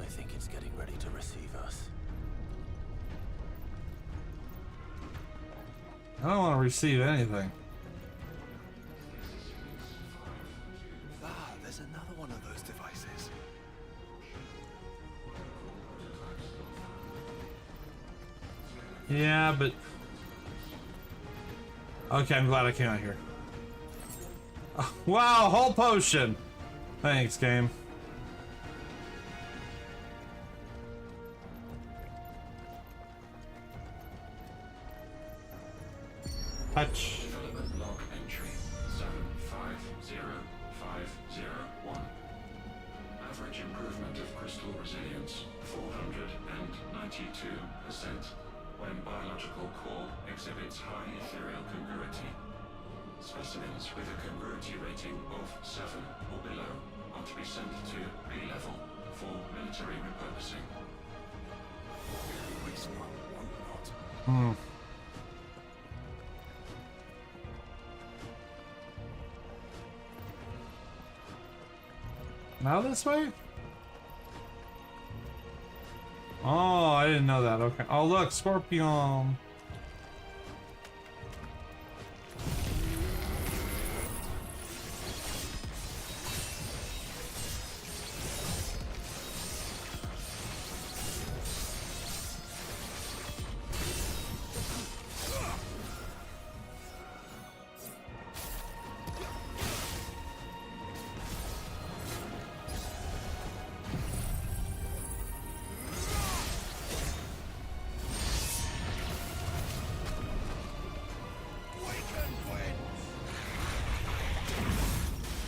I think it's getting ready to receive us. I don't want to receive anything. Ah, there's another one of those devices. Yeah, but... Okay, I'm glad I came out here. Oh, wow, whole potion! Thanks, game. Touch. Development log entry 750501. Average improvement of crystal resilience 492% when biological core exhibits high ethereal congruity. Specimens with a congruity rating of 7 or below are to be sent to B level for military repurposing. Hmm. Now this way? Oh, I didn't know that. Okay. Oh, look, Scorpion.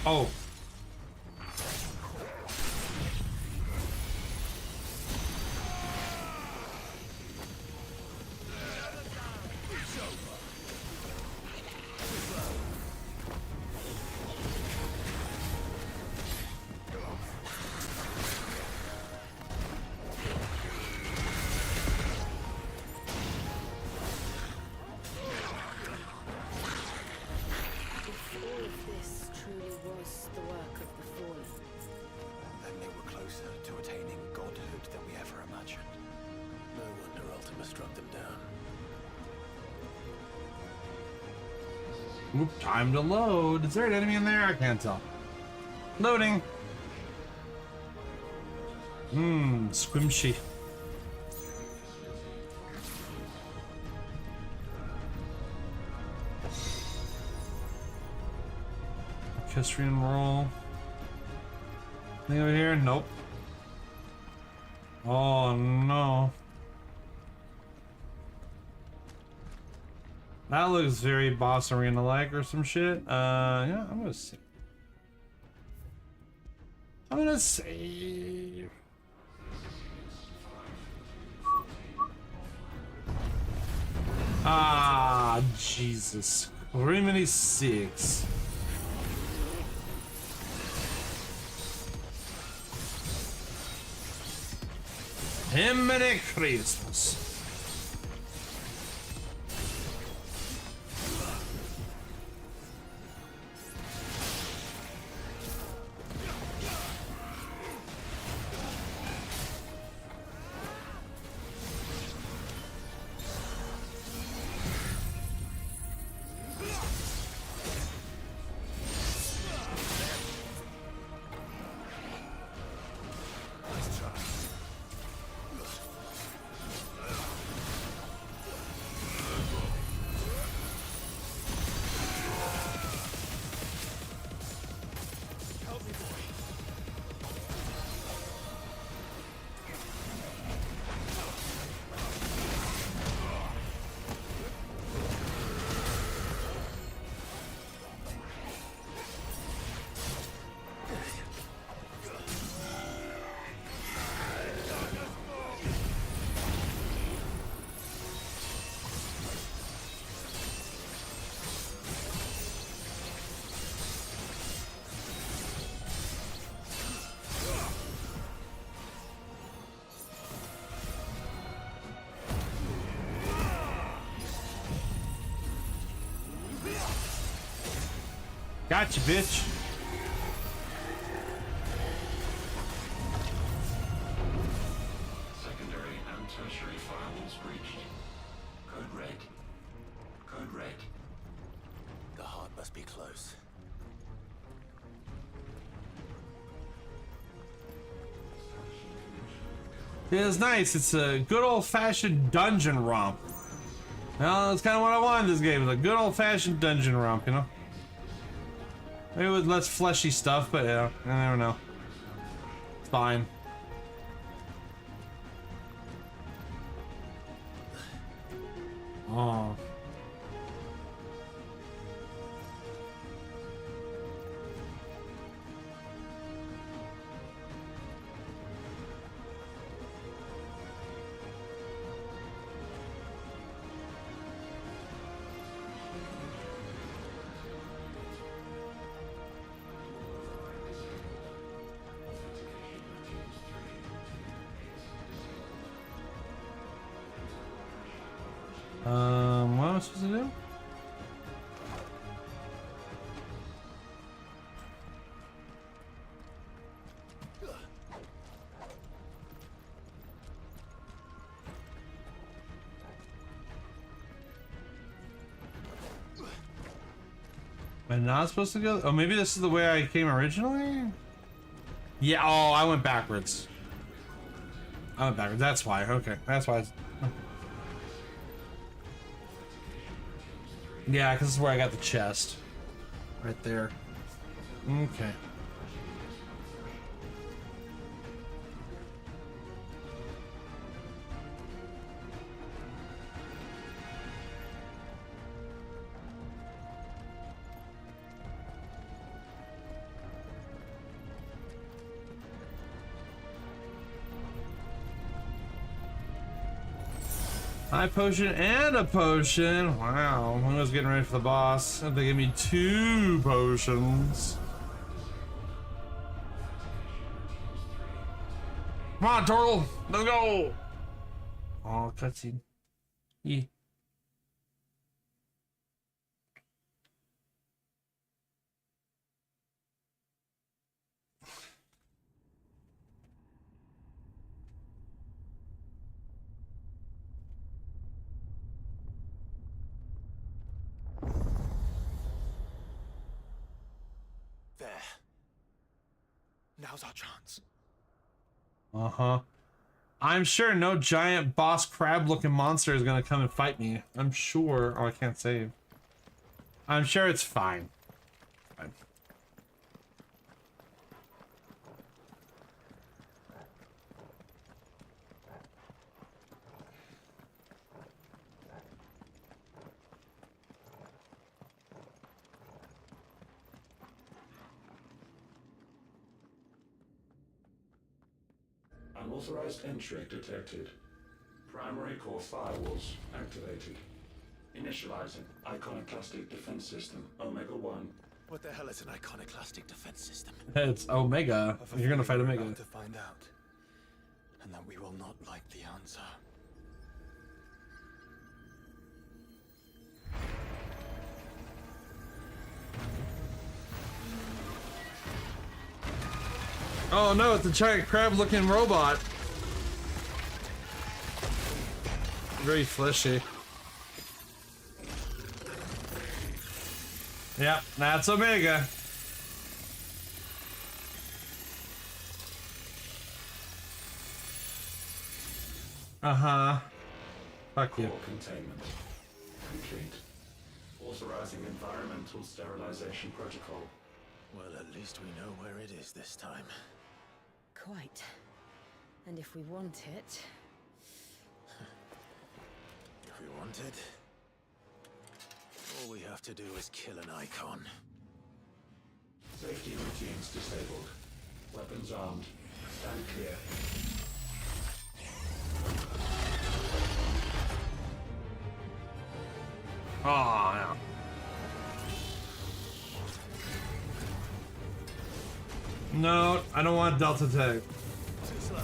Oh. Oop, time to load. Is there an enemy in there? I can't tell. Loading. Squimshy. Orchestrion roll. Anything over here? Nope. Oh no. That looks very boss arena like or some shit. Yeah, I'm gonna save. I'm gonna save. Ah, Jesus. Remedy 6. Himmelike Christus. Gotcha, bitch. Secondary and tertiary firewalls breached. Code red. Code red. The heart must be close. It is nice. It's a good old-fashioned dungeon romp. Well, that's kind of what I wanted in this game. It's a good old-fashioned dungeon romp, you know? Maybe with less fleshy stuff, but yeah, I never know. It's fine. Oh. What am I supposed to do? Am I not supposed to go? Oh, maybe this is the way I came originally? Yeah, oh, I went backwards. I went backwards, that's why, okay. That's why. Yeah, because this is where I got the chest. Right there. Okay. High potion and a potion. Wow, I was getting ready for the boss. They gave me 2 potions. Come on, turtle, let's go. Oh, cutscene. Yeah. There. Now's our chance. Uh-huh. I'm sure no giant boss crab looking monster is gonna come and fight me. I'm sure. Oh, I can't save. I'm sure it's fine. Fine. Unauthorized entry detected. Primary core firewalls activated. Initializing iconoclastic defense system Omega 1. What the hell is an iconoclastic defense system? It's Omega. You're gonna fight Omega. About to find out, and that we will not like the answer. Oh no, it's a giant crab looking robot. Very fleshy. Yep, that's Omega. Uh-huh. Fuck you. Core containment complete. Authorizing environmental sterilization protocol. Well, at least we know where it is this time. Quite. And if we want it... If we want it, all we have to do is kill an icon. Safety routines disabled. Weapons armed. Stand clear. Oh, yeah. No, I don't want Delta Tech. Too slow.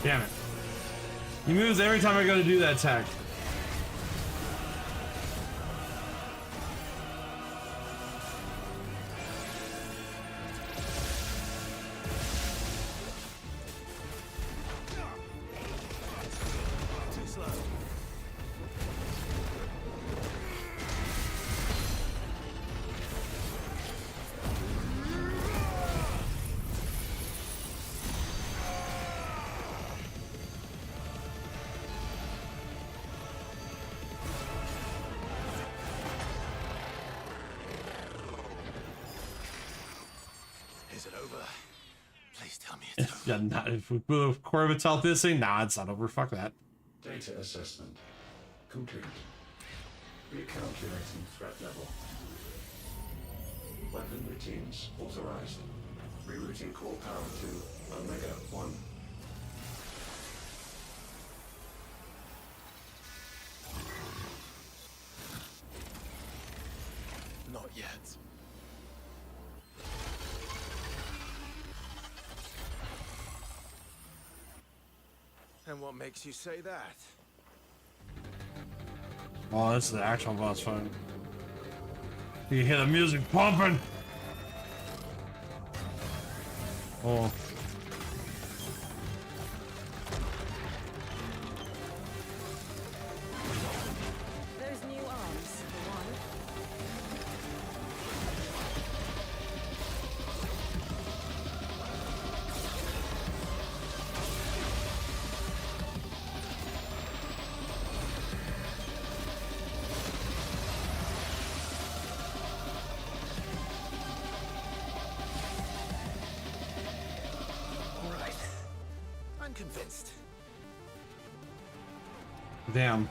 Damn it. He moves every time I go to do that attack. Is it over? Please tell me it's over. Yeah, not, if Corvin's health this thing, nah, it's not over. Fuck that. Data assessment complete. Recalculating threat level. Weapon routines authorized. Rerouting core power to Omega 1. Not yet. And what makes you say that? Oh, this is the actual boss fight. You hear the music pumping. Oh. Those new arms, for one. All right. I'm convinced. Damn.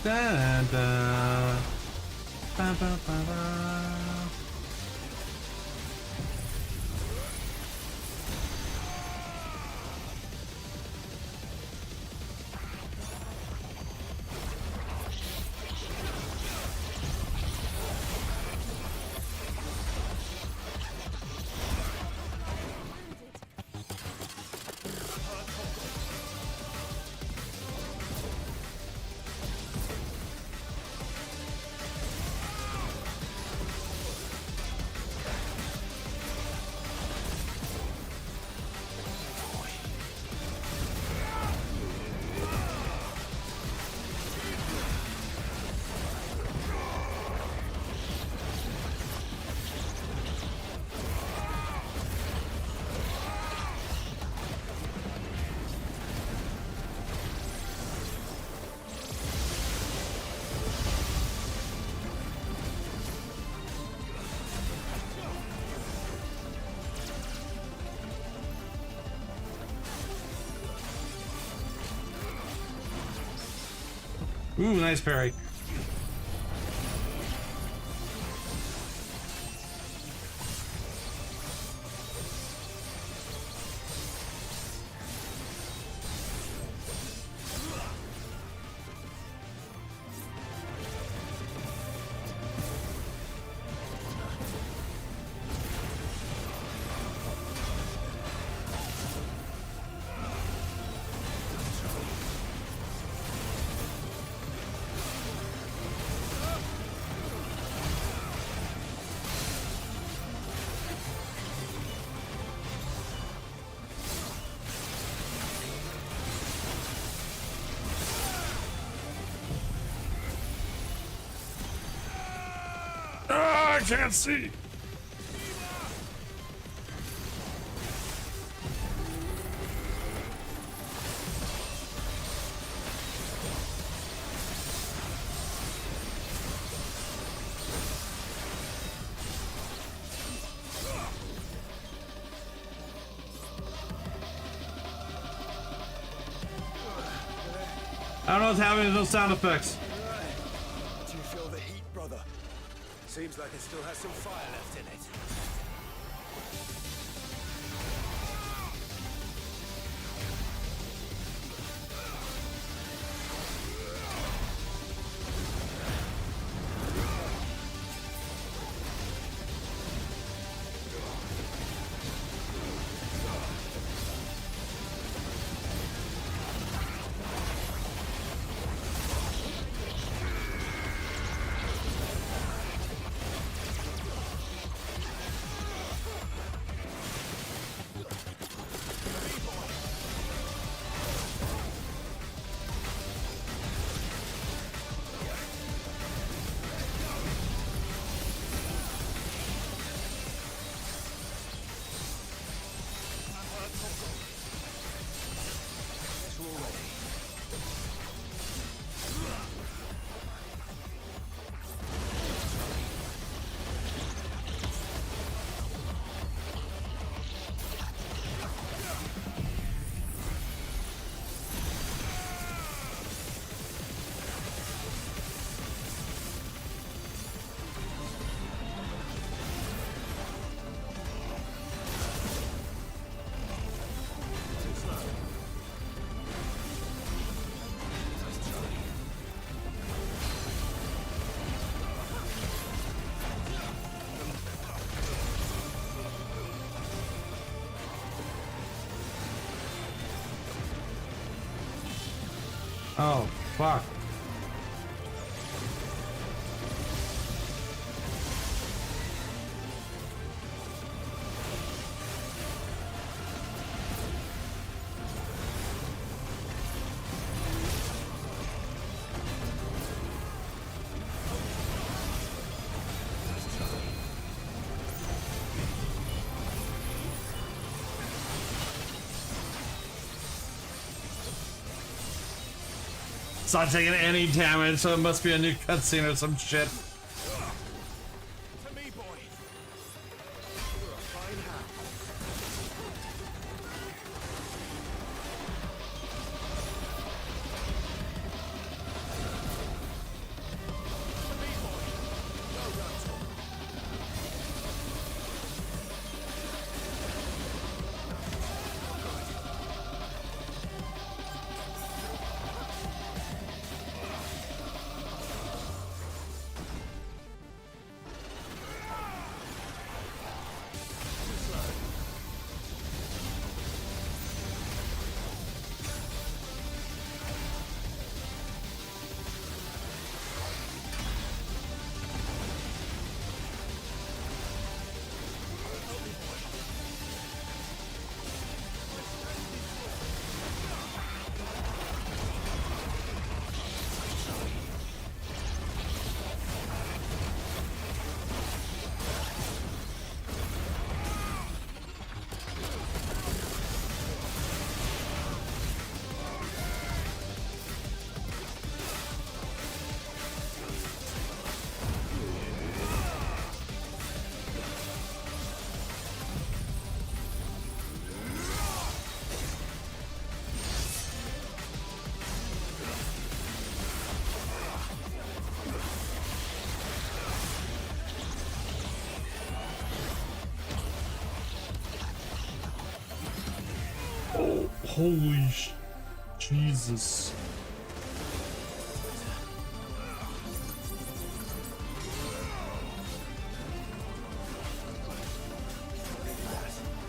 Da, da. Ba, ba, ba, ba. Ooh, nice parry. I can't see. I don't know what's happening, there's no sound effects. Do you feel the heat, brother? Seems like it still has some fire left in it. Oh, fuck. It's not taking any damage, so it must be a new cutscene or some shit. To me, boy. You're a fine hand. To me, boy. Well done, Tom. Holy Jesus.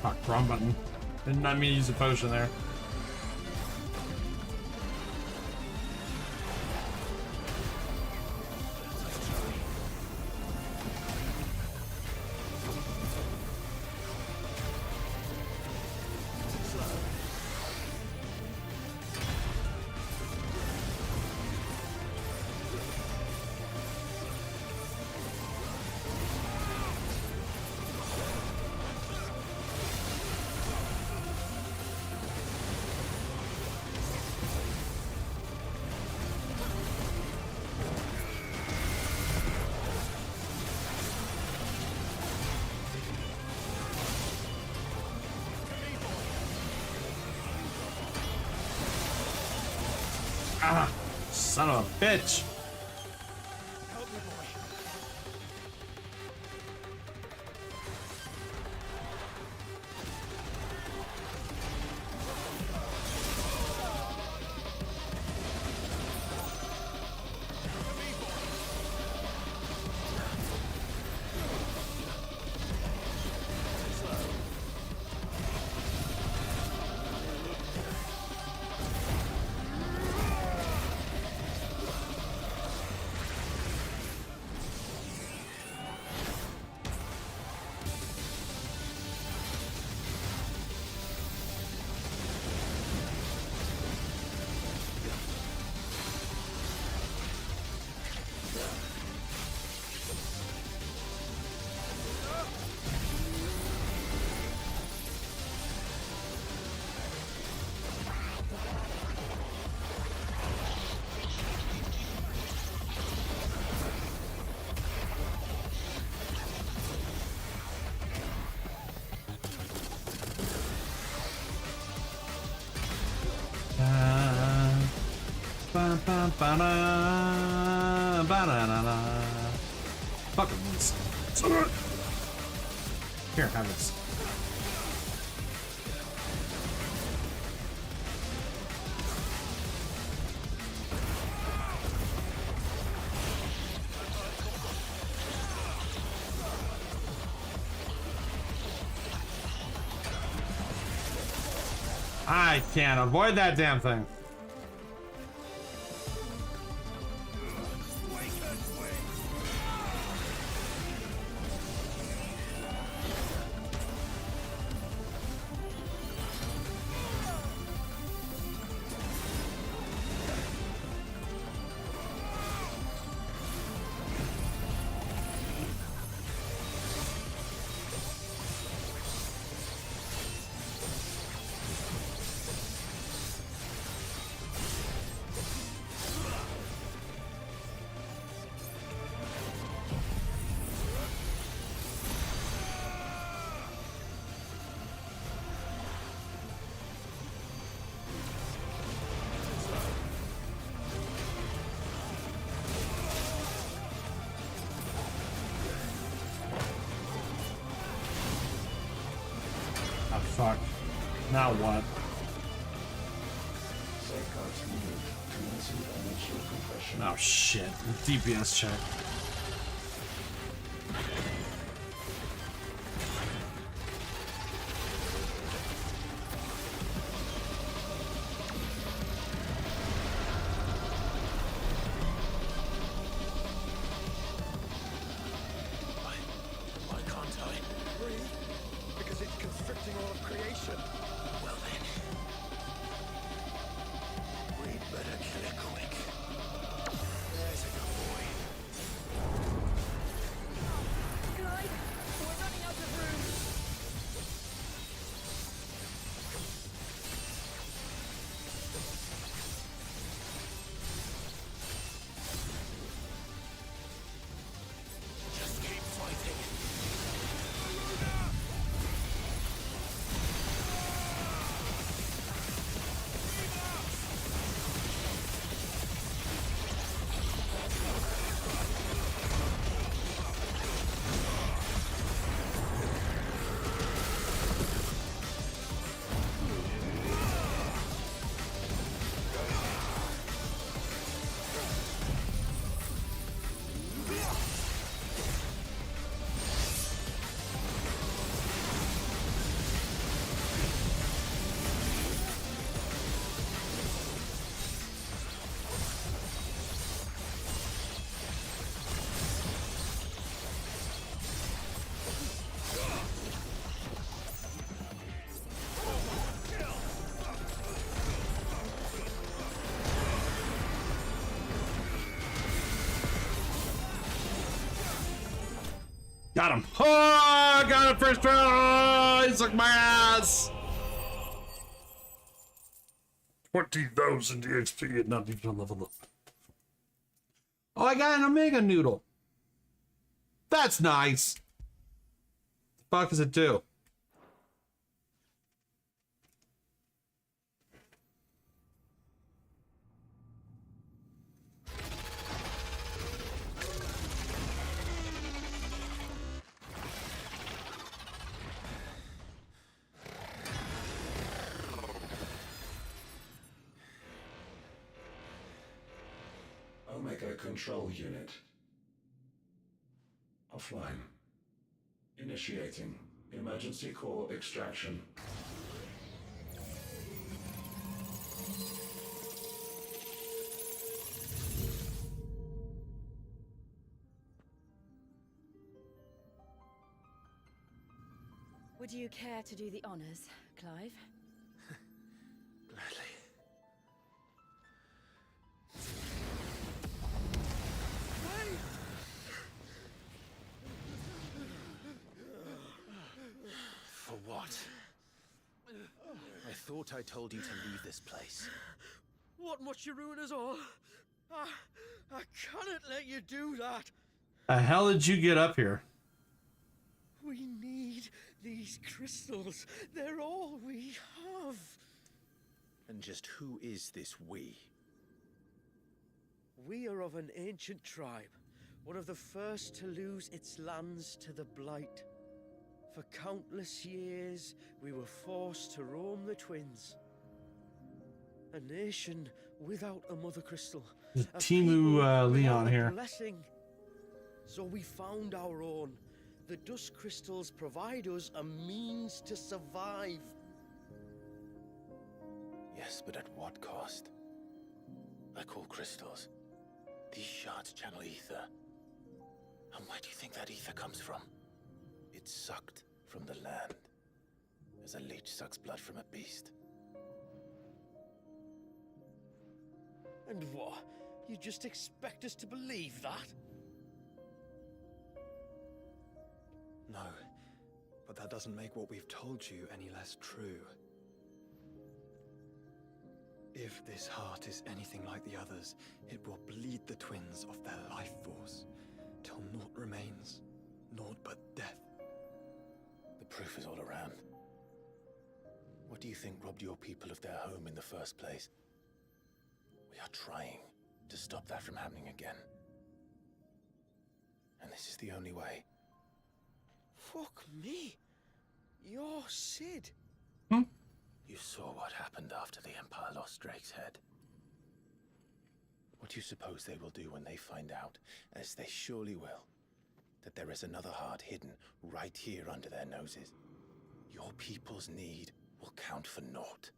Fuck, wrong button. Did not mean to use a potion there. Ah, son of a bitch. Help me, boy. Fucking this. Here, have this. I can't avoid that damn thing. Oh, fuck. Now what? Oh, shit. DPS check. Why can't I? Breathe? Because it's constricting all of creation. Well then. We'd better kill it quick. There's a good boy. Clive, we're running out of room. Just keep fighting. Got him. Oh, I got it first round. Oh, he sucked my ass. 20,000 EXP and not even a level up. Oh, I got an Omega Noodle. That's nice. The fuck does it do? Omega Control Unit. Offline. Initiating emergency core extraction. Would you care to do the honors, Clive? Gladly. For what? I thought I told you to leave this place. What must you ruin us all? I cannot let you do that. The hell did you get up here? We need these crystals. They're all we have. And just who is this we? We are of an ancient tribe, one of the first to lose its lands to the Blight. For countless years, we were forced to roam the Twins. A nation without a mother crystal. There's A Timu people Leon without a here. blessing. So we found our own. The dust crystals provide us a means to survive. Yes, but at what cost? I call crystals These shards channel ether. And where do you think that ether comes from? It's sucked from the land, as a leech sucks blood from a beast. And what? You just expect us to believe that? No, but that doesn't make what we've told you any less true. If this heart is anything like the others, it will bleed the twins of their life force, till naught remains, naught but death. The proof is all around. What do you think robbed your people of their home in the first place? We are trying to stop that from happening again. And this is the only way. Fuck me. You're Sid. You saw what happened after the Empire lost Drake's head. What do you suppose they will do when they find out, as they surely will, that there is another heart hidden right here under their noses? Your people's need will count for naught.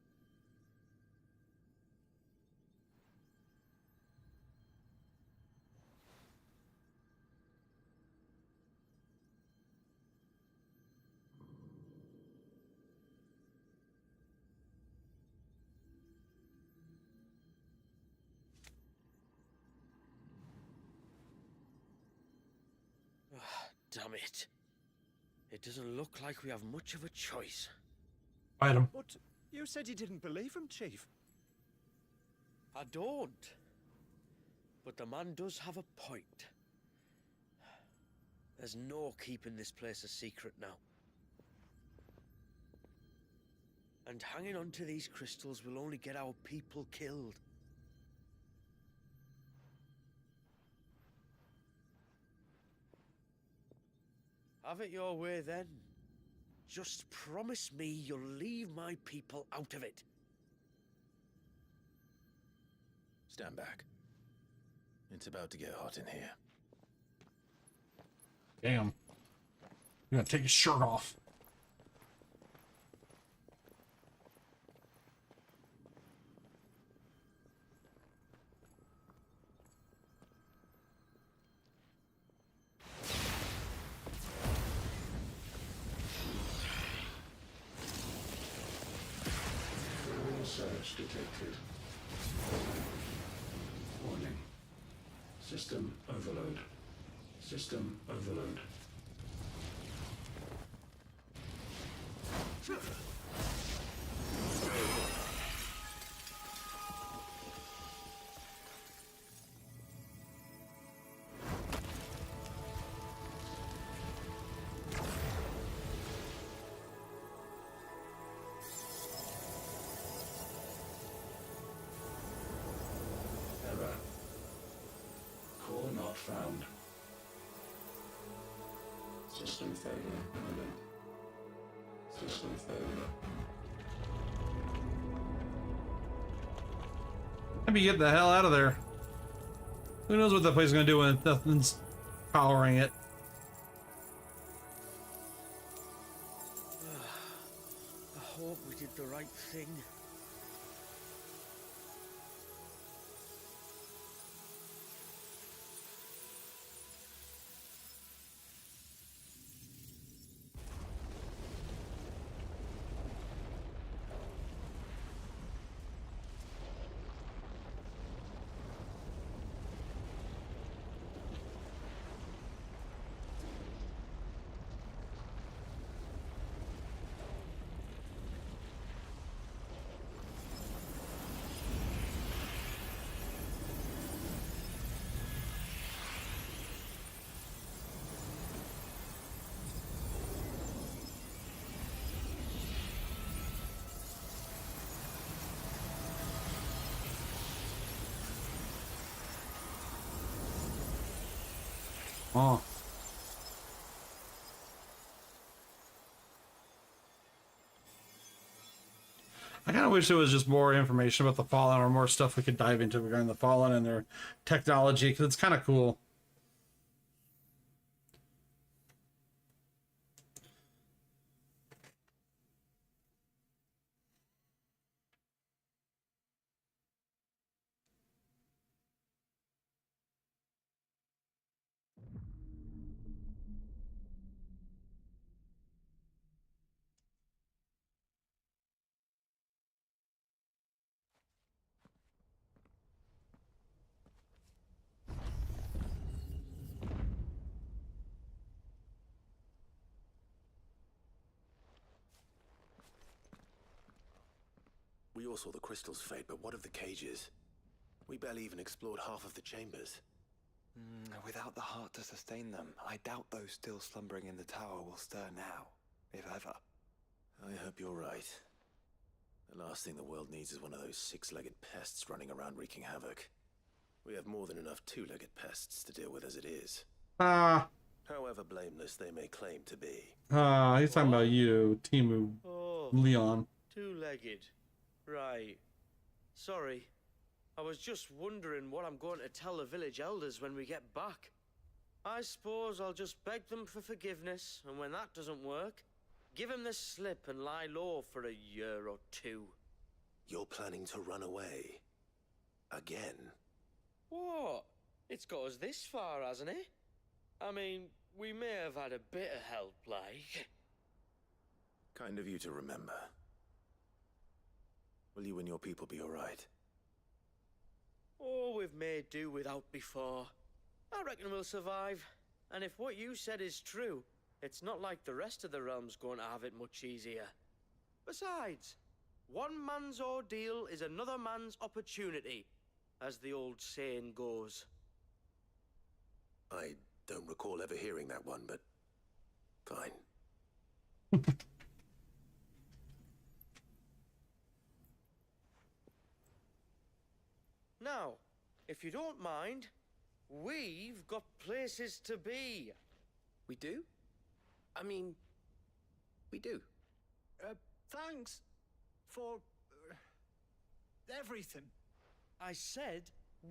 Damn it. It doesn't look like we have much of a choice. Fight him. But you said you didn't believe him, Chief. I don't. But the man does have a point. There's no keeping this place a secret now. And hanging on to these crystals will only get our people killed. Have it your way then. Just promise me you'll leave my people out of it. Stand back. It's about to get hot in here. Damn. You're gonna take his shirt off. Surge detected. Warning. System overload. System overload. Error. Core not found. System failure imminent. System failure. Maybe get the hell out of there. Who knows what that place is gonna do when nothing's powering it. I hope we did the right thing. Oh. I kind of wish there was just more information about the Fallen or more stuff we could dive into regarding the Fallen and their technology, because it's kind of cool. We all saw the crystals fade, but what of the cages? We barely even explored half of the chambers. Without the heart to sustain them, I doubt those still slumbering in the tower will stir now, if ever. I hope you're right. The last thing the world needs is one of those six-legged pests running around wreaking havoc. We have more than enough two-legged pests to deal with as it is. However blameless they may claim to be. He's talking about you, Timu, Leon. Two-legged. Right. Sorry. I was just wondering what I'm going to tell the village elders when we get back. I suppose I'll just beg them for forgiveness, and when that doesn't work, give them the slip and lie low for a year or two. You're planning to run away? Again? What? It's got us this far, hasn't it? I mean, we may have had a bit of help, like. Kind of you to remember. Will you and your people be alright? Oh, we've made do without before. I reckon we'll survive. And if what you said is true, it's not like the rest of the realm's going to have it much easier. Besides, one man's ordeal is another man's opportunity, as the old saying goes. I don't recall ever hearing that one, but fine. Now, if you don't mind, we've got places to be. We do? I mean, we do. Thanks for everything. I said,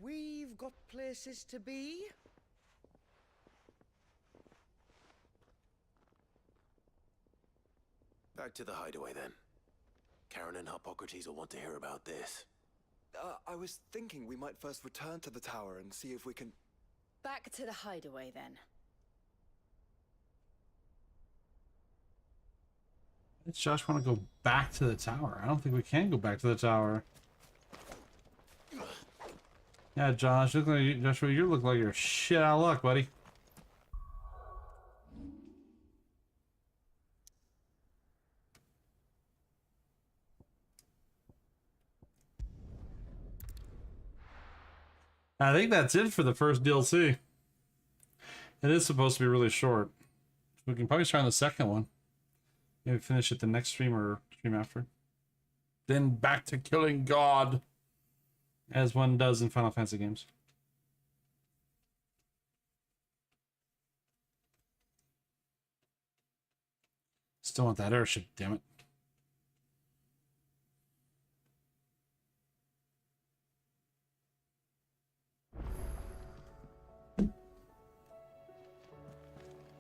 we've got places to be. Back to the hideaway, then. Karen and Hippocrates will want to hear about this. I was thinking we might first return to the tower and see if we can... Back to the hideaway, then. Does Josh want to go back to the tower? I don't think we can go back to the tower. Yeah, Josh, Joshua, you look like you're shit out of luck, buddy. I think that's it for the first DLC. It is supposed to be really short. We can probably try on the second one. Maybe finish it the next stream or stream after. Then back to killing God, as one does in Final Fantasy games. Still want that airship, damn it.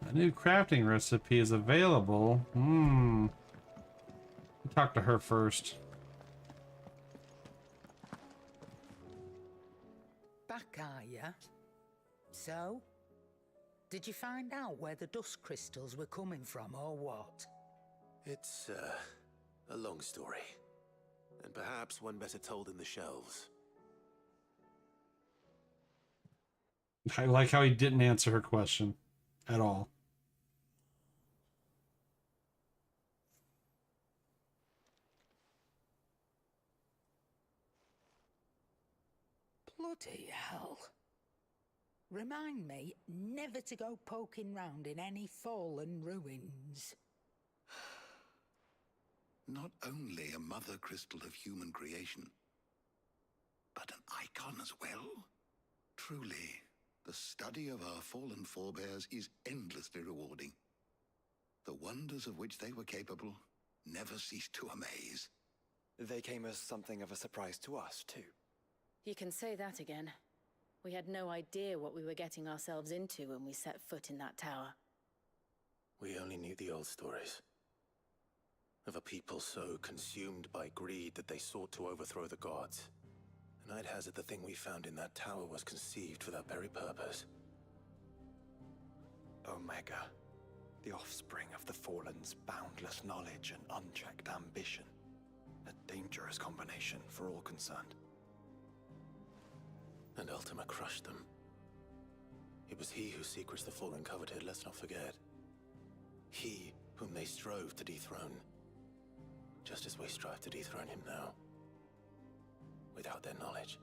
A new crafting recipe is available. Talk to her first. Back, are ya? So? Did you find out where the dust crystals were coming from, or what? It's, a long story. And perhaps one better told in the shelves. I like how he didn't answer her question at all. Bloody hell. Remind me never to go poking round in any fallen ruins. Not only a mother crystal of human creation, but an icon as well. Truly, the study of our fallen forebears is endlessly rewarding. The wonders of which they were capable never cease to amaze. They came as something of a surprise to us, too. You can say that again. We had no idea what we were getting ourselves into when we set foot in that tower. We only knew the old stories. Of a people so consumed by greed that they sought to overthrow the gods. And I'd hazard the thing we found in that tower was conceived for that very purpose. Omega, the offspring of the Fallen's boundless knowledge and unchecked ambition. A dangerous combination for all concerned. And Ultima crushed them. It was he whose secrets the Fallen coveted, let's not forget. He whom they strove to dethrone. Just as we strive to dethrone him now. without their knowledge,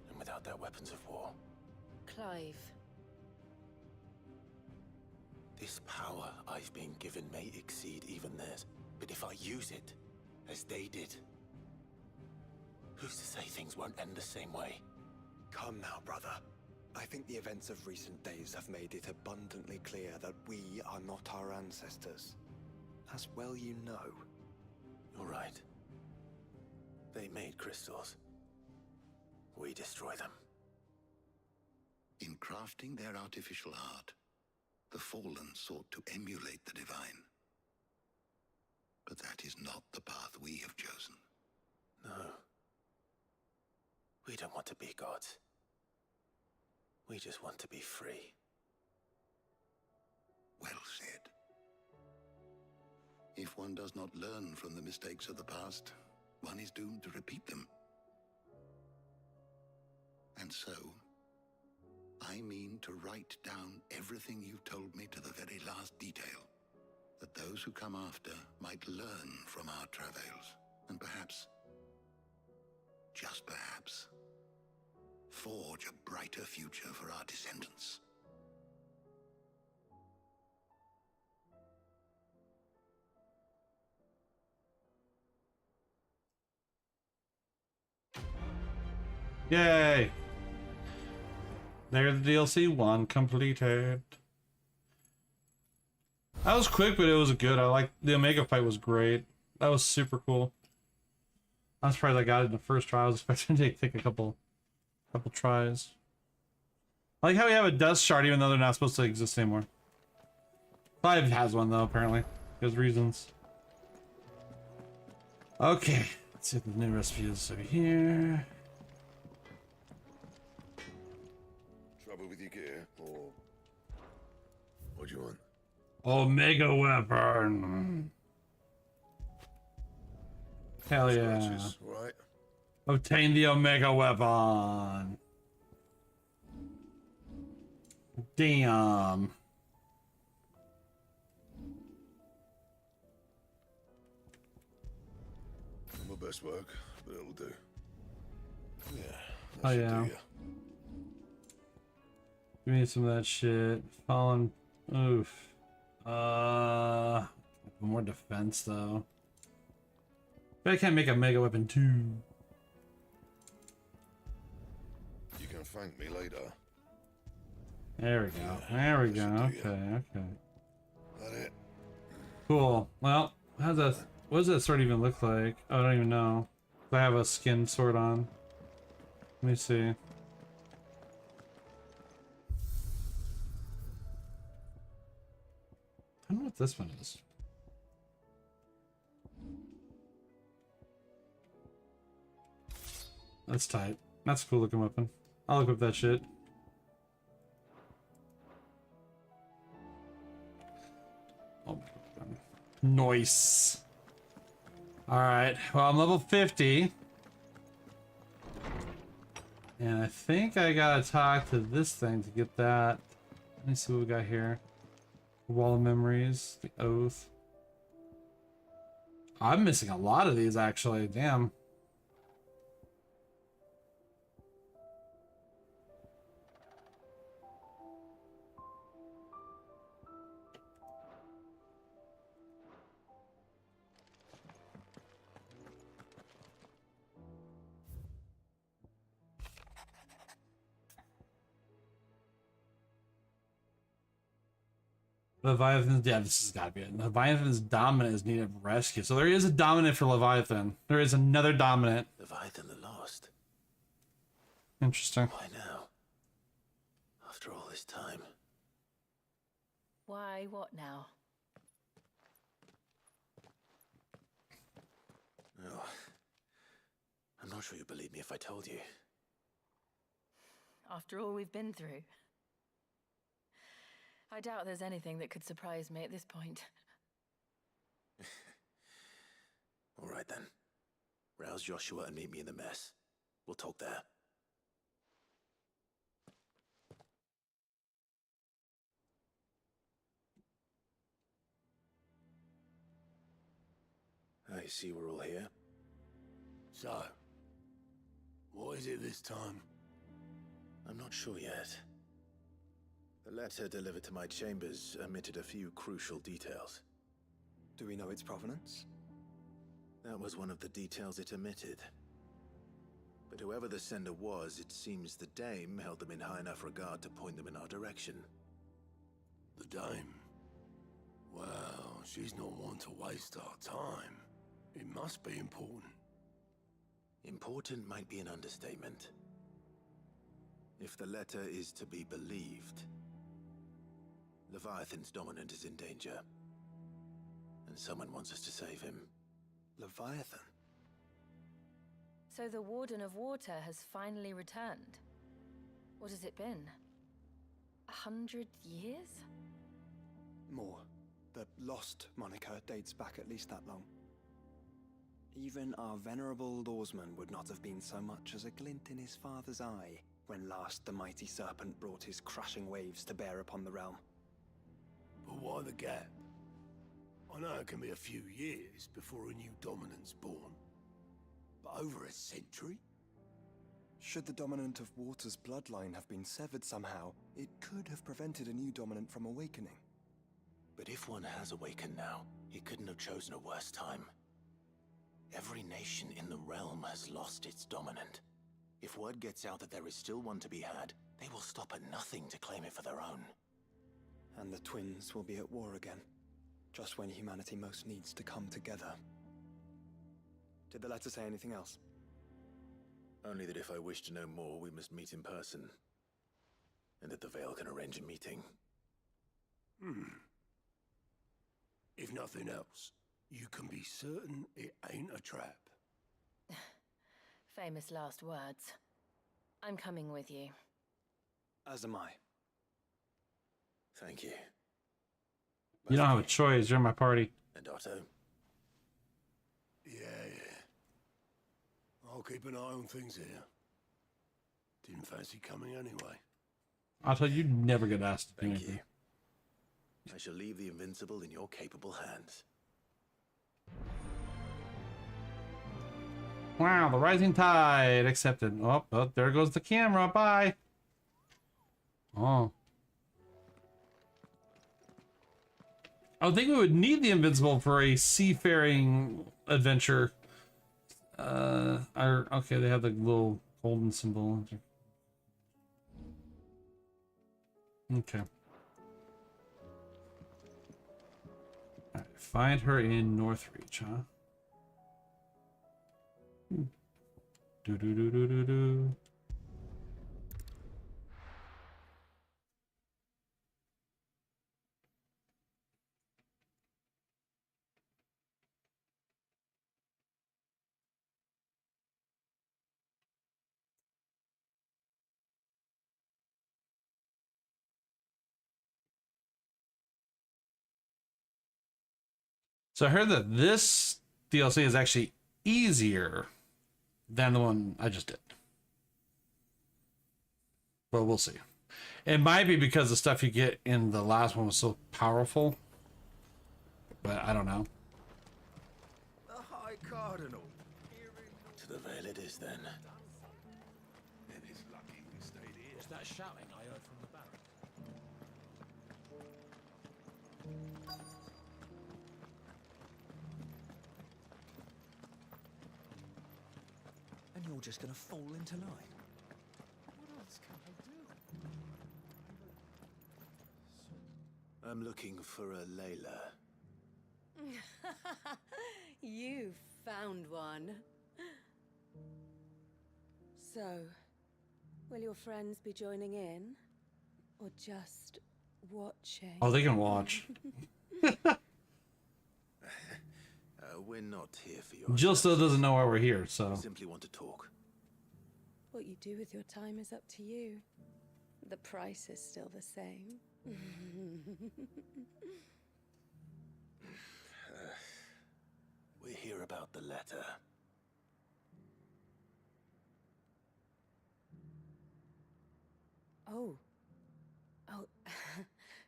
and without their weapons of war. Clive. This power I've been given may exceed even theirs, but if I use it, as they did, who's to say things won't end the same way? Come now, brother. I think the events of recent days have made it abundantly clear that we are not our ancestors. As well you know. You're right. They made crystals. We destroy them. In crafting their artificial art, the Fallen sought to emulate the divine. But that is not the path we have chosen. No. We don't want to be gods. We just want to be free. Well said. If one does not learn from the mistakes of the past, one is doomed to repeat them. And so, I mean to write down everything you've told me to the very last detail, that those who come after might learn from our travails, and perhaps, just perhaps, forge a brighter future for our descendants. Yay! There's the DLC 1 completed. That was quick, but it was good. I like the Omega fight was great. That was super cool. I'm surprised I got it in the first try. I was expecting to take a couple tries. I like how we have a dust shard even though they're not supposed to exist anymore. Clive has one though, apparently. There's reasons. Okay, let's see if the new recipe is over here. Trouble with your gear, or what do you want? Omega weapon. Hell yeah. Scratches, right? Obtain the Omega weapon. Damn. Not my best work, but it'll do. Yeah. Oh yeah. Give me some of that shit. Fallen. Oof. More defense though. But I can't make a mega weapon too. You can thank me later. There we go. There we go. Okay, okay. That it? Cool. Well, how's that? What does that sword even look like? Oh, I don't even know. I have a skin sword on. Let me see. I don't know what this one is. That's tight. That's a cool looking weapon. I'll look up that shit. Oh, nice. Alright, well, I'm level 50. And I think I gotta talk to this thing to get that. Let me see what we got here. Wall of Memories, the Oath. I'm missing a lot of these, actually. Damn. Leviathan's, yeah, this has got to be it. Leviathan's dominant is needed rescue. So there is a dominant for Leviathan. There is another dominant. Leviathan the Lost. Interesting. Why now? After all this time. Why, what now? Oh, I'm not sure you'd believe me if I told you. After all we've been through. I doubt there's anything that could surprise me at this point. All right then. Rouse Joshua and meet me in the mess. We'll talk there. I see we're all here. So, What is it this time? I'm not sure yet. The letter delivered to my chambers omitted a few crucial details. Do we know its provenance? That was one of the details it omitted. But whoever the sender was, it seems the dame held them in high enough regard to point them in our direction. The dame? Well, she's not one to waste our time. It must be important. Important might be an understatement. If the letter is to be believed, Leviathan's dominant is in danger. And someone wants us to save him. Leviathan? So the Warden of Water has finally returned. What has it been? 100 years? More. The Lost moniker dates back at least that long. Even our venerable lawsman would not have been so much as a glint in his father's eye when last the mighty serpent brought his crushing waves to bear upon the realm. But why the gap? I know it can be a few years before a new dominant's born. But over a century? Should the dominant of Water's bloodline have been severed somehow, it could have prevented a new dominant from awakening. But if one has awakened now, he couldn't have chosen a worse time. Every nation in the realm has lost its dominant. If word gets out that there is still one to be had, they will stop at nothing to claim it for their own. And the twins will be at war again, just when humanity most needs to come together. Did the letter say anything else? Only that if I wish to know more, we must meet in person. And that the Veil can arrange a meeting. If nothing else, you can be certain it ain't a trap. Famous last words. I'm coming with you. As am I. Thank you. You don't have a choice. You're in my party. And Otto? Yeah. I'll keep an eye on things here. Didn't fancy coming anyway. Otto, you never get asked to do Thank anything. you. I shall leave the Invincible in your capable hands. Wow, the rising tide accepted. Oh, there goes the camera. Bye. Oh. I would think we would need the Invincible for a seafaring adventure. Okay, they have the little golden symbol. Okay. Alright, find her in Northreach, huh? Do do do do do do. So I heard that this DLC is actually easier than the one I just did. But we'll see. It might be because the stuff you get in the last one was so powerful. But I don't know. The High Cardinal. To the Veil it is then. It is lucky we stayed here. Was that shouting I heard from the back? And you're just gonna fall into line. What else can I do? I'm looking for a Layla. You found one. So, will your friends be joining in? Or just watching? Oh, they can watch. We're not here for your... Jill still doesn't know why we're here, so... We simply want to talk. What you do with your time is up to you. The price is still the same. We're here about the letter. Oh.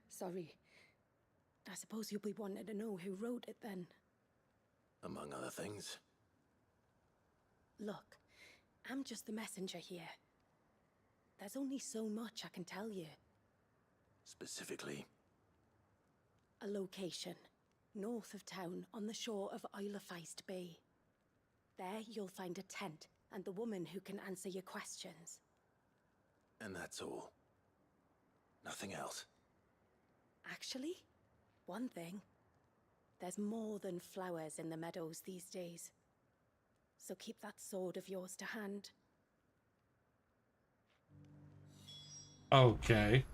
Sorry. I suppose you'll be wanting to know who wrote it then. Among other things. Look, I'm just the messenger here. There's only so much I can tell you. Specifically? A location, north of town, on the shore of Isle of Feist Bay. There you'll find a tent and the woman who can answer your questions. And that's all? Nothing else? Actually, one thing. There's more than flowers in the meadows these days. So keep that sword of yours to hand. Okay.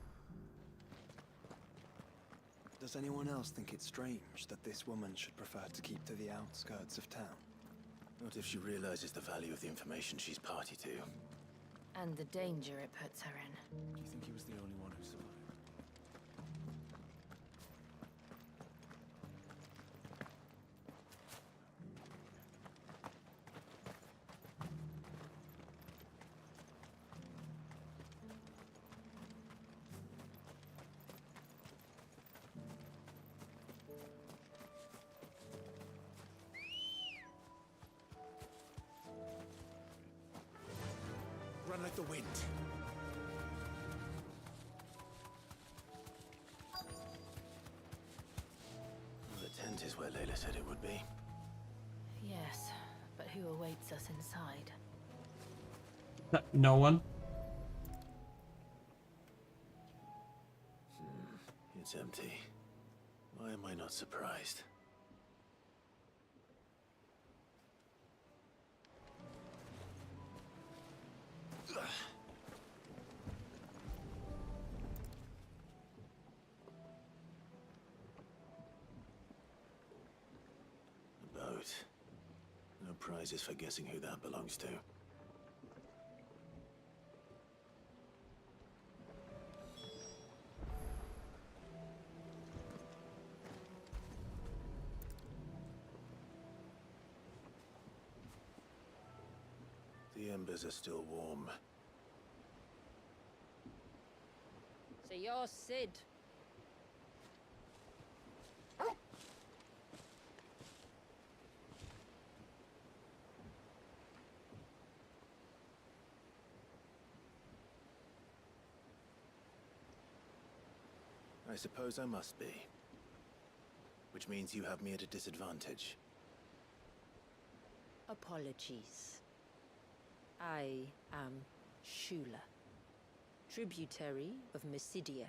Does anyone else think it's strange that this woman should prefer to keep to the outskirts of town? What if she realizes the value of the information she's party to? And the danger it puts her in. Do you think he was the only one who survived? Run like the wind. The tent is where Layla said it would be. Yes, but who awaits us inside? No one? It's empty. Why am I not surprised? A boat. No prizes for guessing who that belongs to. The embers are still warm. So you're Sid. I suppose I must be. Which means you have me at a disadvantage. Apologies. I am Shula, tributary of Mysidia,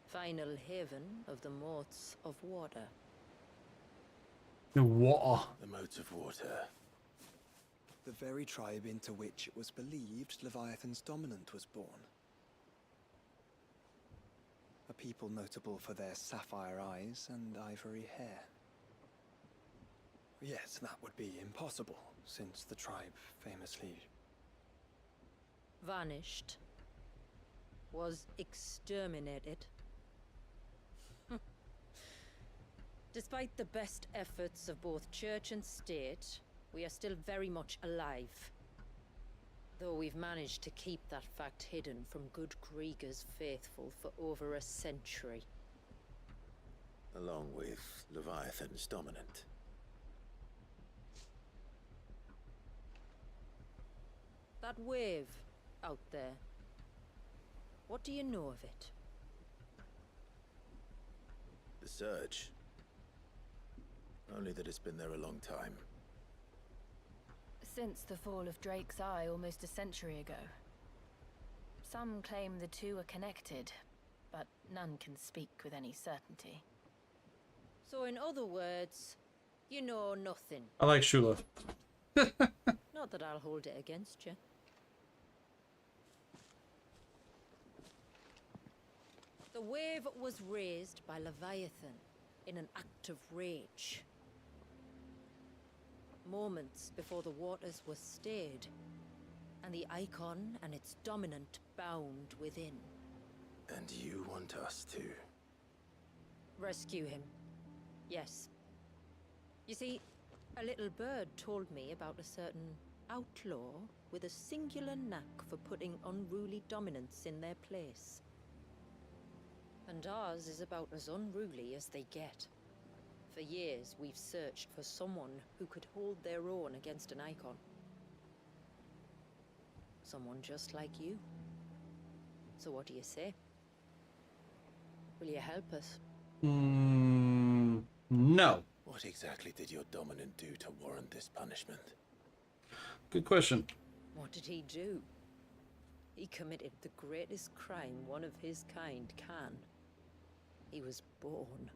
final haven of the Moats of Water. The water. The Moats of Water. The very tribe into which it was believed Leviathan's dominant was born. A people notable for their sapphire eyes and ivory hair. Yes, that would be impossible, since the tribe famously Vanished. Was exterminated. Despite the best efforts of both church and state, we are still very much alive. Though we've managed to keep that fact hidden from good Krieger's faithful for over a century. Along with Leviathan's dominant. That wave out there. What do you know of it? The Surge. Only that it's been there a long time. Since the fall of Drake's Eye almost a century ago. Some claim the two are connected, but none can speak with any certainty. So in other words, you know nothing. I like Shula. Not that I'll hold it against you. The wave was raised by Leviathan in an act of rage. Moments before the waters were stayed, and the icon and its dominant bound within. And you want us to? Rescue him. Yes. You see, a little bird told me about a certain outlaw with a singular knack for putting unruly dominants in their place. And ours is about as unruly as they get. For years, we've searched for someone who could hold their own against an icon. Someone just like you. So what do you say? Will you help us? No. What exactly did your dominant do to warrant this punishment? Good question. What did he do? He committed the greatest crime one of his kind can. He was born.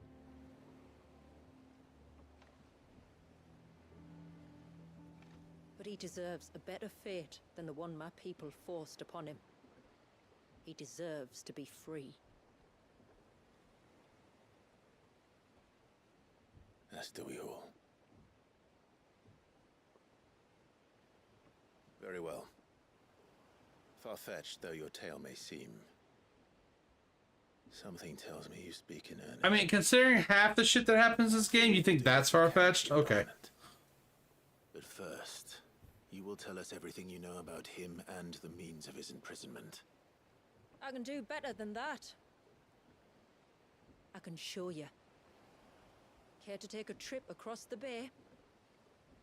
But he deserves a better fate than the one my people forced upon him. He deserves to be free. As do we all. Very well. Far-fetched though your tale may seem, something tells me you speak in earnest. I mean, considering half the shit that happens in this game, you think that's far-fetched? Okay. But first, you will tell us everything you know about him and the means of his imprisonment. I can do better than that. I can show you. Care to take a trip across the bay?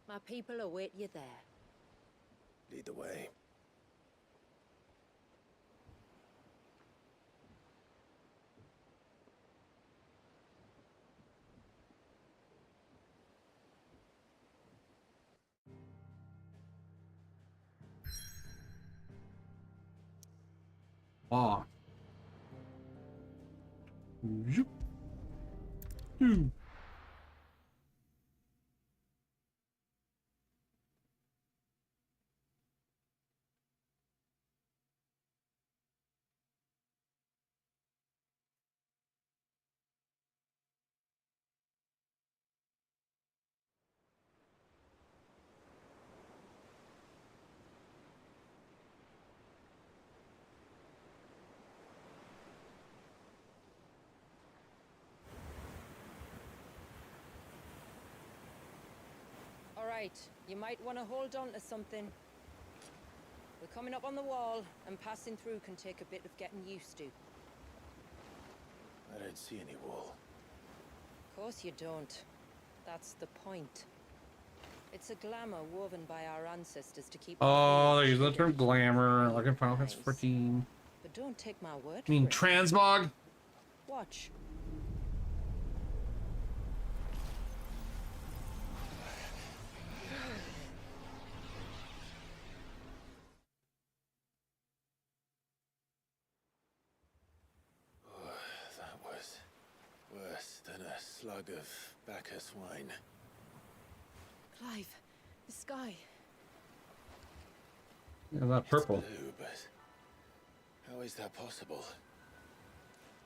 My people await you there. Lead the way. Ah. All right, you might want to hold on to something. We're coming up on the wall, and passing through can take a bit of getting used to. I don't see any wall. Of course you don't. That's the point. It's a glamour woven by our ancestors to keep... Oh, they're using the term glamour, like in Final Fantasy 14. But don't take my word I mean, for it. transmog? Watch. Oh, that was worse than a slug of Bacchus wine. Clive, the sky. Yeah, that purple. Blue, but how is that possible?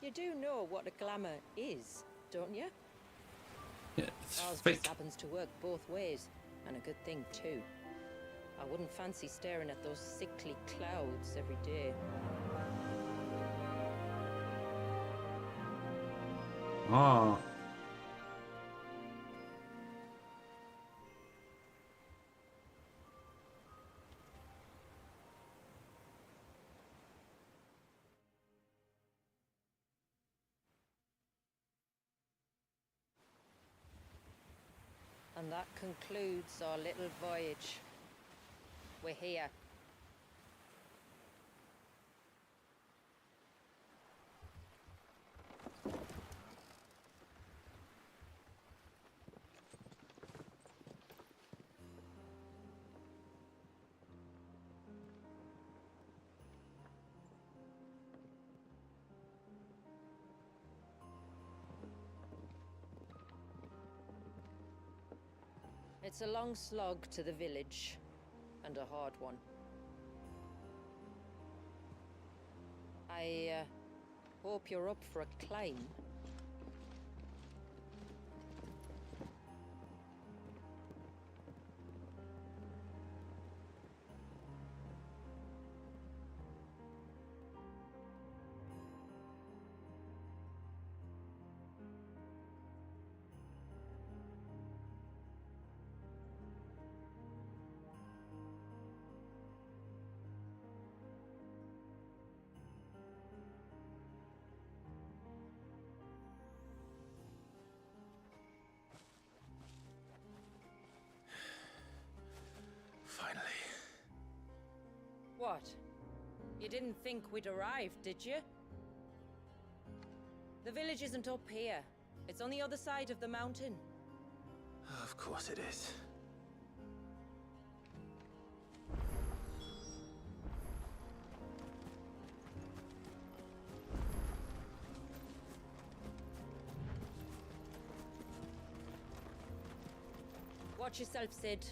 You do know what a glamour is, don't you? Yeah, it's Ours fake. just happens to work both ways, and a good thing too. I wouldn't fancy staring at those sickly clouds every day. Ah. And that concludes our little voyage. We're here. It's a long slog to the village, and a hard one. I hope you're up for a climb. You didn't think we'd arrived, did you? The village isn't up here. It's on the other side of the mountain. Of course it is. Watch yourself, Sid.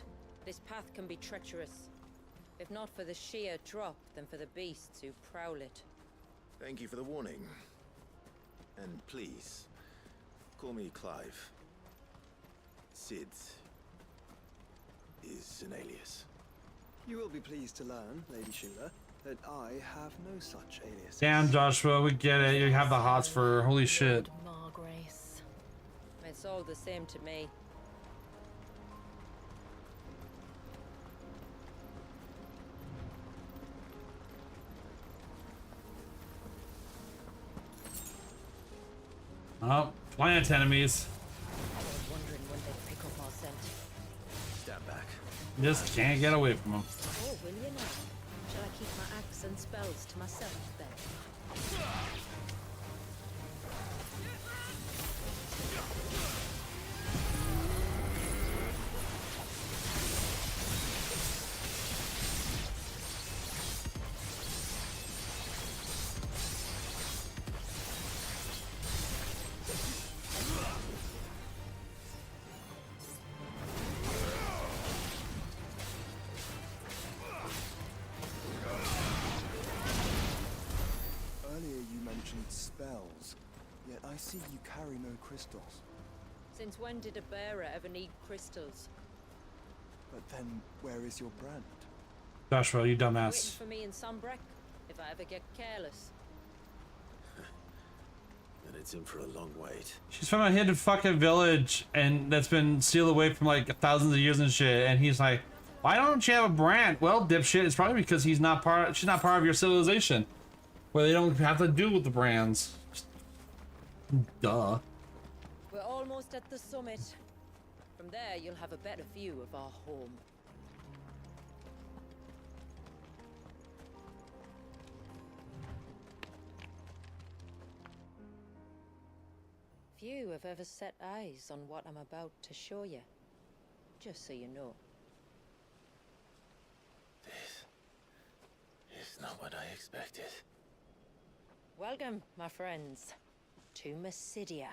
This path can be treacherous. If not for the sheer drop, then for the beasts who prowl it. Thank you for the warning. And please, call me Clive. Sid is an alias. You will be pleased to learn, Lady Shula, that I have no such alias. Damn, Joshua, we get it. You have the hots for holy shit. Margrace. It's all the same to me. Oh, plant enemies. I was wondering when they'd pick up our scent. Stand back. Just can't get away from them. Oh, will you now? Shall I keep my axe and spells to myself then? Spells, yet I see you carry no crystals. Since when did a bearer ever need crystals? But then, where is your brand? Joshua, you Waiting dumbass. for me in Sunbreck, if I ever get careless. And it's in for a long wait. She's from a hidden fucking village, and that's been sealed away from like thousands of years and shit. And he's like, "Why don't you have a brand?" Well, dipshit, it's probably because she's not part of your civilization, where they don't have to do with the brands. Duh. We're almost at the summit. From there, you'll have a better view of our home. Few have ever set eyes on what I'm about to show you. Just so you know. It's not what I expected. Welcome, my friends, to Mysidia.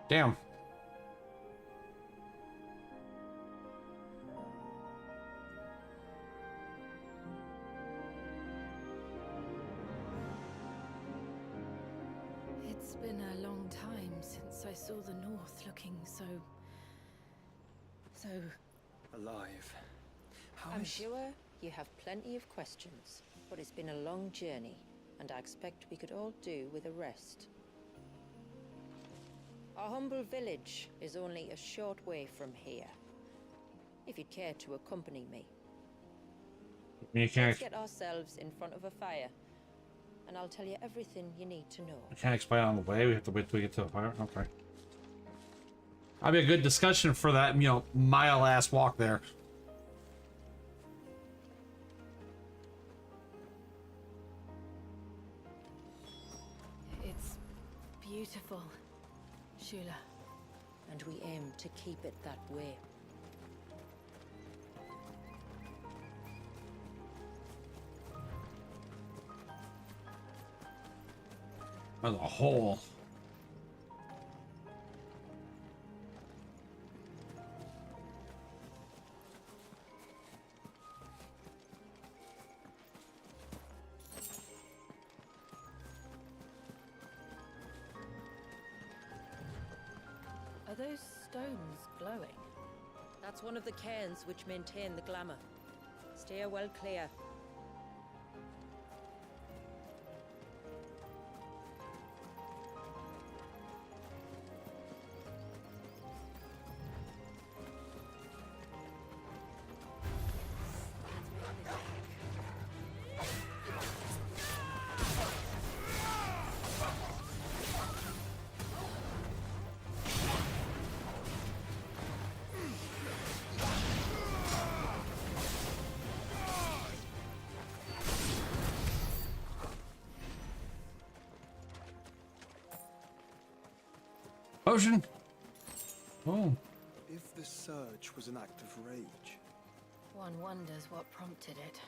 Damn. It's been a long time since I saw the North looking so alive. I'm sure you have plenty of questions, but it's been a long journey, and I expect we could all do with a rest. Our humble village is only a short way from here. If you'd care to accompany me. You can't. Let's get ourselves in front of a fire, and I'll tell you everything you need to know. I can't explain it on the way. We have to wait till we get to the fire. Okay. That'd be a good discussion for that, mile-ass walk there. It's beautiful, Shula. And we aim to keep it that way. There's a hole. Are those stones glowing? That's one of the cairns which maintain the glamour. Steer well clear. Potion. Oh. If the surge was an act of rage, One wonders what prompted it.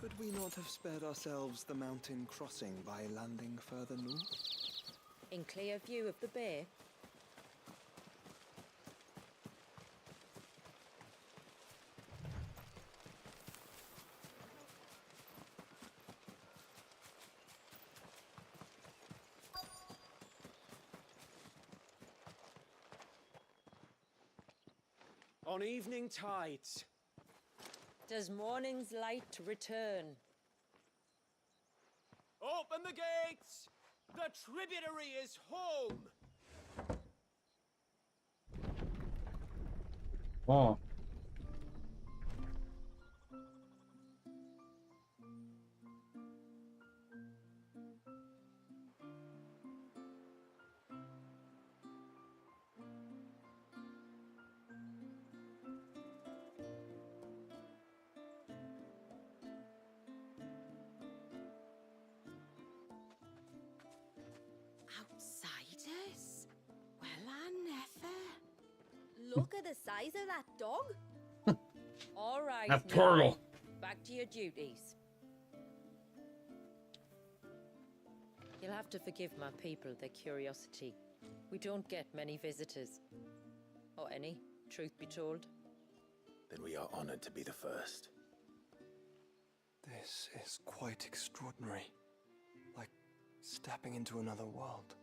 could we not have spared ourselves the mountain crossing by landing further north? In clear view of the bay? On evening tides. Does morning's light return? Open the gates! The tributary is home! Oh. Outsiders? Well, I never. Look at the size of that dog. All right, That now, turtle. back to your duties. You'll have to forgive my people their curiosity. We don't get many visitors. Or any, truth be told. Then we are honored to be the first. This is quite extraordinary. Like stepping into another world.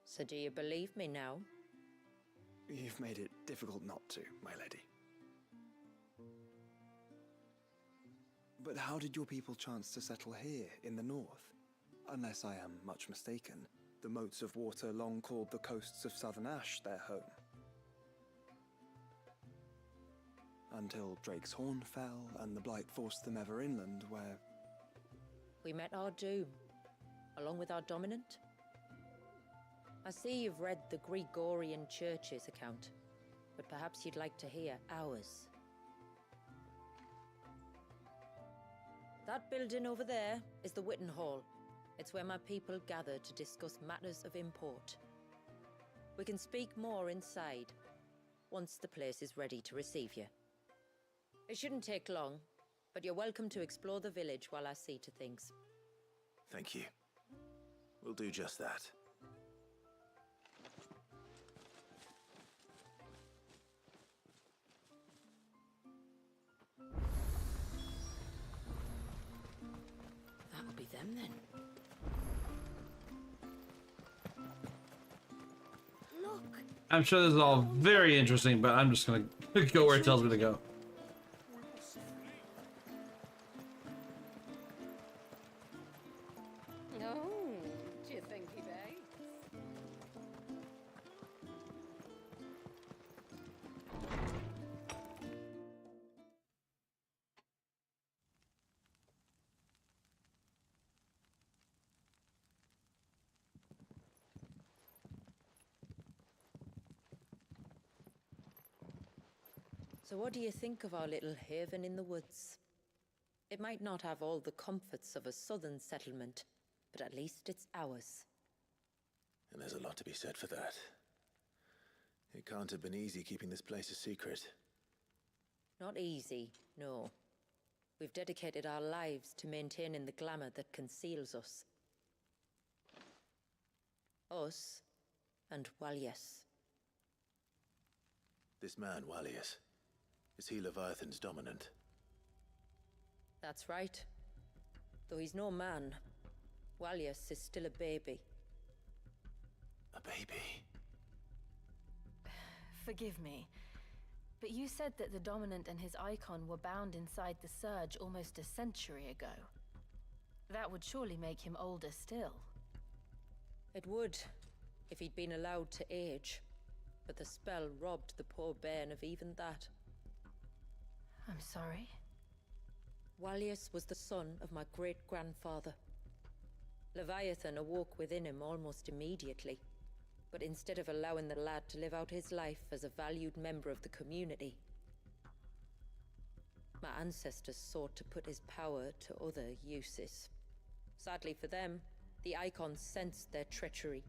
So do you believe me now? You've made it difficult not to, my lady. But how did your people chance to settle here in the north? Unless I am much mistaken, the moats of water long called the coasts of Southern Ash their home. Until Drake's Horn fell and the Blight forced them ever inland, where... We met our doom, along with our dominant. I see you've read the Gregorian Church's account, but perhaps you'd like to hear ours. That building over there is the Witten Hall. It's where my people gather to discuss matters of import. We can speak more inside, once the place is ready to receive you. It shouldn't take long, but you're welcome to explore the village while I see to things. Thank you. We'll do just that. That'll be them then. Look. I'm sure this is all very interesting, but I'm just gonna go where it tells me to go. Oh, do you think he may? So what do you think of our little haven in the woods? It might not have all the comforts of a southern settlement, but at least it's ours. And there's a lot to be said for that. It can't have been easy keeping this place a secret. Not easy, no. We've dedicated our lives to maintaining the glamour that conceals us. Us, and well, yes. This man, Wallius, is he Leviathan's dominant? That's right. Though he's no man, Wallius is still a baby. A baby? Forgive me, but you said that the Dominant and his icon were bound inside the Surge almost a century ago. That would surely make him older still. It would, if he'd been allowed to age. But the spell robbed the poor bairn of even that. I'm sorry? Wallius was the son of my great-grandfather. Leviathan awoke within him almost immediately. But instead of allowing the lad to live out his life as a valued member of the community, my ancestors sought to put his power to other uses. Sadly for them, the Icons sensed their treachery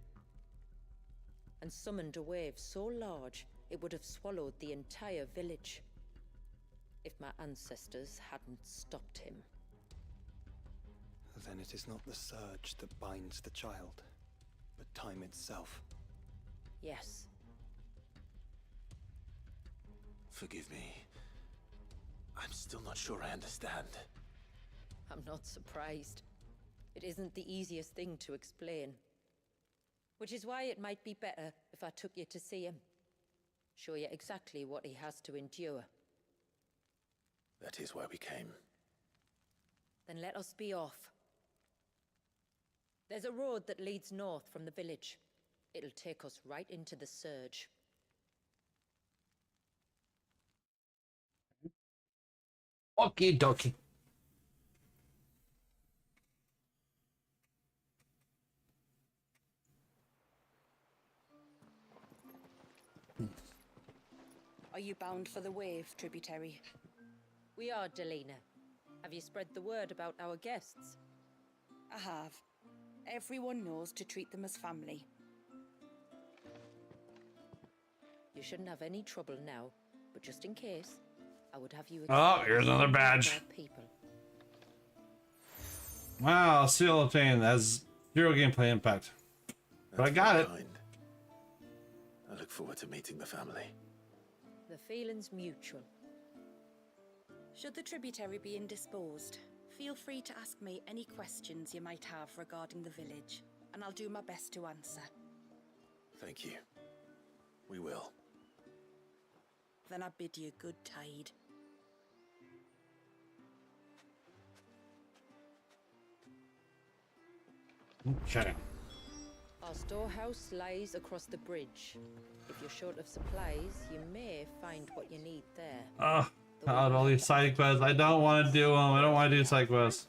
and summoned a wave so large it would have swallowed the entire village if my ancestors hadn't stopped him. Then it is not the Surge that binds the child, but time itself. Yes. Forgive me. I'm still not sure I understand. I'm not surprised. It isn't the easiest thing to explain. Which is why it might be better if I took you to see him. Show you exactly what he has to endure. That is why we came. Then let us be off. There's a road that leads north from the village. It'll take us right into the Surge. Okie dokie. Are you bound for the Wave, tributary? We are, Delina. Have you spread the word about our guests? I have. Everyone knows to treat them as family. You shouldn't have any trouble now, but just in case, I would have you. Oh, here's another badge. People. Wow, seal obtained as 0 gameplay impact. But I got it. I look forward to meeting the family. The feeling's mutual. Should the tributary be indisposed, feel free to ask me any questions you might have regarding the village, and I'll do my best to answer. Thank you. We will. Then I bid you good tide. Okay. Our storehouse lies across the bridge. If you're short of supplies, you may find what you need there. God, all these side quests. I don't want to do them. I don't want to do side quests.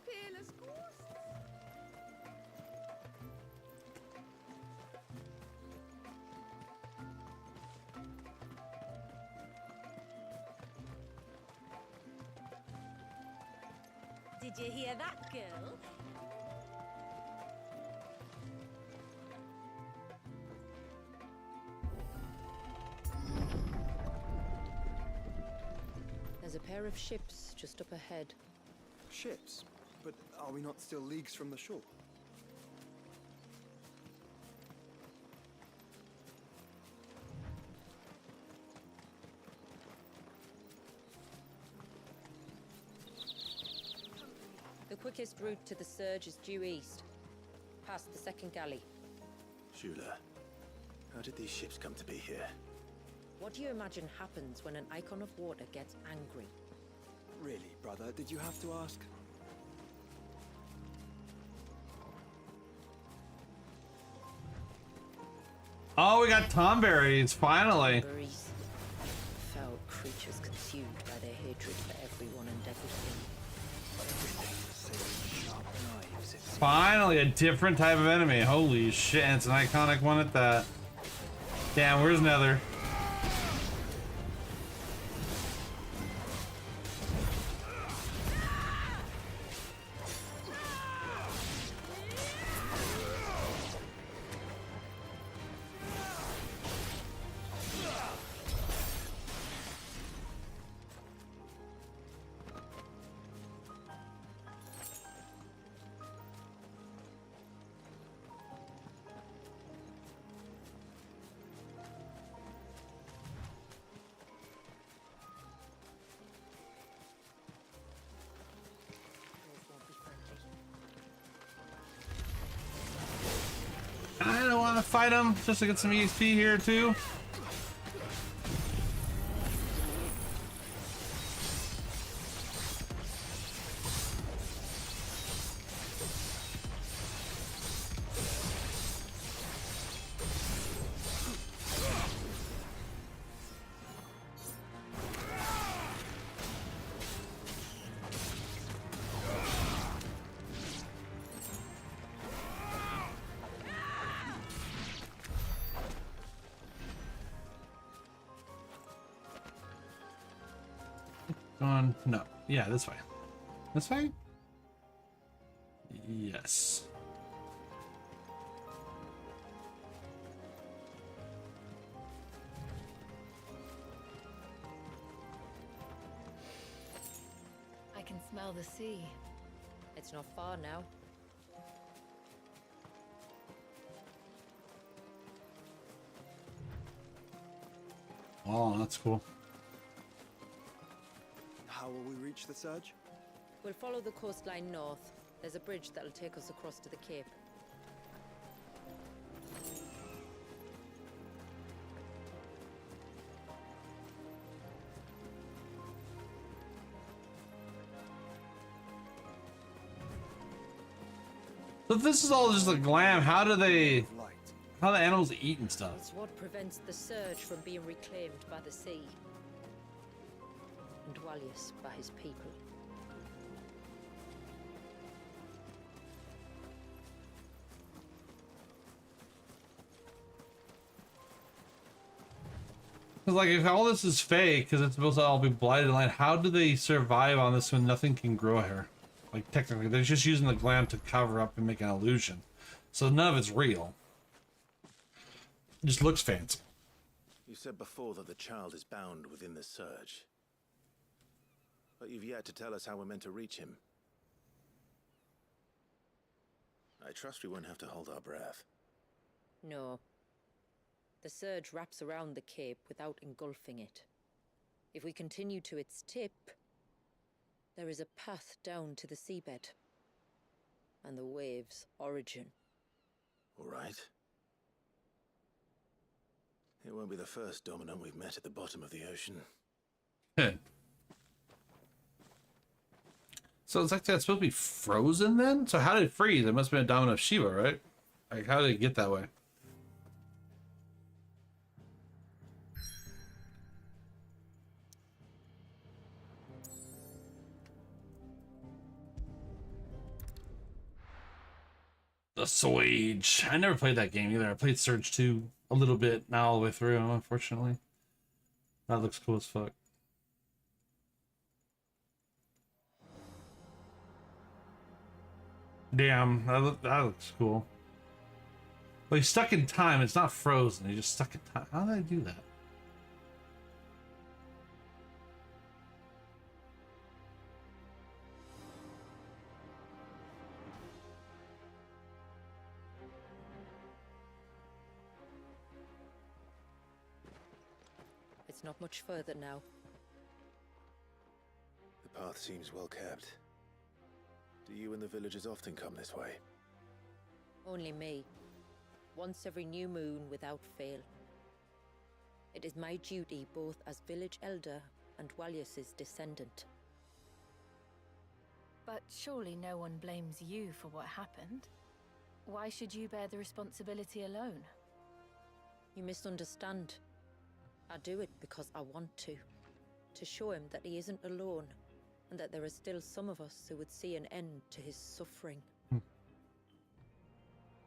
Did you hear that, girl? There's a pair of ships just up ahead. Ships? But are we not still leagues from the shore? The quickest route to the Surge is due east, past the second galley. Shula, how did these ships come to be here? What do you imagine happens when an icon of water gets angry? Really, brother, did you have to ask? Oh, we got Tomberries, finally. Tomberries. Foul creatures consumed by their hatred for everyone and everything. Finally, a different type of enemy. Holy shit, and it's an iconic one at that. Damn, where's Nether? fight him just to get some EXP here too. No. Yeah, this way. This way? Yes. I can smell the sea. It's not far now. Oh, that's cool. How will we reach the surge? We'll follow the coastline north. There's a bridge that'll take us across to the cape. So this is all just a glam. How do the animals eat and stuff? It's what prevents the surge from being reclaimed by the sea. And Dwalius by his people. Because like if all this is fake, because it's supposed to all be blighted land, how do they survive on this when nothing can grow here? Like technically, they're just using the glam to cover up and make an illusion, so none of it's real. It just looks fancy. You said before that the child is bound within the surge. But you've yet to tell us how we're meant to reach him. I trust we won't have to hold our breath. No. The surge wraps around the cape without engulfing it. If we continue to its tip, there is a path down to the seabed. And the wave's origin. All right. It won't be the first dominant we've met at the bottom of the ocean. So it's like that's supposed to be frozen then? So how did it freeze? It must have been a dominant of Shiva, right? Like how did it get that way? The Swage. I never played that game either. I played Surge 2 a little bit, not all the way through, unfortunately. That looks cool as fuck. Damn, that looks cool. Well, he's stuck in time. It's not frozen. He's just stuck in time. How did I do that? It's not much further now. The path seems well kept. Do you and the villagers often come this way? Only me. Once every new moon without fail. It is my duty both as village elder and Dwalius's descendant. But surely no one blames you for what happened. Why should you bear the responsibility alone? You misunderstand. I do it because I want to. To show him that he isn't alone, and that there are still some of us who would see an end to his suffering.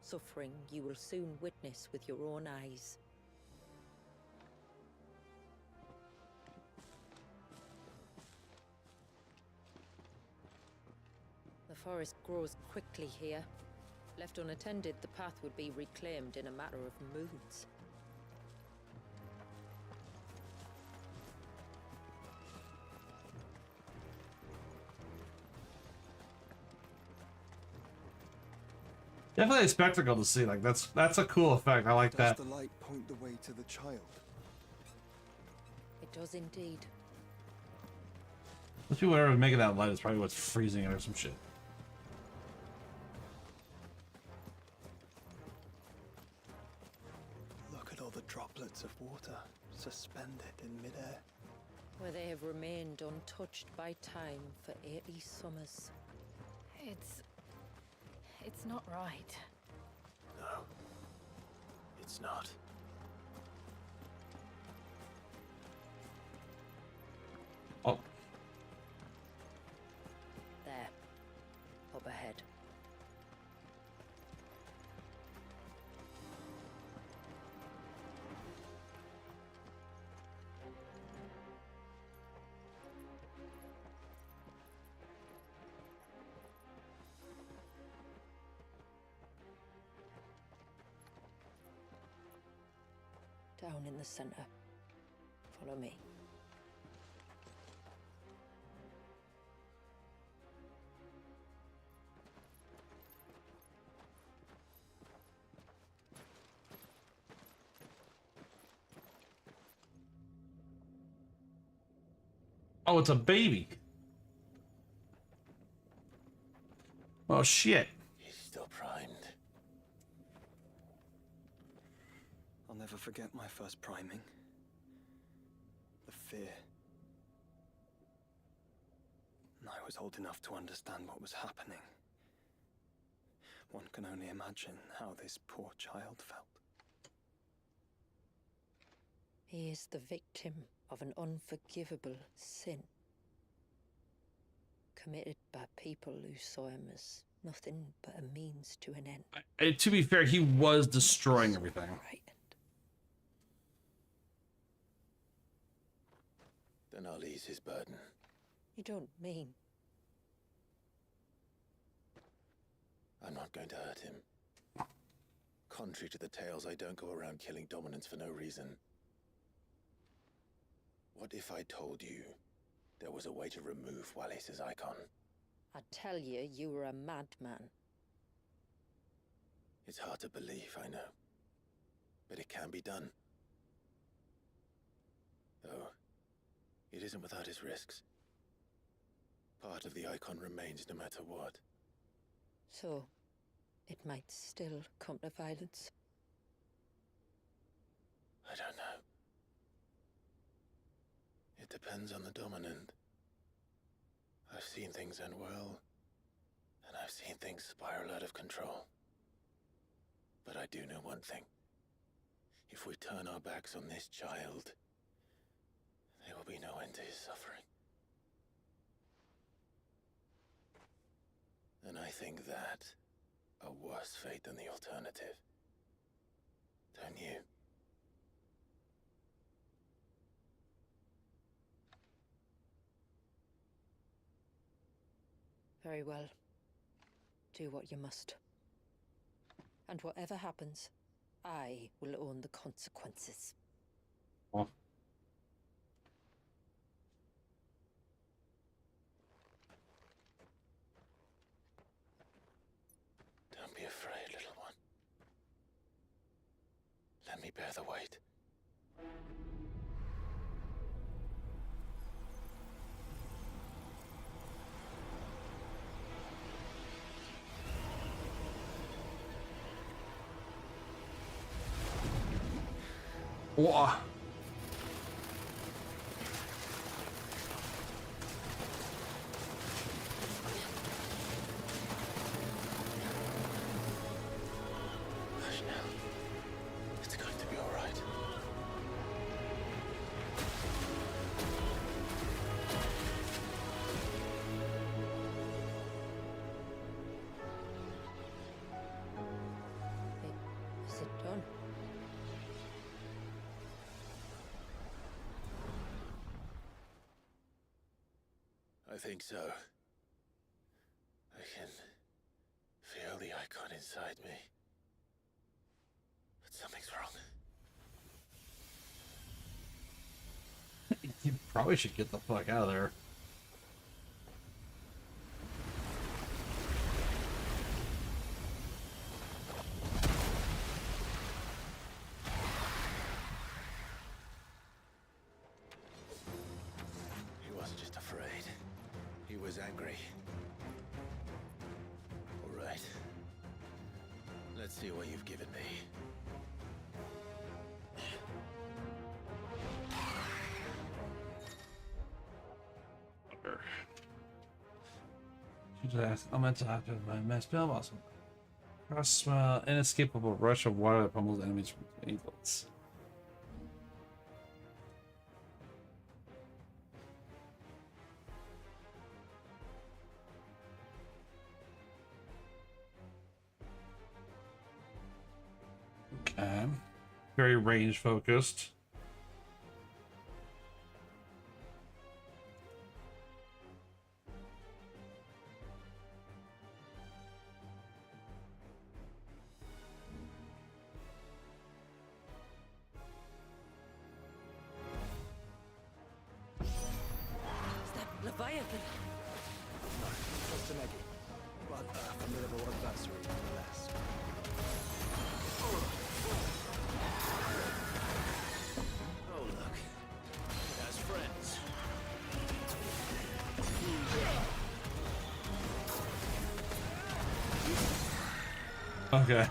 Suffering you will soon witness with your own eyes. The forest grows quickly here. Left unattended, the path would be reclaimed in a matter of moons. Definitely a spectacle to see. Like that's a cool effect. I like that. Does the light point the way to the child? It does indeed. Those people who are making that light is probably what's freezing it or some shit. the droplets of water suspended in midair. Where they have remained untouched by time for 80 summers. It's not right. No, it's not. Oh. There. Up ahead. Down in the center. Follow me. Oh, it's a baby. Oh shit. He's still primed. I'll never forget my first priming. The fear. I was old enough to understand what was happening. One can only imagine how this poor child felt. He is the victim of an unforgivable sin. Committed by people who saw him as nothing but a means to an end. To be fair, he was destroying everything. Then I'll ease his burden. You don't mean? I'm not going to hurt him. Contrary to the tales, I don't go around killing dominants for no reason. What if I told you there was a way to remove Wallis's icon? I tell you, you were a madman. It's hard to believe, I know. But it can be done. Though, it isn't without its risks. Part of the icon remains no matter what. So, it might still come to violence. I don't know. It depends on the dominant. I've seen things end well, and I've seen things spiral out of control. But I do know one thing. If we turn our backs on this child, there will be no end to his suffering. And I think that a worse fate than the alternative. Don't you? Very well. Do what you must. And whatever happens, I will own the consequences. Oh. Don't be afraid, little one. Let me bear the weight. Whoa. Hush now. It's going to be all right. Is it done? I think so. I can feel the icon inside me. But something's wrong. You probably should get the fuck out of there. He wasn't just afraid. He was angry. All right. Let's see what you've given me. I'm meant to happen by mass mailbox. Cross inescapable rush of water that pummels enemies from ankles. Okay. Very range focused. Leviathan! No, just an eggy. But a formidable adversary nonetheless. Oh, look. It has friends. Okay.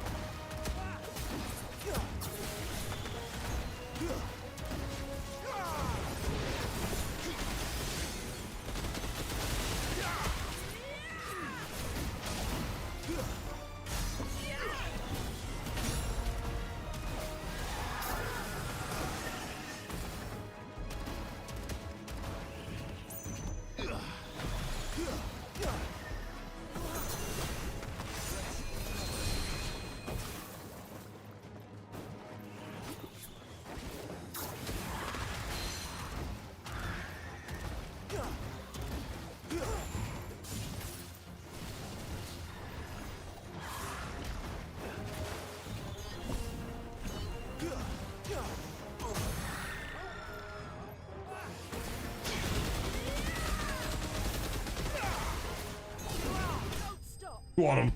Got him.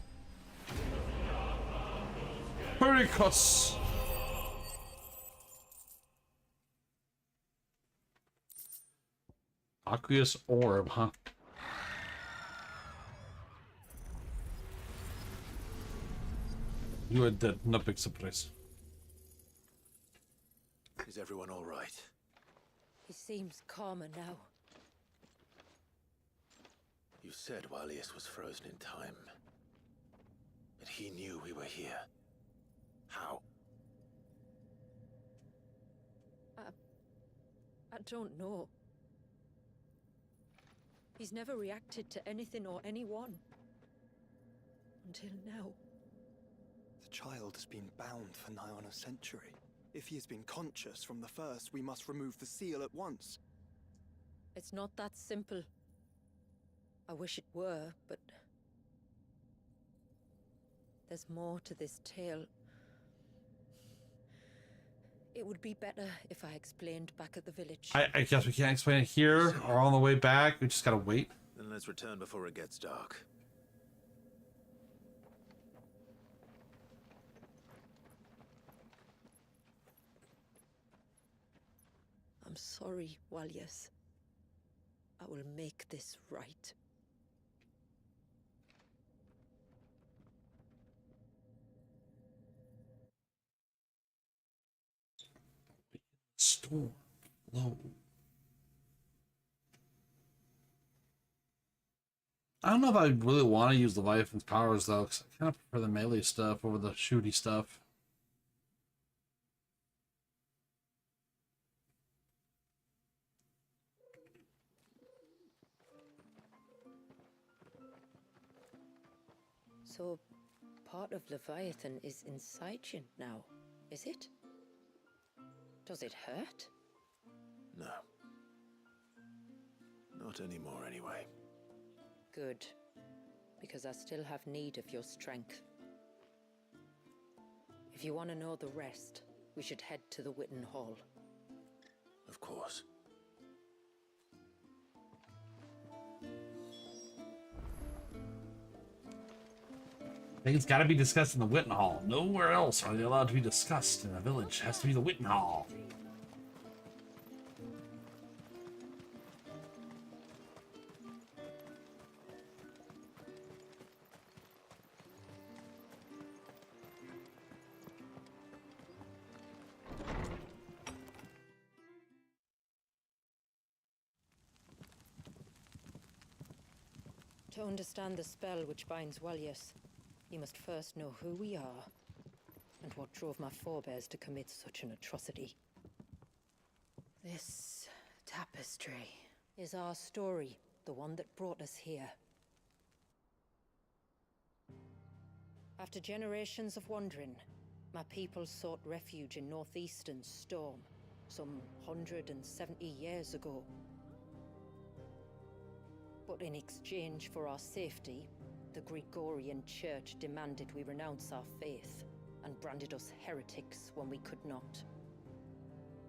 Pericus. Aqueous orb, huh? You are dead. No big surprise. Is everyone all right? He seems calmer now. You said Walius was frozen in time. But he knew we were here. How? I don't know. He's never reacted to anything or anyone. Until now. The child has been bound for nigh on a century. If he has been conscious from the first, we must remove the seal at once. It's not that simple. I wish it were, but... there's more to this tale. It would be better if I explained back at the village. I guess we can't explain it here or on the way back. We just gotta wait. Then let's return before it gets dark. I'm sorry, Walius. I will make this right. Storm. Low. I don't know if I really want to use Leviathan's powers though, because I kind of prefer the melee stuff over the shooty stuff. So, part of Leviathan is inside you now, is it? Does it hurt? No. Not anymore, anyway. Good. Because I still have need of your strength. If you want to know the rest, we should head to the Witten Hall. Of course. I think it's got to be discussed in the Witten Hall. Nowhere else are they allowed to be discussed in a village. It has to be the Witten Hall. To understand the spell which binds Walyas, you must first know who we are, and what drove my forebears to commit such an atrocity. This tapestry is our story, the one that brought us here. After generations of wandering, my people sought refuge in northeastern Storm, some 170 years ago. But in exchange for our safety, the Gregorian Church demanded we renounce our faith, and branded us heretics when we could not.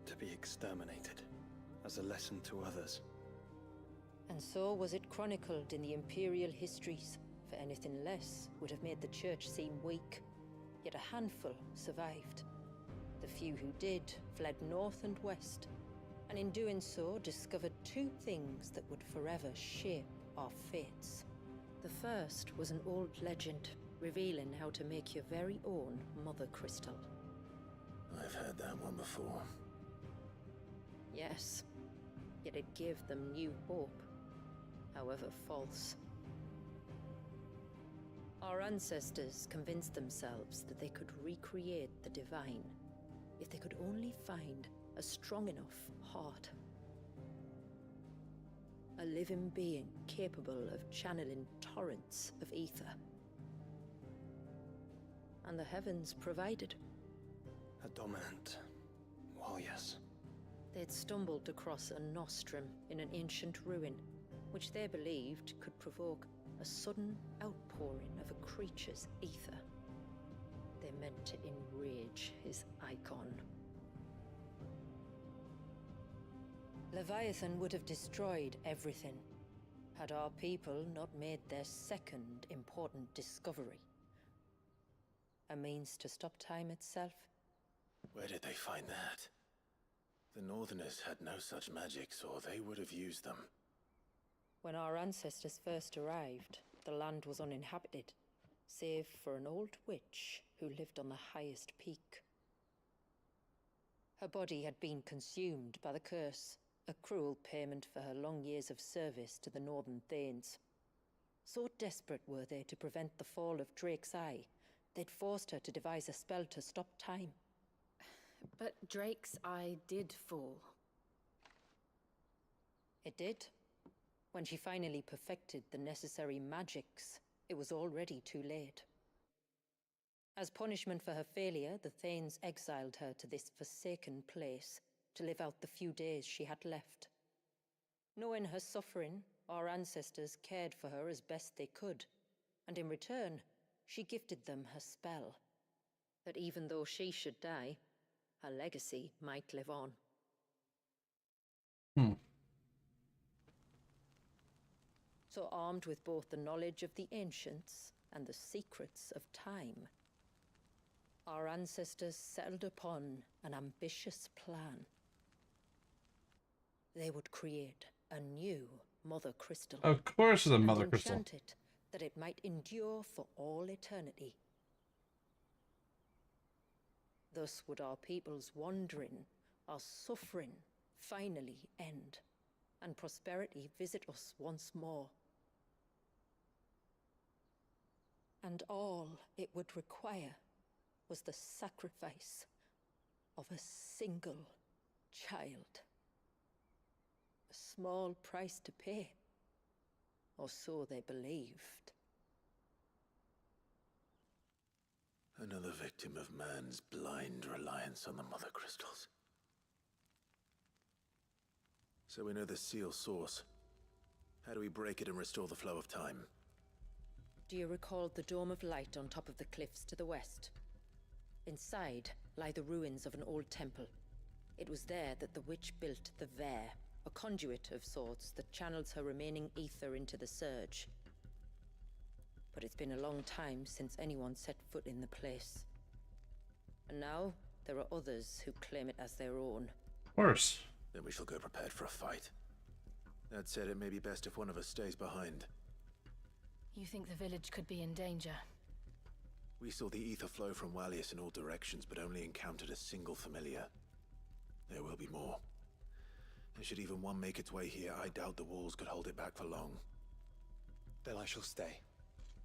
To be exterminated, as a lesson to others. And so was it chronicled in the Imperial histories, for anything less would have made the Church seem weak. Yet a handful survived. The few who did fled north and west, and in doing so discovered two things that would forever shape our fates. The first was an old legend, revealing how to make your very own Mother Crystal. I've heard that one before. Yes, yet it gave them new hope, however false. Our ancestors convinced themselves that they could recreate the divine if they could only find a strong enough heart. A living being capable of channeling torrents of ether. And the heavens provided. A dominant Walyas. They'd stumbled across a nostrum in an ancient ruin, which they believed could provoke a sudden outpouring of a creature's ether. They meant to enrage his icon. Leviathan would have destroyed everything, had our people not made their second important discovery. A means to stop time itself. Where did they find that? The Northerners had no such magics, or they would have used them. When our ancestors first arrived, the land was uninhabited, save for an old witch who lived on the highest peak. Her body had been consumed by the curse, a cruel payment for her long years of service to the Northern Thanes. So desperate were they to prevent the fall of Drake's Eye, they'd forced her to devise a spell to stop time. But Drake's Eye did fall. It did. When she finally perfected the necessary magics, it was already too late. As punishment for her failure, the Thanes exiled her to this forsaken place to live out the few days she had left. Knowing her suffering, our ancestors cared for her as best they could, and in return, she gifted them her spell. That even though she should die, her legacy might live on. So armed with both the knowledge of the ancients and the secrets of time, our ancestors settled upon an ambitious plan. They would create a new Mother Crystal. Of course it's a Mother and Crystal. enchant it that it might endure for all eternity. Thus would our people's wandering, our suffering, finally end, and prosperity visit us once more. And all it would require was the sacrifice of a single child. A small price to pay, or so they believed. Another victim of man's blind reliance on the Mother Crystals. So we know the seal source. How do we break it and restore the flow of time? Do you recall the Dome of Light on top of the cliffs to the west? Inside lie the ruins of an old temple. It was there that the witch built the Vare, a conduit of sorts that channels her remaining ether into the Surge. But it's been a long time since anyone set foot in the place. And now, there are others who claim it as their own. Of course. Then we shall go prepared for a fight. That said, it may be best if one of us stays behind. You think the village could be in danger? We saw the ether flow from Walyas in all directions, but only encountered a single familiar. There will be more. And should even one make its way here, I doubt the walls could hold it back for long. Then I shall stay.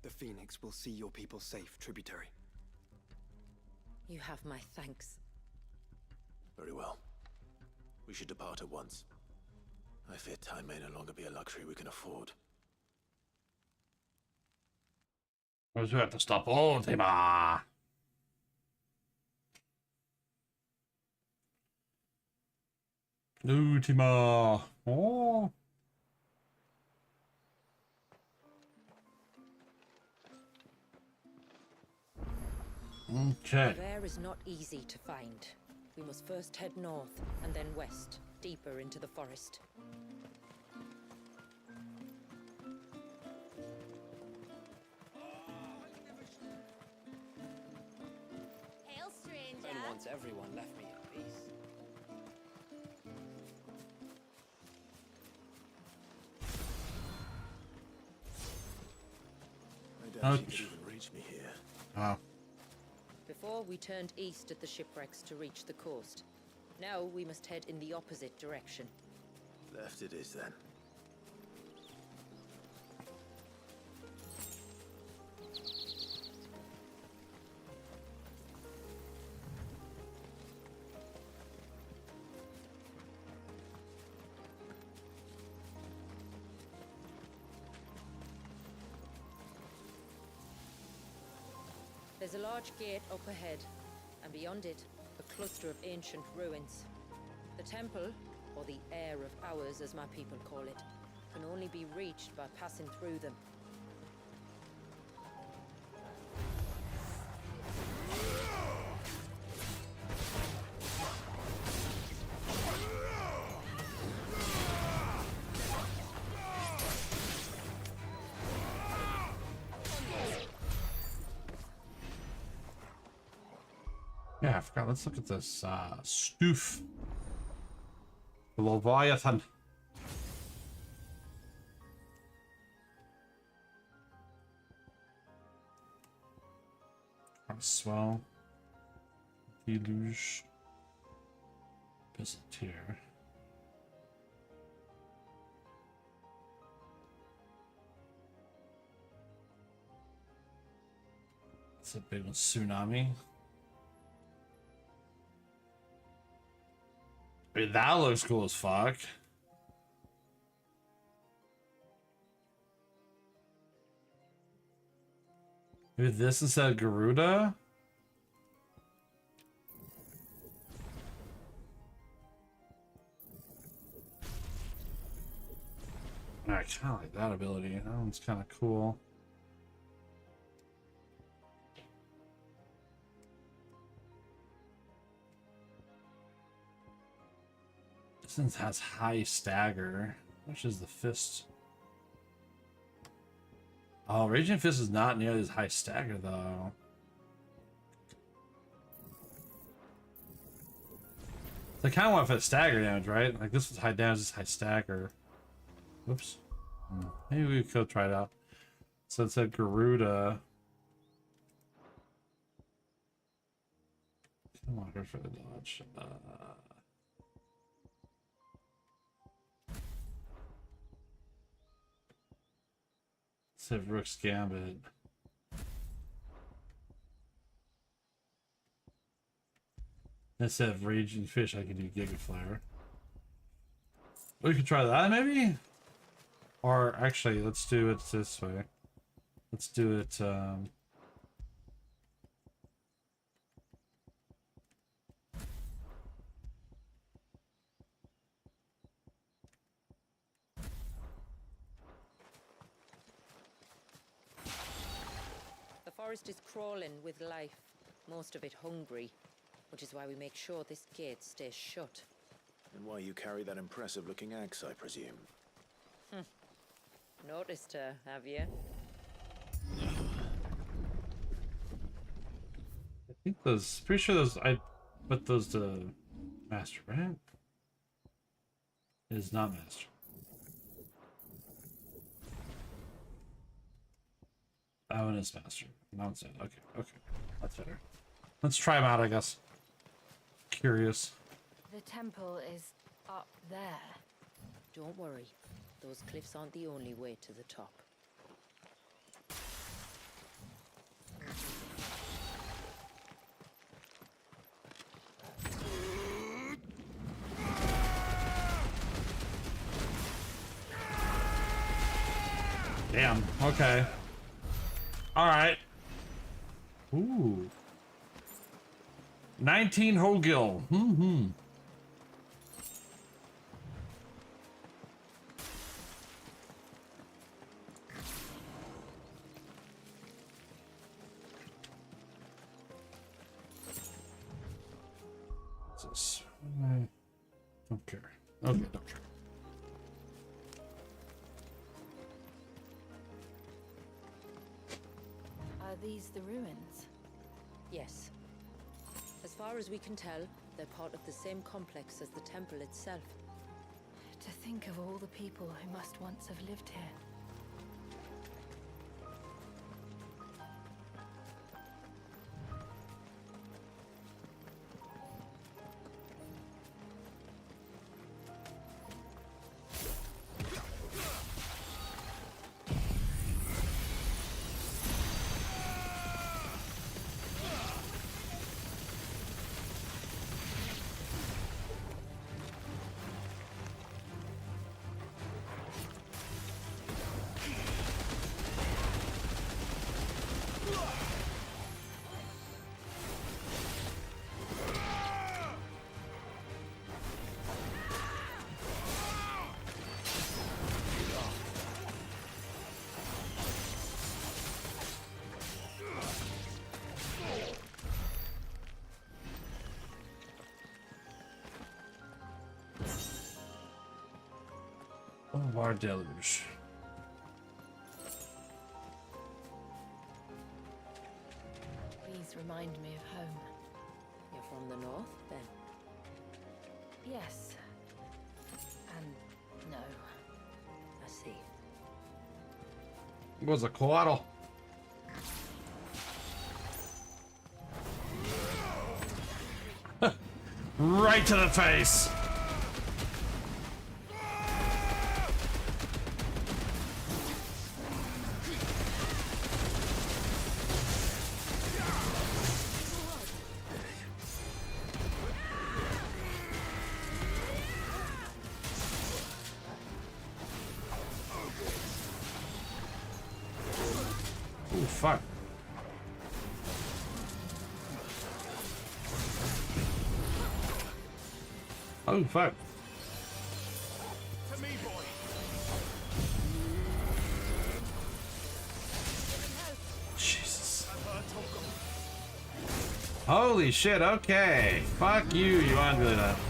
The Phoenix will see your people safe, tributary. You have my thanks. Very well. We should depart at once. I fear time may no longer be a luxury we can afford. We have to stop Ultima. Ultima. Oh. Okay. The air is not easy to find. We must first head north and then west, deeper into the forest. Hail, stranger. And once everyone left me in peace. I doubt you could even reach me here. Oh. Before, we turned east at the shipwrecks to reach the coast. Now we must head in the opposite direction. Left it is then. There's a large gate up ahead, and beyond it, a cluster of ancient ruins. The temple, or the Heir of Hours as my people call it, can only be reached by passing through them. Yeah, I forgot. Let's look at this stoof. The Leviathan. Swell. Deluge. Byzantier. That's a big one. Tsunami. I mean, that looks cool as fuck. Maybe this instead of Garuda? I kind of like that ability. That one's kind of cool. This one has high stagger, which is the fist. Oh, Raging Fist is not nearly as high stagger though. So I kind of want for the stagger damage, right? Like this was high damage, this is high stagger. Whoops. Maybe we could try it out. So it's a Garuda. Come on, go for the dodge. Let's have Rook's Gambit. Instead of Raging Fish, I could do Giga Flare. We could try that maybe? Or actually, let's do it this way. Let's do it, The forest is crawling with life, most of it hungry, which is why we make sure this gate stays shut. And why you carry that impressive-looking axe, I presume. Noticed her, have you? I think those, pretty sure those, I put those to Master, right? It is not Master. That one is Master. That one's it. Okay, okay. That's better. Let's try them out, I guess. Curious. The temple is up there. Don't worry. Those cliffs aren't the only way to the top. Damn. Okay. All right. Ooh. 19 Hogil. Mm-hmm. What's this? Don't care. Okay, don't care. Are these the ruins? Yes. As far as we can tell, they're part of the same complex as the temple itself. To think of all the people who must once have lived here. Oh, our deluge. These remind me of home. You're from the north, then? Yes. And no. I see. It was a coatl. Right to the face. Oh, fuck. Oh, fuck. To me, boy. Jesus. Holy shit, okay. Fuck you, you aren't good enough.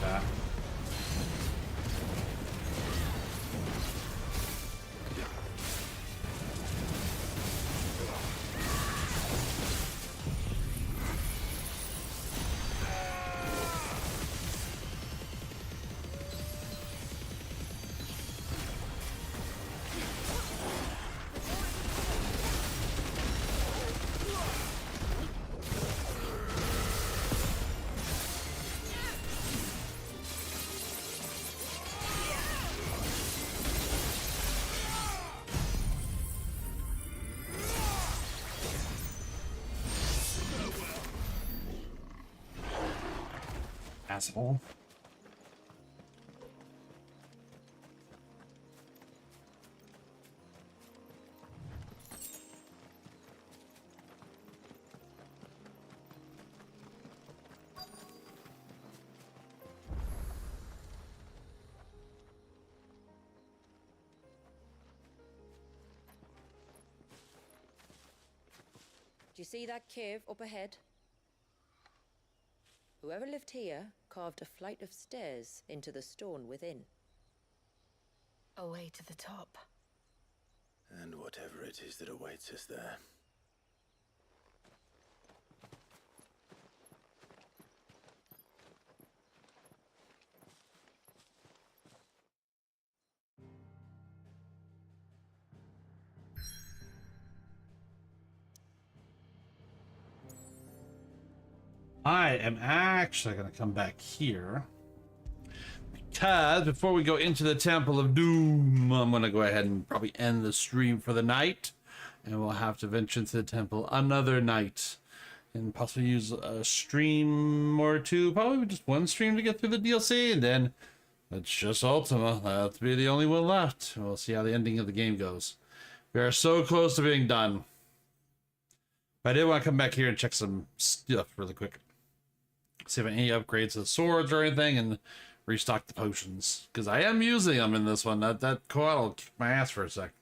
Asshole. Do you see that cave up ahead? Whoever lived here carved a flight of stairs into the stone within. A way to the top. And whatever it is that awaits us there. I am actually going to come back here because before we go into the Temple of Doom, I'm going to go ahead and probably end the stream for the night, and we'll have to venture into the temple another night and possibly use a stream or two, probably just one stream to get through the DLC, and then it's just Ultima. That'll be the only one left. We'll see how the ending of the game goes. We are so close to being done. But I did want to come back here and check some stuff really quick. See if any upgrades to the swords or anything, and restock the potions. Because I am using them in this one. That coil will kick my ass for a sec.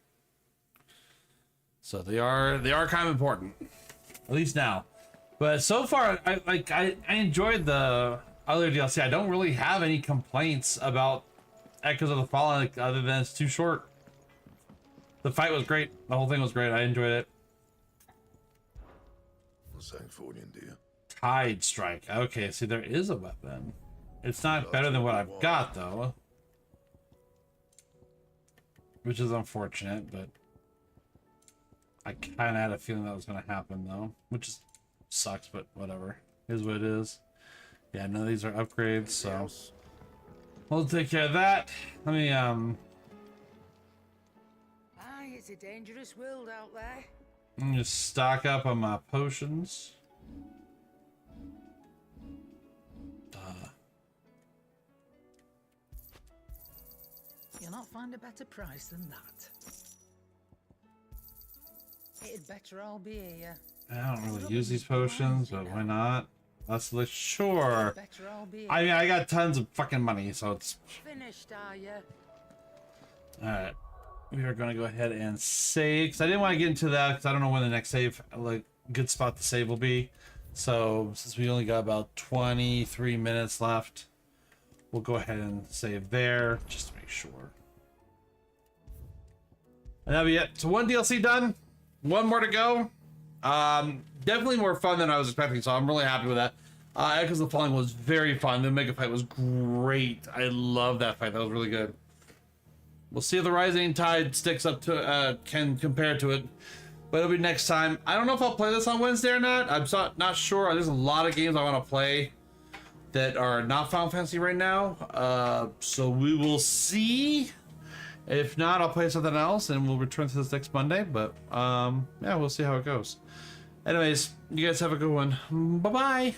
So they are kind of important. At least now. But so far, I enjoyed the other DLC. I don't really have any complaints about Echoes of the Fallen, like, other than it's too short. The fight was great. The whole thing was great. I enjoyed it. Sanfordine, dear. Tide Strike. Okay, see, there is a weapon. It's not better than what I've got, though. Which is unfortunate, but I kind of had a feeling that was going to happen, though. Which is, sucks, but whatever. Is what it is. Yeah, none of these are upgrades, so we'll take care of that. Let me, It's a dangerous world out there. let me just stock up on my potions. You'll not find a better price than that. It'd better all be here. I don't really use these potions, but why not? Let's sure. I mean, I got tons of fucking money, so it's Finished, are you? alright. We are gonna go ahead and save, because I didn't want to get into that because I don't know when the next save, like, good spot to save will be. So since we only got about 23 minutes left, we'll go ahead and save there just to make sure. And that'll be it. So one DLC done, one more to go. Definitely more fun than I was expecting, so I'm really happy with that. Echoes of the Fallen was very fun. The Omega fight was great. I love that fight. That was really good. We'll see if the Rising Tide sticks up to, can compare to it. But it'll be next time. I don't know if I'll play this on Wednesday or not. I'm not sure. There's a lot of games I want to play that are not Final Fantasy right now. So we will see. If not, I'll play something else and we'll return to this next Monday. But yeah, we'll see how it goes. Anyways, you guys have a good one. Bye-bye.